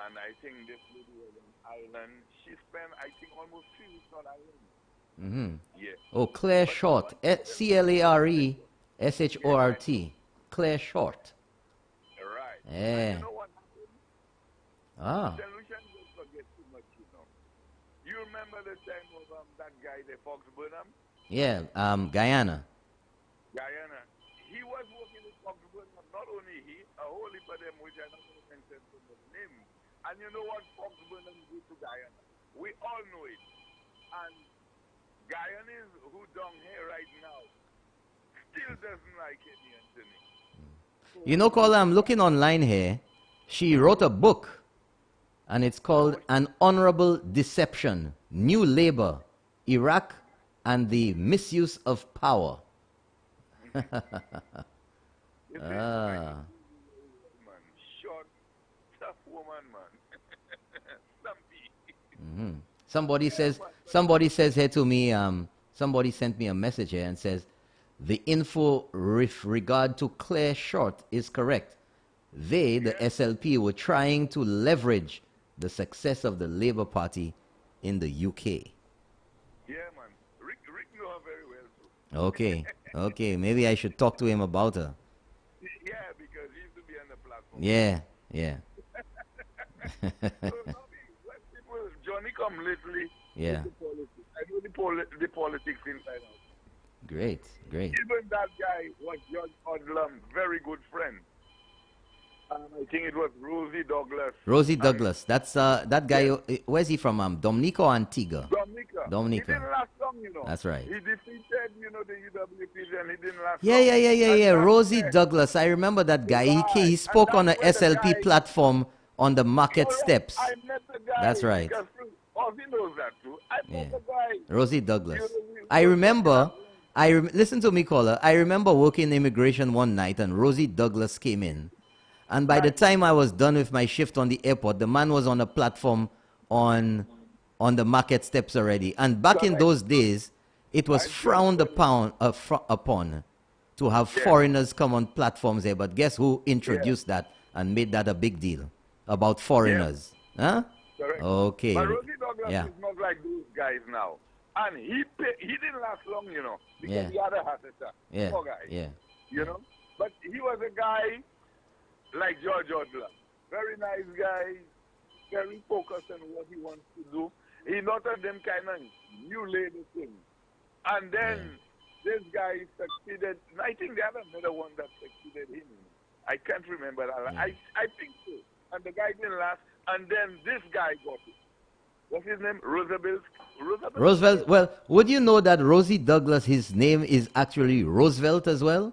S15: And I think this lady was on island. She spent, I think, almost 3 weeks on island. Yeah.
S1: Oh, Claire Short. CLARESHORT. Claire Short.
S15: Right.
S1: Yeah.
S15: And you know what happened?
S1: Ah.
S15: St. Lucian don't forget too much, you know. You remember the time of that guy, the Fox Burnham?
S1: Yeah, Guyana.
S15: Guyana. He was working with Fox Burnham. Not only he, a whole heap of them, which I don't know the name. And you know what Fox Burnham did to Guyana? We all know it. And Guyanese who down here right now still doesn't like Eddie Anthony.
S1: You know, Caller, I'm looking online here. She wrote a book, and it's called An Honorable Deception, New Labor, Iraq, and the Misuse of Power.
S15: Man, short, tough woman, man.
S1: Somebody says here to me, somebody sent me a message here and says, the info with regard to Claire Short is correct. They, the SLP, were trying to leverage the success of the Labour Party in the UK.
S15: Yeah, man. Rick knew her very well, too.
S1: Okay, maybe I should talk to him about her.
S15: Yeah, because he used to be on the platform.
S1: Yeah.
S15: So, when Johnny come lately,
S1: Yeah.
S15: I know the politics inside out.
S1: Great.
S15: Even that guy was George Odlum, very good friend. I think it was Rosie Douglas.
S1: Rosie Douglas. That's that guy. Where's he from? Dominica or Antigua?
S15: Dominica. He didn't last long, you know.
S1: That's right.
S15: He defeated, the UWP, and he didn't last long.
S1: Yeah. Rosie Douglas. I remember that guy. He spoke on a SLP platform on the market steps.
S15: I met the guy.
S1: That's right.
S15: Ozzy knows that too. I met the guy.
S1: Rosie Douglas. I remember. Listen to me, caller. I remember working immigration one night, and Rosie Douglas came in. And by the time I was done with my shift on the airport, the man was on a platform on the market steps already. And back in those days, it was frowned upon to have foreigners come on platforms there. But guess who introduced that and made that a big deal about foreigners? Huh?
S15: Correct.
S1: Okay.
S15: But Rosie Douglas is not like those guys now. And he didn't last long, you know, because he had a heart attack. Poor guy. You know? But he was a guy like George Odlum. Very nice guy, very focused on what he wants to do. He not of them kind of new labor thing. And then this guy succeeded. I think they have another one that succeeded him. I can't remember that. I think so. And the guy didn't last. And then this guy got it. What's his name?
S1: Roosevelt. Well, would you know that Rosie Douglas, his name is actually Roosevelt as well?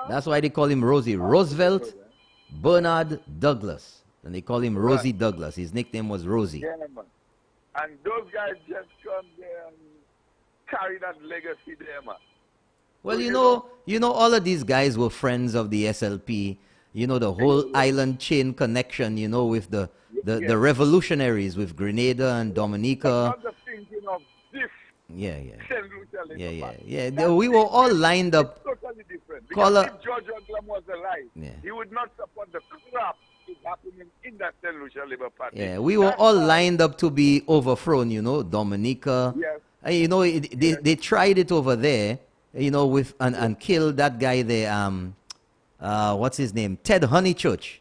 S1: That's why they call him Rosie. Roosevelt Bernard Douglas. And they call him Rosie Douglas. His nickname was Rosie.
S15: Yeah, man. And those guys just come there and carry that legacy there, man.
S1: Well, you know, all of these guys were friends of the SLP. You know, the whole island chain connection, you know, with the revolutionaries, with Grenada and Dominica.
S15: I'm just thinking of this.
S1: Yeah. We were all lined up.
S15: It's totally different. Because if George Odlum was alive, he would not support the crap that's happening in that St. Lucia Labour Party.
S1: Yeah, we were all lined up to be overthrown, you know, Dominica.
S15: Yes.
S1: You know, they tried it over there, you know, with and killed that guy there, what's his name? Ted Honeychurch.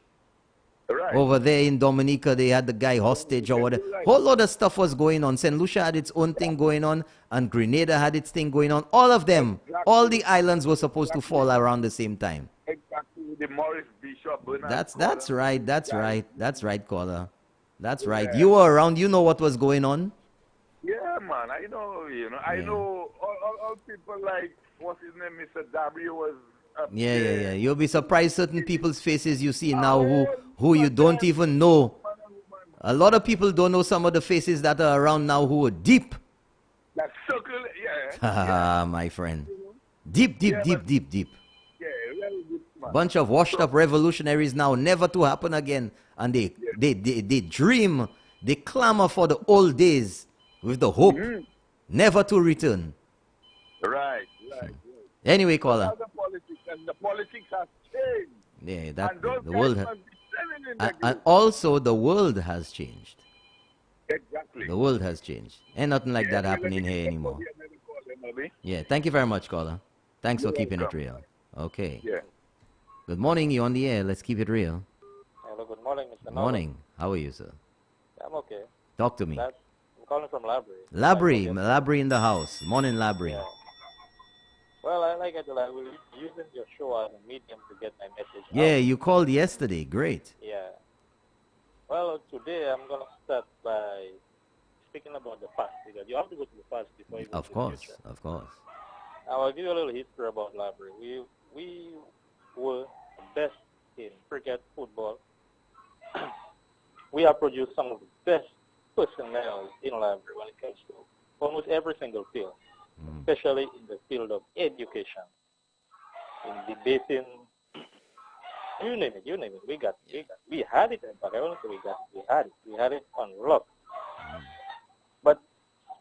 S15: Right.
S1: Over there in Dominica, they had the guy hostage or whatever. Whole lot of stuff was going on. St. Lucia had its own thing going on, and Grenada had its thing going on. All of them, all the islands were supposed to fall around the same time.
S15: Exactly. The Morris Bishop.
S1: That's right, caller. That's right. You were around. You know what was going on.
S15: Yeah, man. I know. I know all people like what's his name, Mr. W was.
S1: Yeah. You'll be surprised certain people's faces you see now who you don't even know. A lot of people don't know some of the faces that are around now who are deep.
S15: That circle, yeah.
S1: My friend. Deep.
S15: Yeah, very deep, man.
S1: Bunch of washed up revolutionaries now, never to happen again. And they dream, they clamor for the old days with the hope never to return.
S15: Right.
S1: Anyway, caller.
S15: The politics has changed.
S1: Yeah,
S15: and those
S1: the
S15: guys
S1: world.
S15: must be telling
S1: And also, the world has changed.
S15: Exactly.
S1: The world has changed. Ain't nothing like that happening here anymore. Yeah, thank you very much, caller. Thanks for keeping it real. Okay.
S15: Yeah.
S1: Good morning, you on the air. Let's keep it real.
S16: Hello, good morning, Mr.
S1: Morning. How are you, sir?
S16: I'm okay.
S1: Talk to me.
S16: I'm calling from Labrie.
S1: Labrie in the house. Morning, Labrie.
S16: Yeah. Well, I like it. I will using your show as a medium to get my message
S1: Yeah,
S16: out.
S1: you called yesterday. Great.
S16: Yeah. Well, today I'm going to start by speaking about the past, because you have to go to the past before you go to the future.
S1: Of course.
S16: Now, I'll give you a little history about Labrie. We were the best in cricket, football. We have produced some of the best personnel in Labrie when it comes to almost every single field, especially in the field of education, in debating, you name it. We had it, but I don't say we had it on lock. But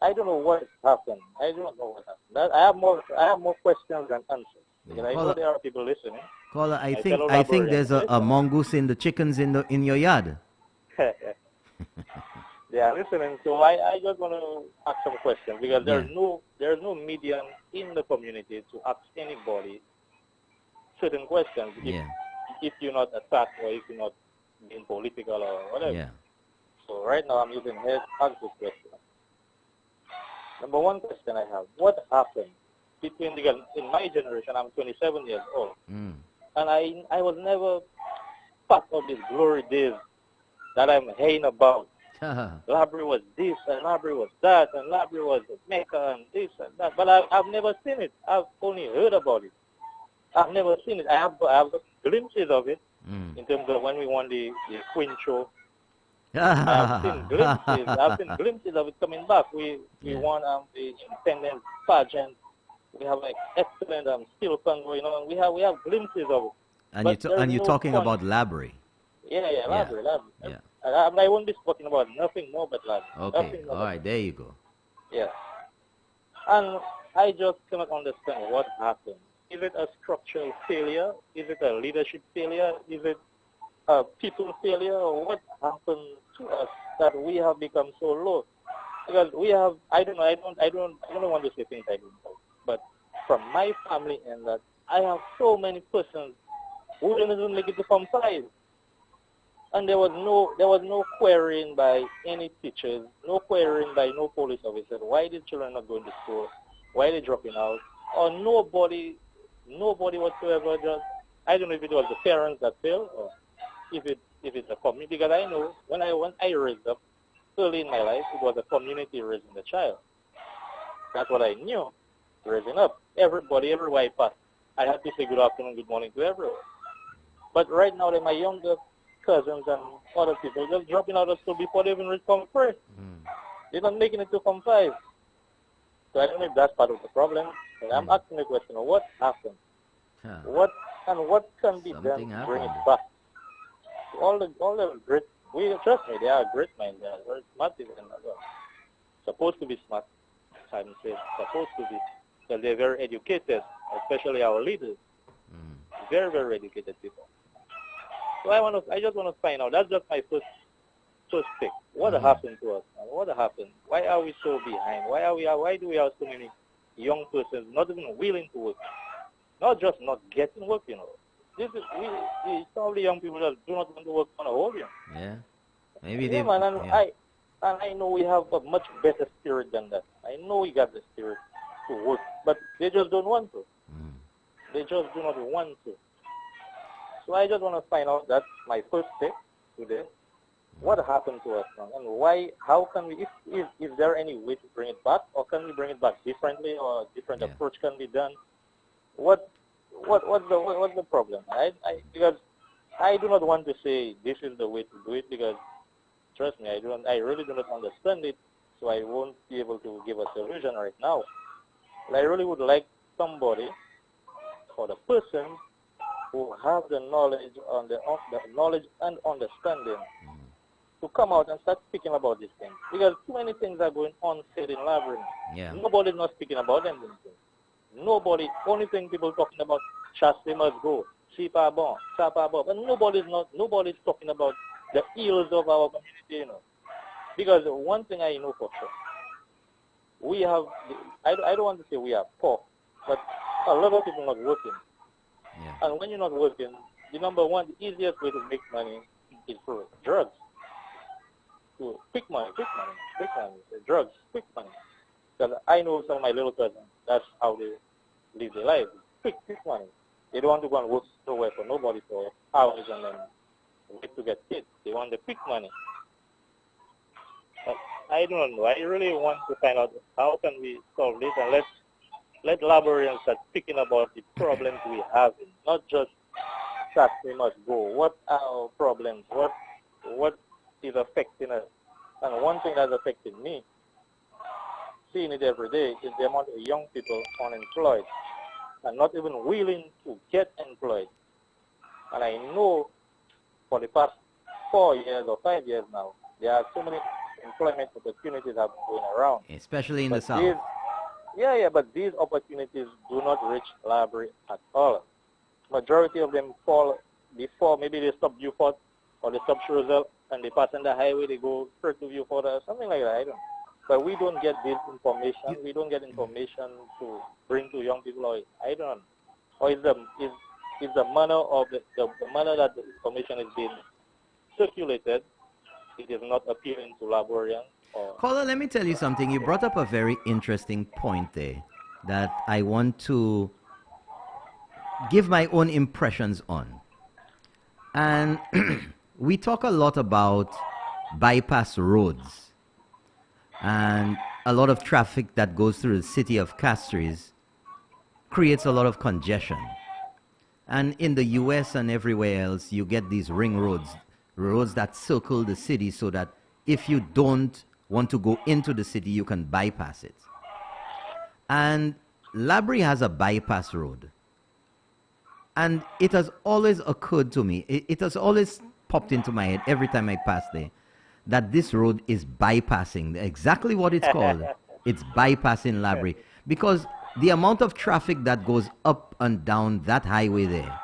S16: I don't know what happened. I have more questions than answers. Because I know there are people listening.
S1: Caller, I think there's a mongoose in the chickens in your yard.
S16: They are listening, so I just want to ask some questions, because there's no medium in the community to ask anybody certain questions if you're not attacked or if you're not being political or whatever.
S1: Yeah.
S16: So right now I'm using here to ask this question. Number one question I have: what happened between in my generation? I'm 27 years old, and I was never part of these glory days that I'm hearing about. Labrie was this, and Labrie was that, and Labrie was the maker, and this and that. But I've never seen it. I've only heard about it. I've never seen it. I have glimpses of it in terms of when we won the Queen show. I've seen glimpses of it coming back. We won the independent pageant. We have like excellent steel fun going on. We have glimpses of it.
S1: And you're talking about Labrie.
S16: Yeah, Labrie. Yeah. I won't be speaking about nothing more but Labrie.
S1: Okay, all right, there you go.
S16: Yeah. And I just cannot understand what happened. Is it a structural failure? Is it a leadership failure? Is it a people failure? Or what happened to us that we have become so low? Because we have, I don't want to say things I don't know. But from my family and that, I have so many persons who didn't even make it to Form 5. And there was no querying by any teachers, no querying by no police officers. Why did children not going to school? Why are they dropping out? Or nobody whatsoever. Just, I don't know if it was the parents that failed or if it's a community. Because I know when I raised up early in my life, it was a community raising the child. That's what I knew, raising up. Everybody, everywhere I passed, I had to say good afternoon, good morning to everyone. But right now, my younger cousins and other people just dropping out of school before they even reach Form 3. They're not making it to Form 5. So I don't know if that's part of the problem. But I'm asking the question: what happened? What can be done to bring it back? All the great, trust me, they are great minds. They are very smart people. Supposed to be smart. I'm saying supposed to be, because they're very educated, especially our leaders. Very, very educated people. So I just want to find out. That's just my first pick. What happened to us? What happened? Why are we so behind? Why do we have so many young persons not even willing to work? Not just not getting work, This is some of the young people that do not want to work on a whole year.
S1: Yeah. Maybe
S16: they. I know we have a much better spirit than that. I know we got the spirit to work, but they just don't want to. They just do not want to. So I just want to find out. That's my first pick today. What happened to us now, and why? How can we? Is there any way to bring it back, or can we bring it back differently, or a different approach can be done? What's the problem? Because I do not want to say this is the way to do it, because trust me, I really do not understand it, so I won't be able to give a solution right now. But I really would like somebody, or the person who have the knowledge knowledge and understanding to come out and start speaking about these things. Because too many things are going on said in Labrie.
S1: Yeah.
S16: Nobody's not speaking about them. Nobody. Only thing people talking about, Shasti must go. cheap or bon, sap or bon. But nobody's talking about the ills of our community, Because one thing I know for sure, we have, I don't want to say we are poor, but a lot of people not working.
S1: Yeah.
S16: And when you're not working, the easiest way to make money is through drugs. To quick money, drugs, quick money. Because I know some of my little cousins, that's how they live their life. Quick money. They don't want to go and work nowhere for nobody for hours and then wait to get paid. They want the quick money. But I don't know. I really want to find out how can we solve this, and let librarians start speaking about the problems we have, not just that we must go. What are our problems? What is affecting us? And one thing that's affecting me, seeing it every day, is the amount of young people unemployed and not even willing to get employed. And I know for the past 4 years or 5 years now, there are so many employment opportunities that are going around.
S1: Especially in the South.
S16: But these opportunities do not reach library at all. Majority of them fall before, maybe they stop Beaufort or they stop Choiseul and they pass on the highway, they go straight to Beaufort or something like that. I don't know. But we don't get this information. We don't get information to bring to young people. Or I don't know. Or is the manner of the manner that the information is being circulated, it is not appealing to librarians.
S1: Caller, let me tell you something. You brought up a very interesting point there that I want to give my own impressions on. And we talk a lot about bypass roads and a lot of traffic that goes through the city of Castries creates a lot of congestion. And in the US and everywhere else, you get these ring roads that circle the city so that if you don't want to go into the city, you can bypass it. And Labrie has a bypass road. And it has always occurred to me, it has always popped into my head every time I pass there, that this road is bypassing, exactly what it's called. It's bypassing Labrie. Because the amount of traffic that goes up and down that highway there,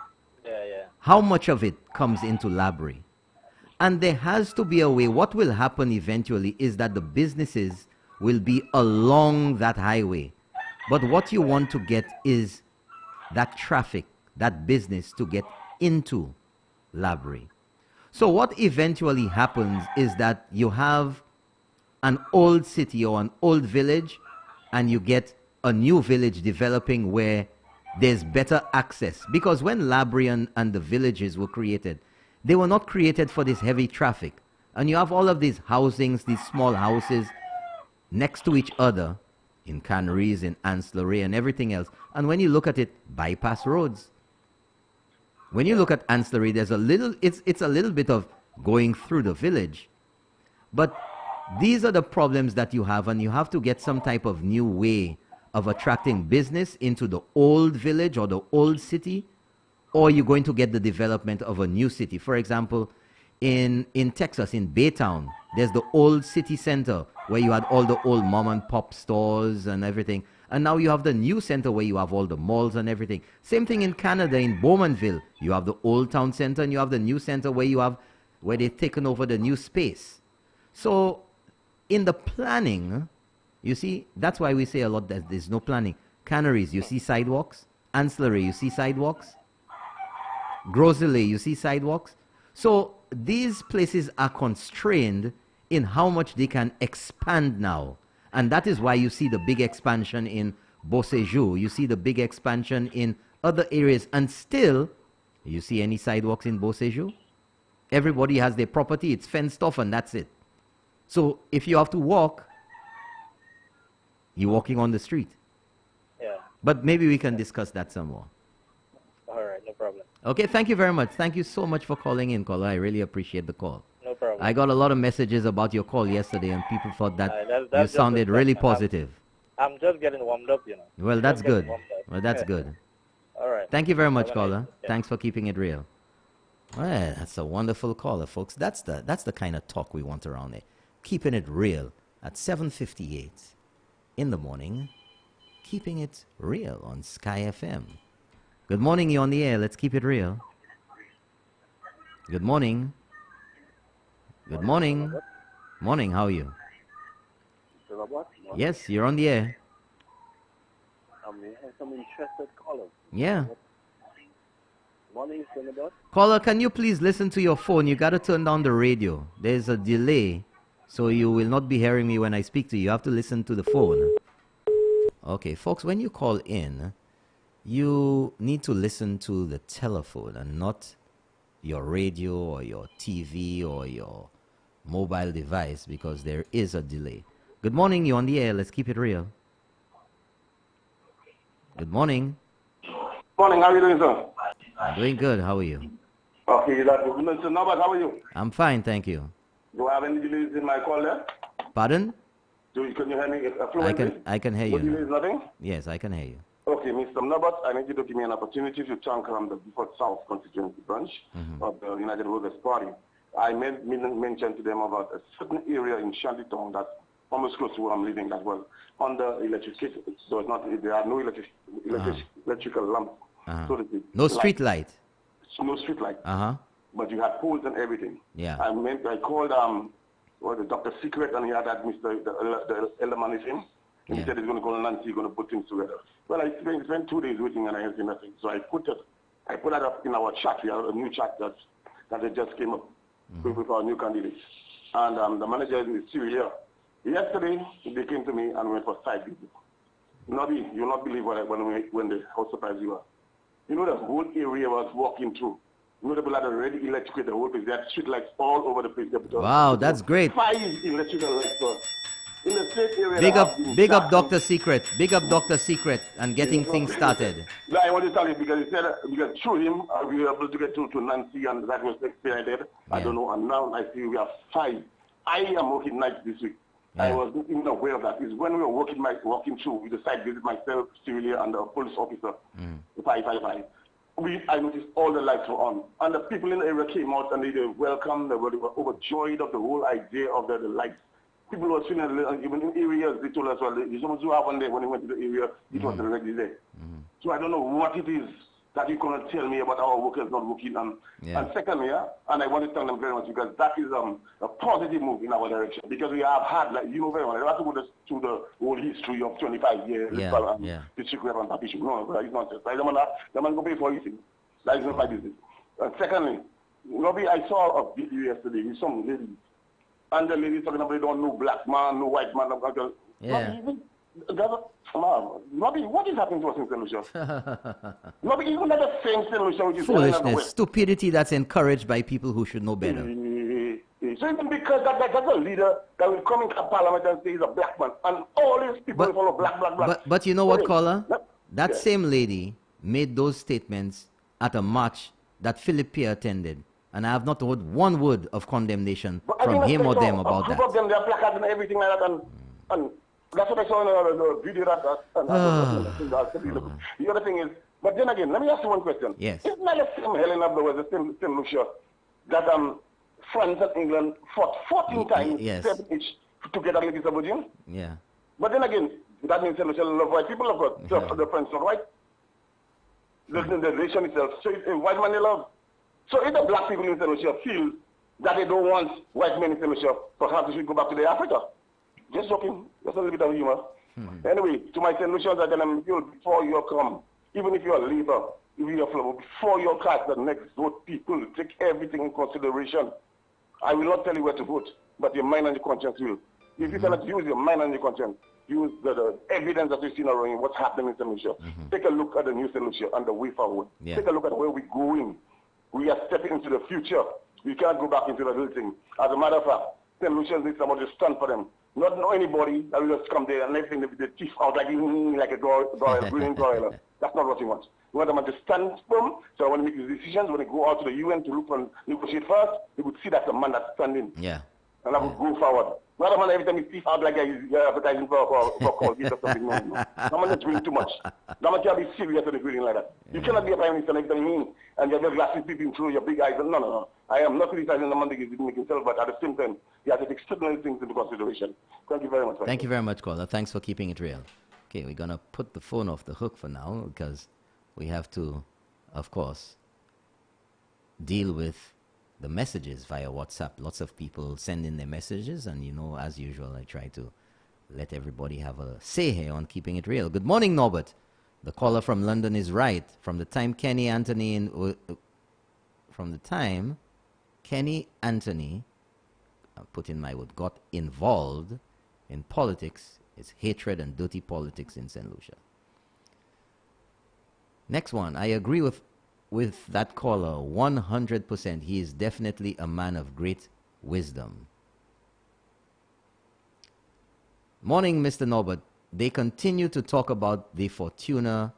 S1: how much of it comes into Labrie? And there has to be a way. What will happen eventually is that the businesses will be along that highway. But what you want to get is that traffic, that business to get into Labrie. So what eventually happens is that you have an old city or an old village and you get a new village developing where there's better access. Because when Labrie and the villages were created, they were not created for this heavy traffic. And you have all of these housings, these small houses next to each other in canneries, in ancillary and everything else. And when you look at it, bypass roads. When you look at ancillary, there's a little, it's a little bit of going through the village. But these are the problems that you have, and you have to get some type of new way of attracting business into the old village or the old city, or you're going to get the development of a new city. For example, in Texas, in Baytown, there's the old city center where you had all the old mom and pop stores and everything. And now you have the new center where you have all the malls and everything. Same thing in Canada, in Bowmanville. You have the old town center and you have the new center where they've taken over the new space. So in the planning, you see, that's why we say a lot that there's no planning. Canneries, you see sidewalks. Ancillary, you see sidewalks. Grocery, you see sidewalks. So these places are constrained in how much they can expand now. And that is why you see the big expansion in Beauséjour. You see the big expansion in other areas. And still, you see any sidewalks in Beauséjour? Everybody has their property. It's fenced off and that's it. So if you have to walk, you're walking on the street.
S16: Yeah.
S1: But maybe we can discuss that some more.
S16: All right, no problem.
S1: Okay, thank you very much. Thank you so much for calling in, caller. I really appreciate the call.
S16: No problem.
S1: I got a lot of messages about your call yesterday, and people thought that you sounded really positive.
S16: I'm just getting warmed up, you know.
S1: Well, that's good. Well, that's good.
S16: All right.
S1: Thank you very much, caller. Thanks for keeping it real. Well, that's a wonderful caller, folks. That's the kind of talk we want around there. Keeping it real at 7:58 in the morning. Keeping it real on Sky FM. Good morning, you're on the air. Let's keep it real. Good morning. Good morning. Morning, how are you? Yes, you're on the air.
S17: Some interested callers.
S1: Yeah.
S17: Morning, Senator.
S1: Caller, can you please listen to your phone? You got to turn down the radio. There's a delay, so you will not be hearing me when I speak to you. You have to listen to the phone. Okay, folks, when you call in, you need to listen to the telephone and not your radio or your TV or your mobile device, because there is a delay. Good morning, you're on the air. Let's keep it real. Good morning.
S10: Morning, how are you doing, sir?
S1: I'm doing good. How are you?
S10: Okay, that's good. Mr. Norbert, how are you?
S1: I'm fine, thank you.
S10: Do I have any delays in my call there?
S1: Pardon?
S10: Can you hear me fluently?
S1: I can hear you.
S10: No delays, nothing?
S1: Yes, I can hear you.
S10: Okay, Mr. Norbert, I need you to give me an opportunity to thank the Beaufort South constituency branch of the United Workers' Party. I made mention to them about a certain area in Shantytown that's almost close to where I'm living, that was under electricity. So it's not, there are no electrical lamps. So to speak.
S1: No street light.
S10: No street light.
S1: But
S10: you had poles and everything.
S1: Yeah.
S10: I called the Dr. Secret, and he had that the elder man is him. And he said he's going to call Nancy, he's going to put things together. Well, I spent 2 days waiting, and I had nothing. So I put that up in our chat. We have a new chat that just came up with our new candidates. And the manager is still here. Yesterday, they came to me and went for site visit. Nobby, you'll not believe when how surprised you are. You know, the whole area was walking through. You know, the people had already electricated the whole place. They had street lights all over the place.
S1: Wow, that's great.
S10: 5 electrical lights in the state area.
S1: Big up Dr. Secret. Big up Dr. Secret and getting things started.
S10: No, I want to tell you because he said because through him we were able to get to Nancy, and that was expedited. Yeah. I don't know, and now I see we have 5. I am working nights this week. Yeah. I was not even aware of that. It's when we were walking through with the site visit, myself, civilian, and the police officer, the 555. I noticed all the lights were on. And the people in the area came out and they were welcome. They were overjoyed of the whole idea of the lights. People were feeling, even in areas, they told us, well, there's so much happened there when they went to the area, it was already there. So I don't know what it is that you cannot tell me about our workers not working. And secondly, and I want to thank them very much because that is a positive move in our direction. Because we have had, like, you know very well, I have to go to the whole history of 25 years. District Rep and Papi. No, it's not just. The man go pay for anything. That is not my business. And secondly, Robbie, I saw a video yesterday with some lady. And the lady talking about no black man, no white man. Robbie, what is happening to us in St. Lucia? Robbie, even at the same St. Lucia, which is
S1: foolishness, stupidity that's encouraged by people who should know better.
S10: So even because that's a leader that will come into Parliament and say he's a black man, and all these people will follow black.
S1: But you know what, caller? That same lady made those statements at a march that Philip Pierre attended. And I have not heard one word of condemnation from him or them about that.
S10: Of them, they are placards and everything like that, and that's what I saw in the video. The other thing is, but then again, let me ask you one question.
S1: Yes.
S10: Isn't that the same Helena Blowers, the same Lucia, that France and England fought 14 times, 7 each, to get at Letitia Virgin?
S1: Yeah.
S10: But then again, that means St. Lucia love white people, of course. So the French not white. The nation itself. So it's a white man they love. So if the black people in St. Lucia feel that they don't want white men in St. Lucia, perhaps they should go back to their Africa. Just joking. Just a little bit of humor. Anyway, to my St. Lucians, I tell them, before you come, even if you're a Labour, if you're Flower, before you cast the next vote, people take everything in consideration. I will not tell you where to vote, but your mind and your conscience will. If you cannot use your mind and your conscience, use the evidence that we've seen around what's happening in St. Lucia. Take a look at the new St. Lucia and the way forward. Take a look at where we're going. We are stepping into the future. We can't go back into the little thing. As a matter of fact, St. Lucians need somebody to stand for them. Not anybody that will just come there and everything with the teeth out like a green broiler. That's not what we want. We want them to stand firm. So when we make the decisions, when they go out to the UN to look and negotiate first, they would see that's the man that's standing.
S1: Yeah.
S10: And I would go forward. Not a man every time his teeth out like he's advertising for Colgate or something. No. No man is doing too much. No man can't be serious on the grilling like that. You cannot be a prime minister every time you mean, and you have your glasses peeping through your big eyes. No. I am not criticizing the man that is making himself, but at the same time, you have to take certain things into consideration. Thank you very much.
S1: Thank you very much, caller. Thanks for keeping it real. Okay, we're going to put the phone off the hook for now because we have to of course, deal with the messages via WhatsApp. Lots of people send in their messages, and as usual, I try to let everybody have a say here on Keeping It Real. Good morning, Norbert. The caller from London is right. From the time Kenny Anthony, put in my word, got involved in politics, it's hatred and dirty politics in St. Lucia. Next one. I agree with that caller 100%. He is definitely a man of great wisdom. Morning, Mr. Norbert. They continue to talk about the Fortuna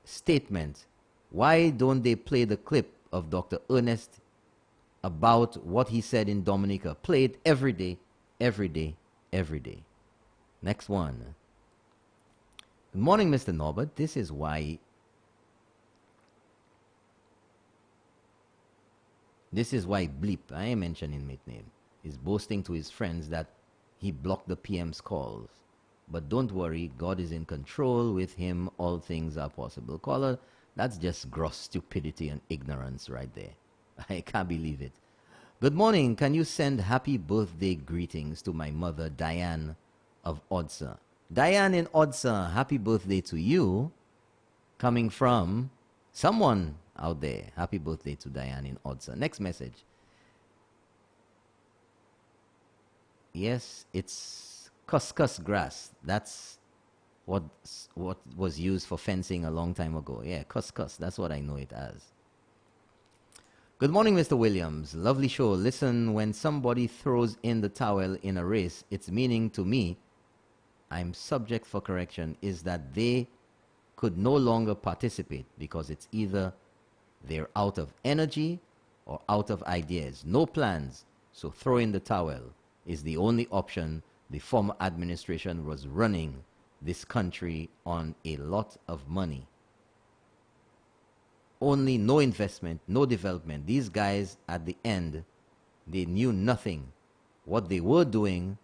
S1: statement. Why don't they play the clip of Dr. Ernest about what he said in Dominica? Play it every day, every day, every day. Next one. Good morning, Mr. Norbert. This is why Bleep, I am mentioning his name, is boasting to his friends that he blocked the PM's calls. But don't worry, God is in control. With him, all things are possible. Caller, that's just gross stupidity and ignorance right there. I can't believe it. Good morning. Can you send happy birthday greetings to my mother, Diane of Odsa? Diane in Odsa, happy birthday to you. Coming from someone out there. Happy birthday to Diane in Odsa. Next message. Yes, it's cuscus grass. That's what was used for fencing a long time ago. Yeah, cuscus. That's what I know it as. Good morning, Mr. Williams. Lovely show. Listen, when somebody throws in the towel in a race, its meaning to me, I'm subject for correction, is that they could no longer participate because it's either they're out of energy or out of ideas. No plans, so throw in the towel is the only option. The former administration was running this country on a lot of money. Only no investment, no development. These guys at the end, they knew nothing. What they were doing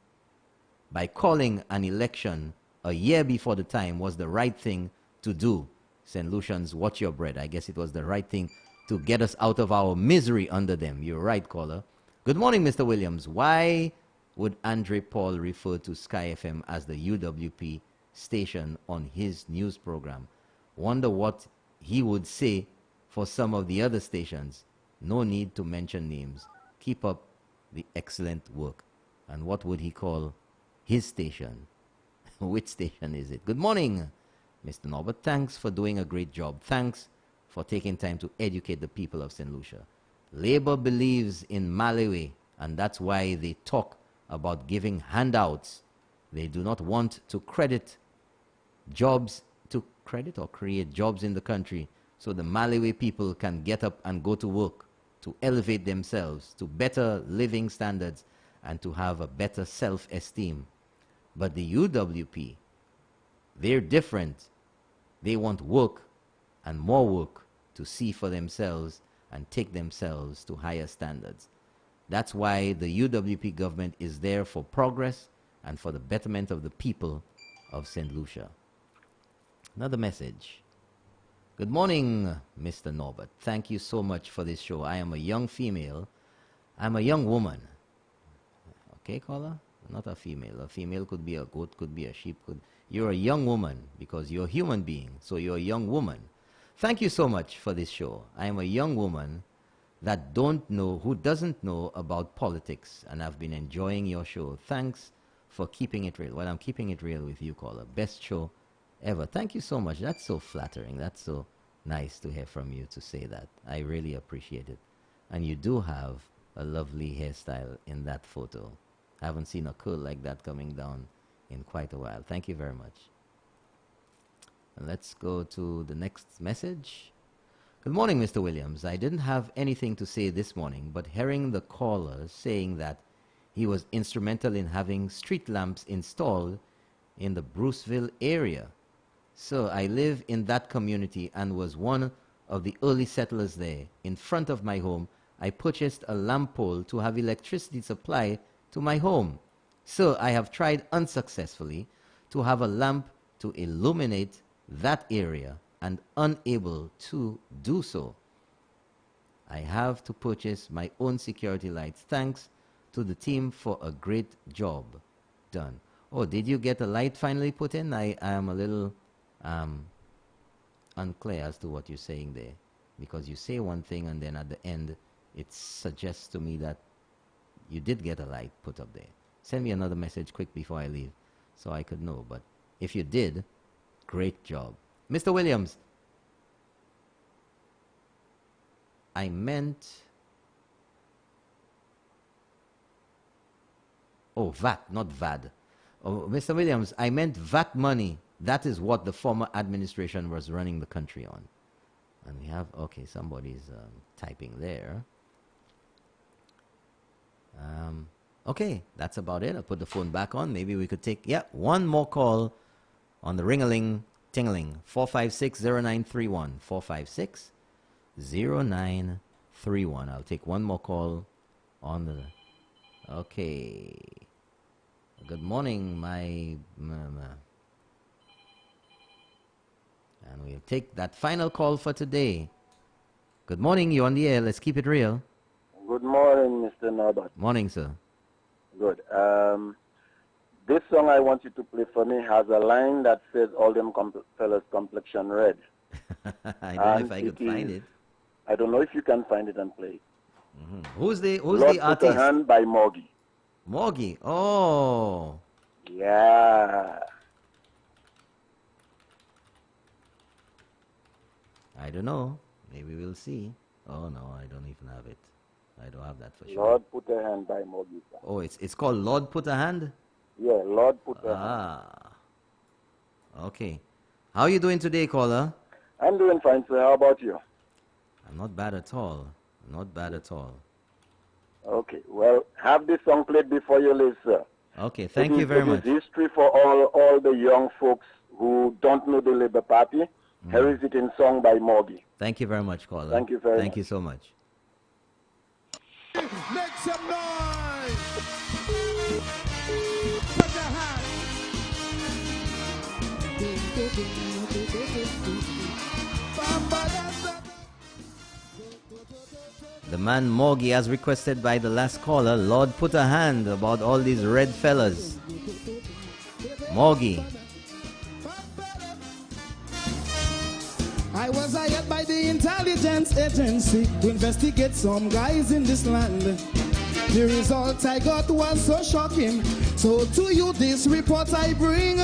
S1: by calling an election a year before the time was the right thing to do. St. Lucians, watch your bread. I guess it was the right thing to get us out of our misery under them. You're right, caller. Good morning, Mr. Williams. Why would Andre Paul refer to Sky FM as the UWP station on his news program? Wonder what he would say for some of the other stations. No need to mention names. Keep up the excellent work. And what would he call his station? Which station is it? Good morning, Mr. Norbert. Thanks for doing a great job. Thanks for taking time to educate the people of St. Lucia. Labour believes in Malawi, and that's why they talk about giving handouts. They do not want to create jobs in the country so the Malawi people can get up and go to work, to elevate themselves to better living standards and to have a better self-esteem. But the UWP, they're different. They want work and more work to see for themselves and take themselves to higher standards. That's why the UWP government is there for progress and for the betterment of the people of St. Lucia. Another message. Good morning, Mr. Norbert. Thank you so much for this show. I am a young female. I'm a young woman. Okay, caller? Not a female. A female could be a goat, could be a sheep. You're a young woman because you're a human being. So you're a young woman. Thank you so much for this show. I am a young woman who doesn't know about politics, and I've been enjoying your show. Thanks for keeping it real. Well, I'm keeping it real with you, caller. Best show ever. Thank you so much. That's so flattering. That's so nice to hear from you to say that. I really appreciate it. And you do have a lovely hairstyle in that photo. I haven't seen a curl like that coming down in quite a while. Thank you very much. And let's go to the next message. Good morning, Mr. Williams. I didn't have anything to say this morning, but hearing the caller saying that he was instrumental in having street lamps installed in the Bruceville area. So I live in that community and was one of the early settlers there. In front of my home, I purchased a lamp pole to have electricity supply to my home. So I have tried unsuccessfully to have a lamp to illuminate that area and unable to do so. I have to purchase my own security lights. Thanks to the team for a great job done. Oh, did you get a light finally put in? I am a little unclear as to what you're saying there, because you say one thing and then at the end it suggests to me that you did get a light put up there. Send me another message quick before I leave so I could know. But if you did, great job. Mr. Williams, I meant... Oh, VAT, not VAD. Oh, Mr. Williams, I meant VAT money. That is what the former administration was running the country on. And we have... Okay, somebody's typing there. Okay, that's about it. I'll put the phone back on. Maybe we could take, one more call on the ring-a-ling-ting-a-ling. 456-0931. 456-0931. I'll take one more call on the... Okay. Good morning, my... And we'll take that final call for today. Good morning, you're on the air. Let's keep it real.
S18: Good morning, Mr. Norbert.
S1: Morning, sir.
S18: Good. This song I want you to play for me has a line that says, all them fellas complexion red.
S1: I don't know if I could find it.
S18: I don't know if you can find it and play it.
S1: Mm-hmm. Who's the
S18: Lord
S1: artist?
S18: Put a Hand by Morgie.
S1: Morgie. Oh.
S18: Yeah.
S1: I don't know. Maybe we'll see. Oh, no, I don't even have it. I don't have that for sure.
S18: Lord Put a Hand by Morgie.
S1: Oh, it's called Lord Put a Hand?
S18: Yeah, Lord Put a Hand.
S1: Ah. Okay. How are you doing today, caller?
S18: I'm doing fine, sir. How about you?
S1: I'm not bad at all. Not bad at all.
S18: Okay. Well, have this song played before you leave, sir.
S1: Okay, thank you very much.
S18: It is history for all the young folks who don't know the Labour Party. Here is it in song by Morgie.
S1: Thank you very much, caller.
S18: Thank you very much.
S1: Thank you so much.
S19: Make some noise. Put your hands.
S1: The man Morgie, as requested by the last caller, Lord Put a Hand about all these red fellas. Morgie.
S19: I was hired by the intelligence agency to investigate some guys in this land. The result I got was so shocking. So to you this report I bring,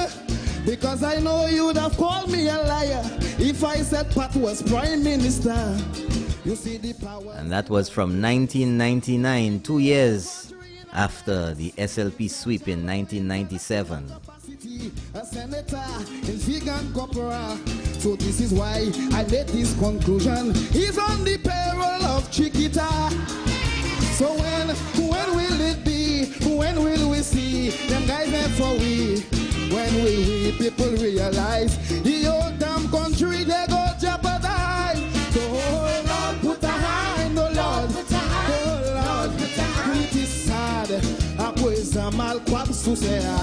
S19: because I know you'd have called me a liar if I said Pat was Prime Minister. You see the power.
S1: And that was from 1999, 2 years after the SLP sweep in 1997.
S19: A senator in Figan Corpora. So this is why I made this conclusion. He's on the payroll of Chiquita. So when will it be? When will we see them guys there for we? When will we people realize the old damn country they go jeopardize? So oh Lord, put a hand, oh Lord, oh Lord, it is sad. A coisa mal quam sucea.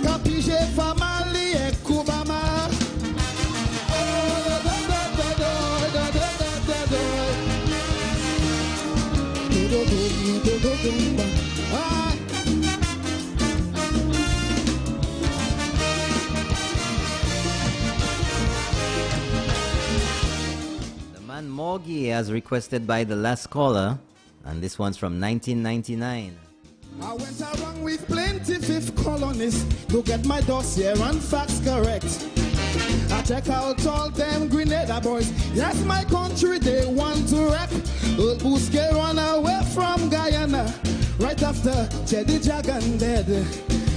S19: Capige famali e kubama.
S1: The man Morgie, as requested by the last caller, and this one's from 1999.
S19: I went around with plenty fifth colonists to get my dossier and facts correct. I check out all them Grenada boys. Yes, my country they want to wreck. Old Bousquet run away from Guyana right after Chedi Jagan dead.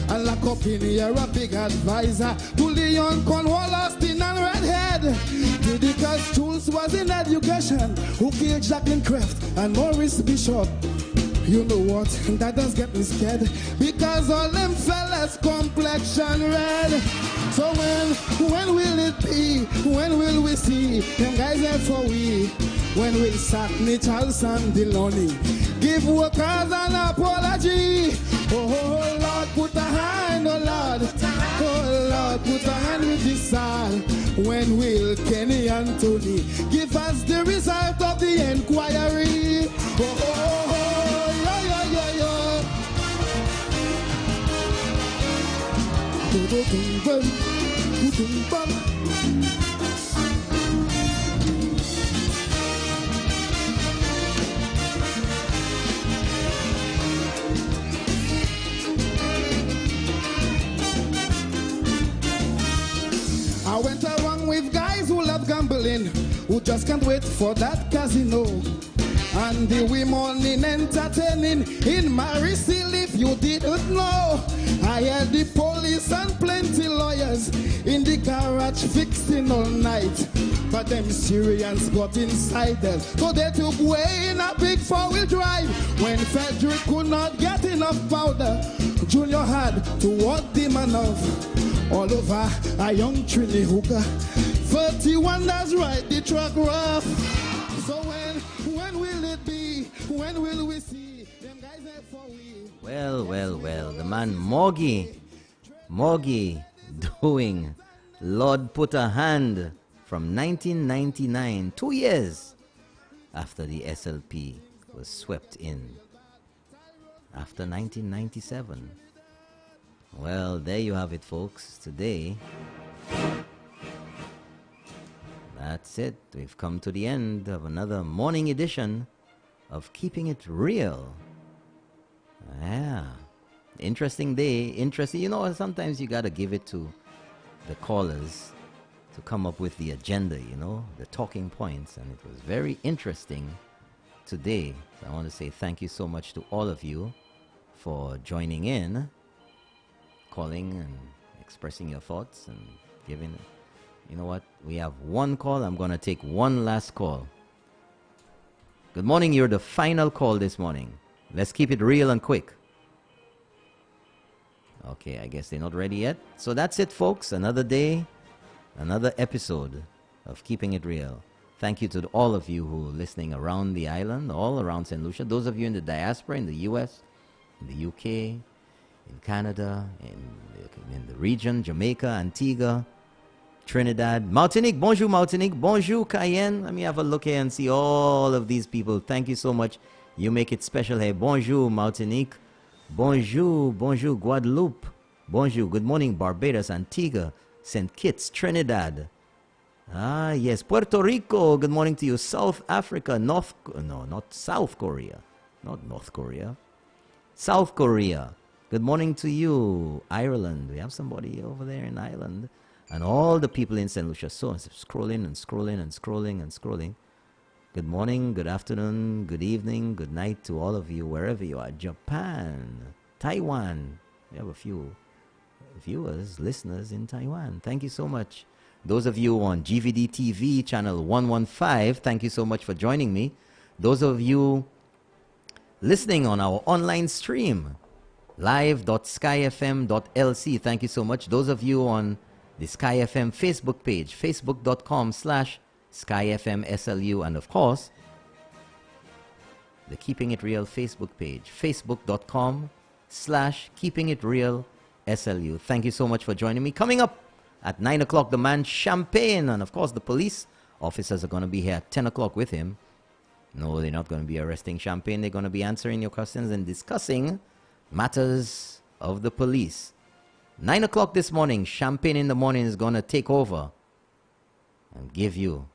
S19: And lock up in here a big advisor to Leon Cornwall, Austin and Redhead. Didicus Jules was in education, who killed Jacqueline Kraft and Maurice Bishop. You know what, that does get me scared, because all them fellas complexion red. So when will it be? When will we see them guys there for we? When will sack Mitchell and Deloney give workers an apology? Oh Lord, put a hand, oh Lord, put a hand with this side. When will Kenny Anthony give us the result of the inquiry? Oh, oh, oh, yeah, yeah, yeah, I went around with guys who love gambling, who just can't wait for that casino. And the women entertaining in Maricil, if you didn't know. I had the police and plenty lawyers in the garage fixing all night. But them Syrians got inside them, so they took way in a big four-wheel drive. When Frederick could not get enough powder, Junior had to walk the man off. All over a young Trini hooker, 31 does ride the truck rough. So when will it be? When will we see them guys there for we?
S1: Well, the man Morgie doing Lord Put a Hand from 1999, 2 years after the SLP was swept in after 1997. Well, there you have it, folks. Today, that's it. We've come to the end of another morning edition of Keeping It Real. Yeah. Interesting day. Interesting. You know, sometimes you got to give it to the callers to come up with the agenda, you know, the talking points. And it was very interesting today. So I want to say thank you so much to all of you for joining in, calling and expressing your thoughts and giving. You know what? We have one call. I'm going to take one last call. Good morning. You're the final call this morning. Let's keep it real and quick. Okay, I guess they're not ready yet. So that's it, folks. Another day, another episode of Keeping It Real. Thank you to all of you who are listening around the island, all around St. Lucia. Those of you in the diaspora, in the US, in the UK, in Canada, in the region, Jamaica, Antigua, Trinidad, Martinique. Bonjour, Martinique. Bonjour, Cayenne. Let me have a look here and see all of these people. Thank you so much. You make it special here. Bonjour, Martinique. Bonjour, bonjour, Guadeloupe. Bonjour, good morning, Barbados, Antigua, St. Kitts, Trinidad. Ah, yes, Puerto Rico. Good morning to you. South Africa, not South Korea. Not North Korea. South Korea. Good morning to you. Ireland. We have somebody over there in Ireland. And all the people in St. Lucia. So scrolling and scrolling and scrolling and scrolling. Good morning, good afternoon, good evening, good night to all of you, wherever you are. Japan, Taiwan. We have a few viewers, listeners in Taiwan. Thank you so much. Those of you on GVD TV, channel 115, thank you so much for joining me. Those of you listening on our online stream, live.skyfm.lc, thank you so much. Those of you on the Sky FM Facebook page, facebook.com/SkyFMSLU, and of course, the Keeping It Real Facebook page, facebook.com/KeepingItRealSLU. Thank you so much for joining me. Coming up at 9 o'clock, the man Champagne, and of course, the police officers are going to be here at 10 o'clock with him. No, they're not going to be arresting Champagne. They're going to be answering your questions and discussing matters of the police. 9 o'clock this morning, Champagne in the Morning is going to take over and give you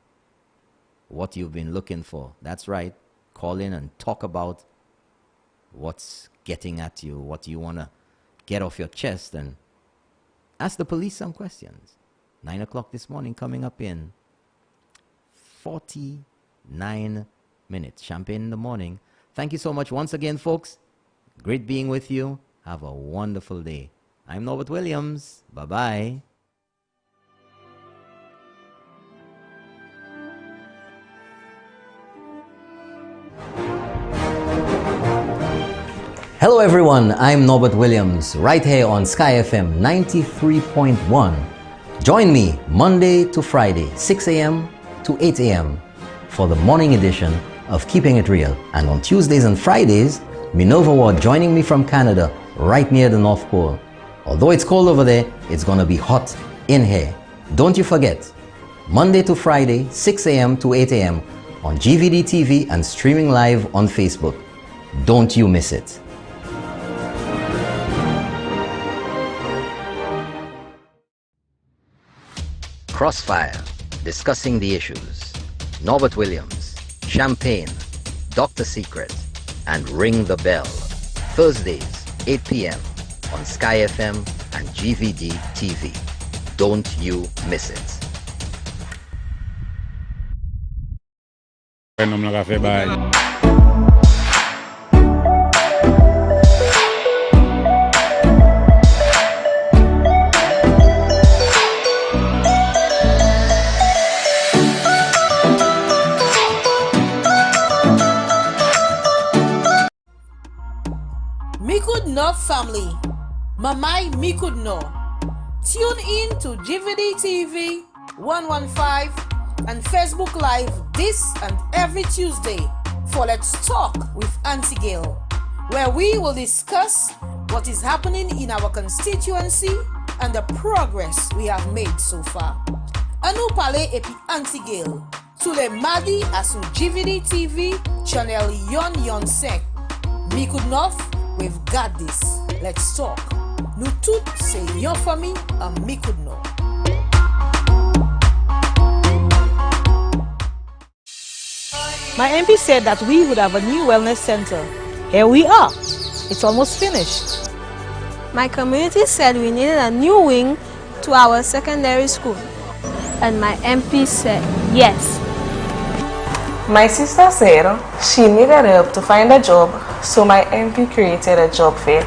S1: what you've been looking for. That's right. Call in and talk about what's getting at you, what you want to get off your chest, and ask the police some questions. 9 o'clock this morning, coming up in 49 minutes. Champagne in the Morning. Thank you so much once again, folks. Great being with you. Have a wonderful day. I'm Norbert Williams. Bye-bye. Hello everyone, I'm Norbert Williams, right here on Sky FM 93.1. Join me Monday to Friday, 6 a.m. to 8 a.m. for the morning edition of Keeping It Real. And on Tuesdays and Fridays, Minerva Ward joining me from Canada, right near the North Pole. Although it's cold over there, it's going to be hot in here. Don't you forget, Monday to Friday, 6 a.m. to 8 a.m. on GVD TV and streaming live on Facebook. Don't you miss it. Crossfire, discussing the issues. Norbert Williams, Champagne, Dr. Secret, and Ring the Bell. Thursdays, 8 p.m. on Sky FM and GVD TV. Don't you miss it.
S20: Mikudno family, Mamai Mikudno. Tune in to GVD TV 115 and Facebook Live this and every Tuesday for Let's Talk with Auntie Gail, where we will discuss what is happening in our constituency and the progress we have made so far. Anu pale epi Auntie Gail, Tule Madi asu GVD TV channel yon sek. Mikudno, we've got this. Let's talk. Nous tout c'est yon famille and Mikudno.
S21: My MP said that we would have a new wellness center. Here we are. It's almost finished.
S22: My community said we needed a new wing to our secondary school. And my MP said yes.
S23: My sister said she needed help to find a job, so my MP created a job fair.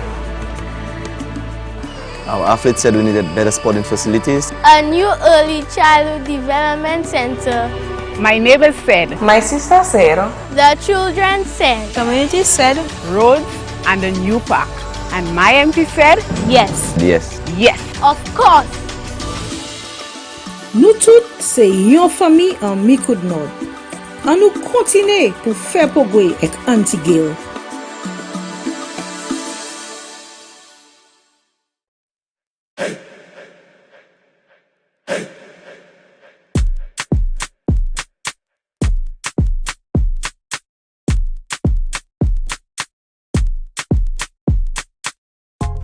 S24: Our athlete said we needed better sporting facilities.
S22: A new early childhood development center.
S23: My neighbors said. My sister said.
S22: The children said.
S23: Community said. Roads and a new park. And my MP said.
S22: Yes.
S24: Yes.
S23: Yes.
S22: Of course.
S21: Nous tous c'est yon famille en Mikudno. And nous continuer pour faire progrès avec Auntie Gail.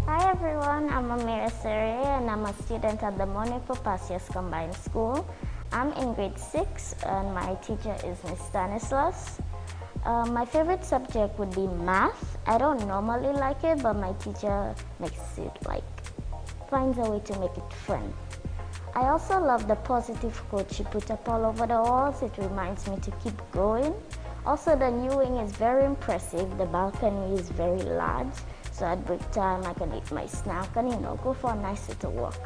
S25: Hi everyone, I'm Amira Sere and I'm a student at the Monico Pasias Combined School. I'm in grade 6 and my teacher is Miss Stanislas. My favorite subject would be math. I don't normally like it, but my teacher makes it finds a way to make it fun. I also love the positive quote she put up all over the walls. It reminds me to keep going. Also, the new wing is very impressive. The balcony is very large, so at break time I can eat my snack and go for a nice little walk.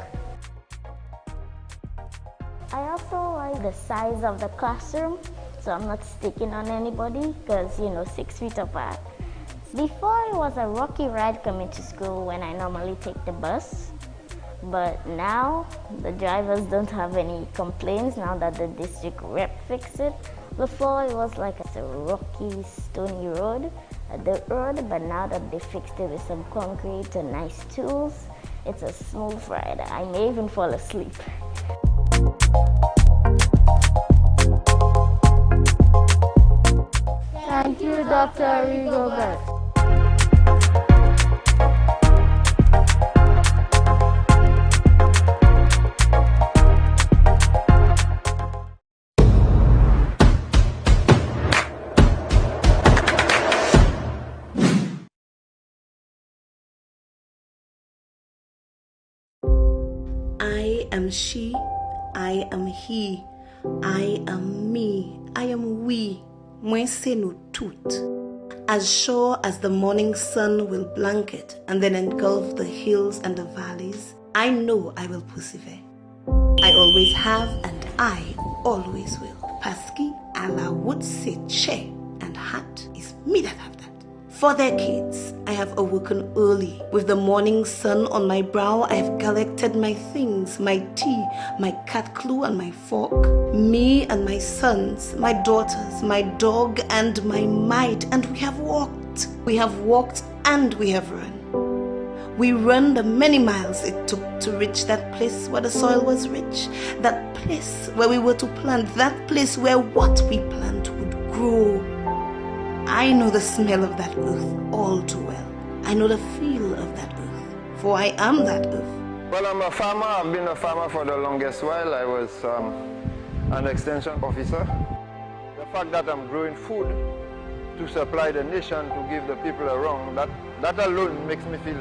S25: I also like the size of the classroom, so I'm not sticking on anybody because 6 feet apart. Before it was a rocky ride coming to school when I normally take the bus, but now the drivers don't have any complaints now that the district rep fixed it. Before it was like a rocky, stony road, a dirt road, but now that they fixed it with some concrete and nice tools, it's a smooth ride. I may even fall asleep.
S22: Thank you, Dr. Rigobert.
S26: I am she, I am he, I am me, I am we. Mwen se nou tout. As sure as the morning sun will blanket and then engulf the hills and the valleys, I know I will persevere. I always have and I always will. Paski ala would say che and hat is me that have that. For decades, I have awoken early. With the morning sun on my brow, I have collected my things, my tea, my cat clue and my fork. Me and my sons, my daughters, my dog and my mite, and we have walked and we have run. We run the many miles it took to reach that place where the soil was rich, that place where we were to plant, that place where what we plant would grow. I know the smell of that earth all too well. I know the feel of that earth, for I am that earth.
S2: Well, I'm a farmer. I've been a farmer for the longest while. I was an extension officer. The fact that I'm growing food to supply the nation, to give the people around, that alone makes me feel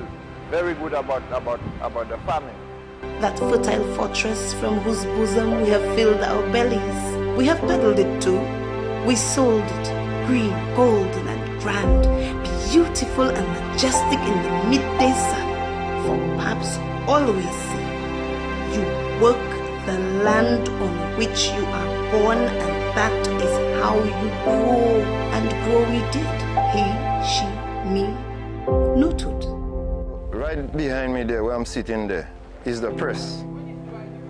S2: very good about the farming.
S26: That fertile fortress from whose bosom we have filled our bellies. We have peddled it too. We sold it, green, golden and grand, beautiful and majestic in the midday sun. For perhaps always see, you work the land on which you are born, and that is how you grow. And grow we did. He, she, me, noted.
S2: Right behind me there, where I'm sitting there, is the press.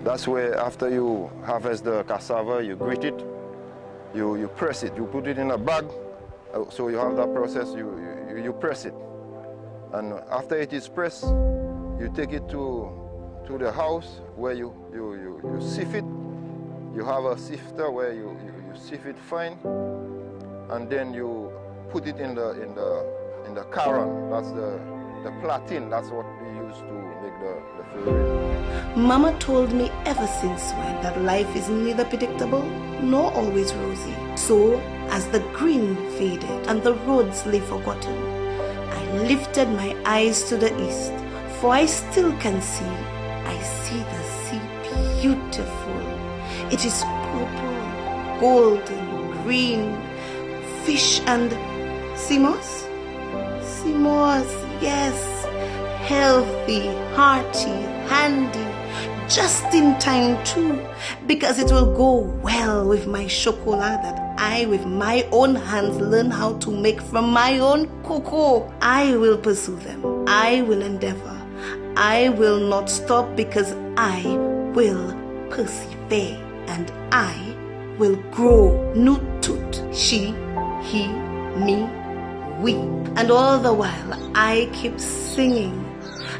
S2: That's where after you harvest the cassava, you grit it, you press it, you put it in a bag. So you have that process, you press it. And after it is pressed, you take it to the house where you sift it. You have a sifter where you sift it fine, and then you put it in the caron. That's the platin. That's what we use to make the flour.
S26: Mama told me ever since when that life is neither predictable nor always rosy. So, as the green faded and the roads lay forgotten, I lifted my eyes to the east, for I still can see. I see the sea beautiful. It is purple, golden, green, fish and simos? Simos, yes. Healthy, hearty, handy, just in time too, because it will go well with my chocolate that I with my own hands learn how to make from my own cocoa. I will pursue them. I will endeavor. I will not stop, because I will persevere, and I will grow. Nutut, she, he, me, we. And all the while I keep singing.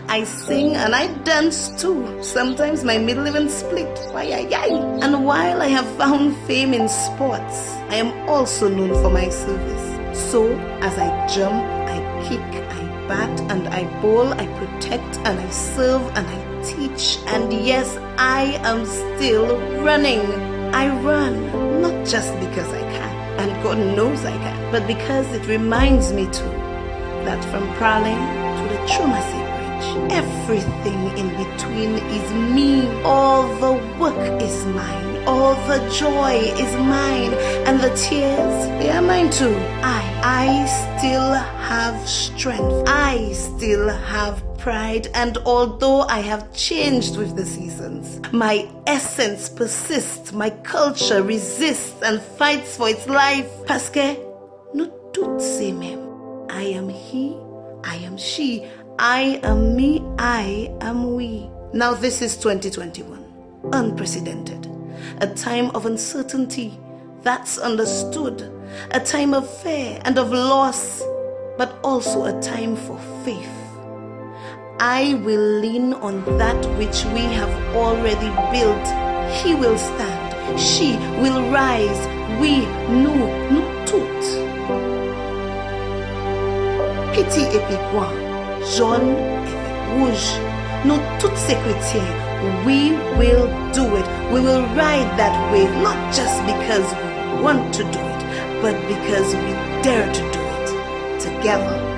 S26: I sing and I dance too. Sometimes my middle even split. And while I have found fame in sports, I am also known for my service. So as I jump, I kick, I bat and I bowl, I protect and I serve and I teach. And yes, I am still running. I run not just because I can, and God knows I can, but because it reminds me too that from Prowling to the Chumasi, everything in between is me. All the work is mine. All the joy is mine. And the tears, they are mine too. I still have strength. I still have pride. And although I have changed with the seasons, my essence persists. My culture resists and fights for its life. Parce que nous toutes c'est même. I am he, I am she. I am me, I am we. Now this is 2021, unprecedented. A time of uncertainty, that's understood. A time of fear and of loss, but also a time for faith. I will lean on that which we have already built. He will stand, she will rise, we, nous toutes. Piti et pigouin. Jaune et rouge. Nous toutes ces chrétiens, we will do it. We will ride that wave, not just because we want to do it, but because we dare to do it together.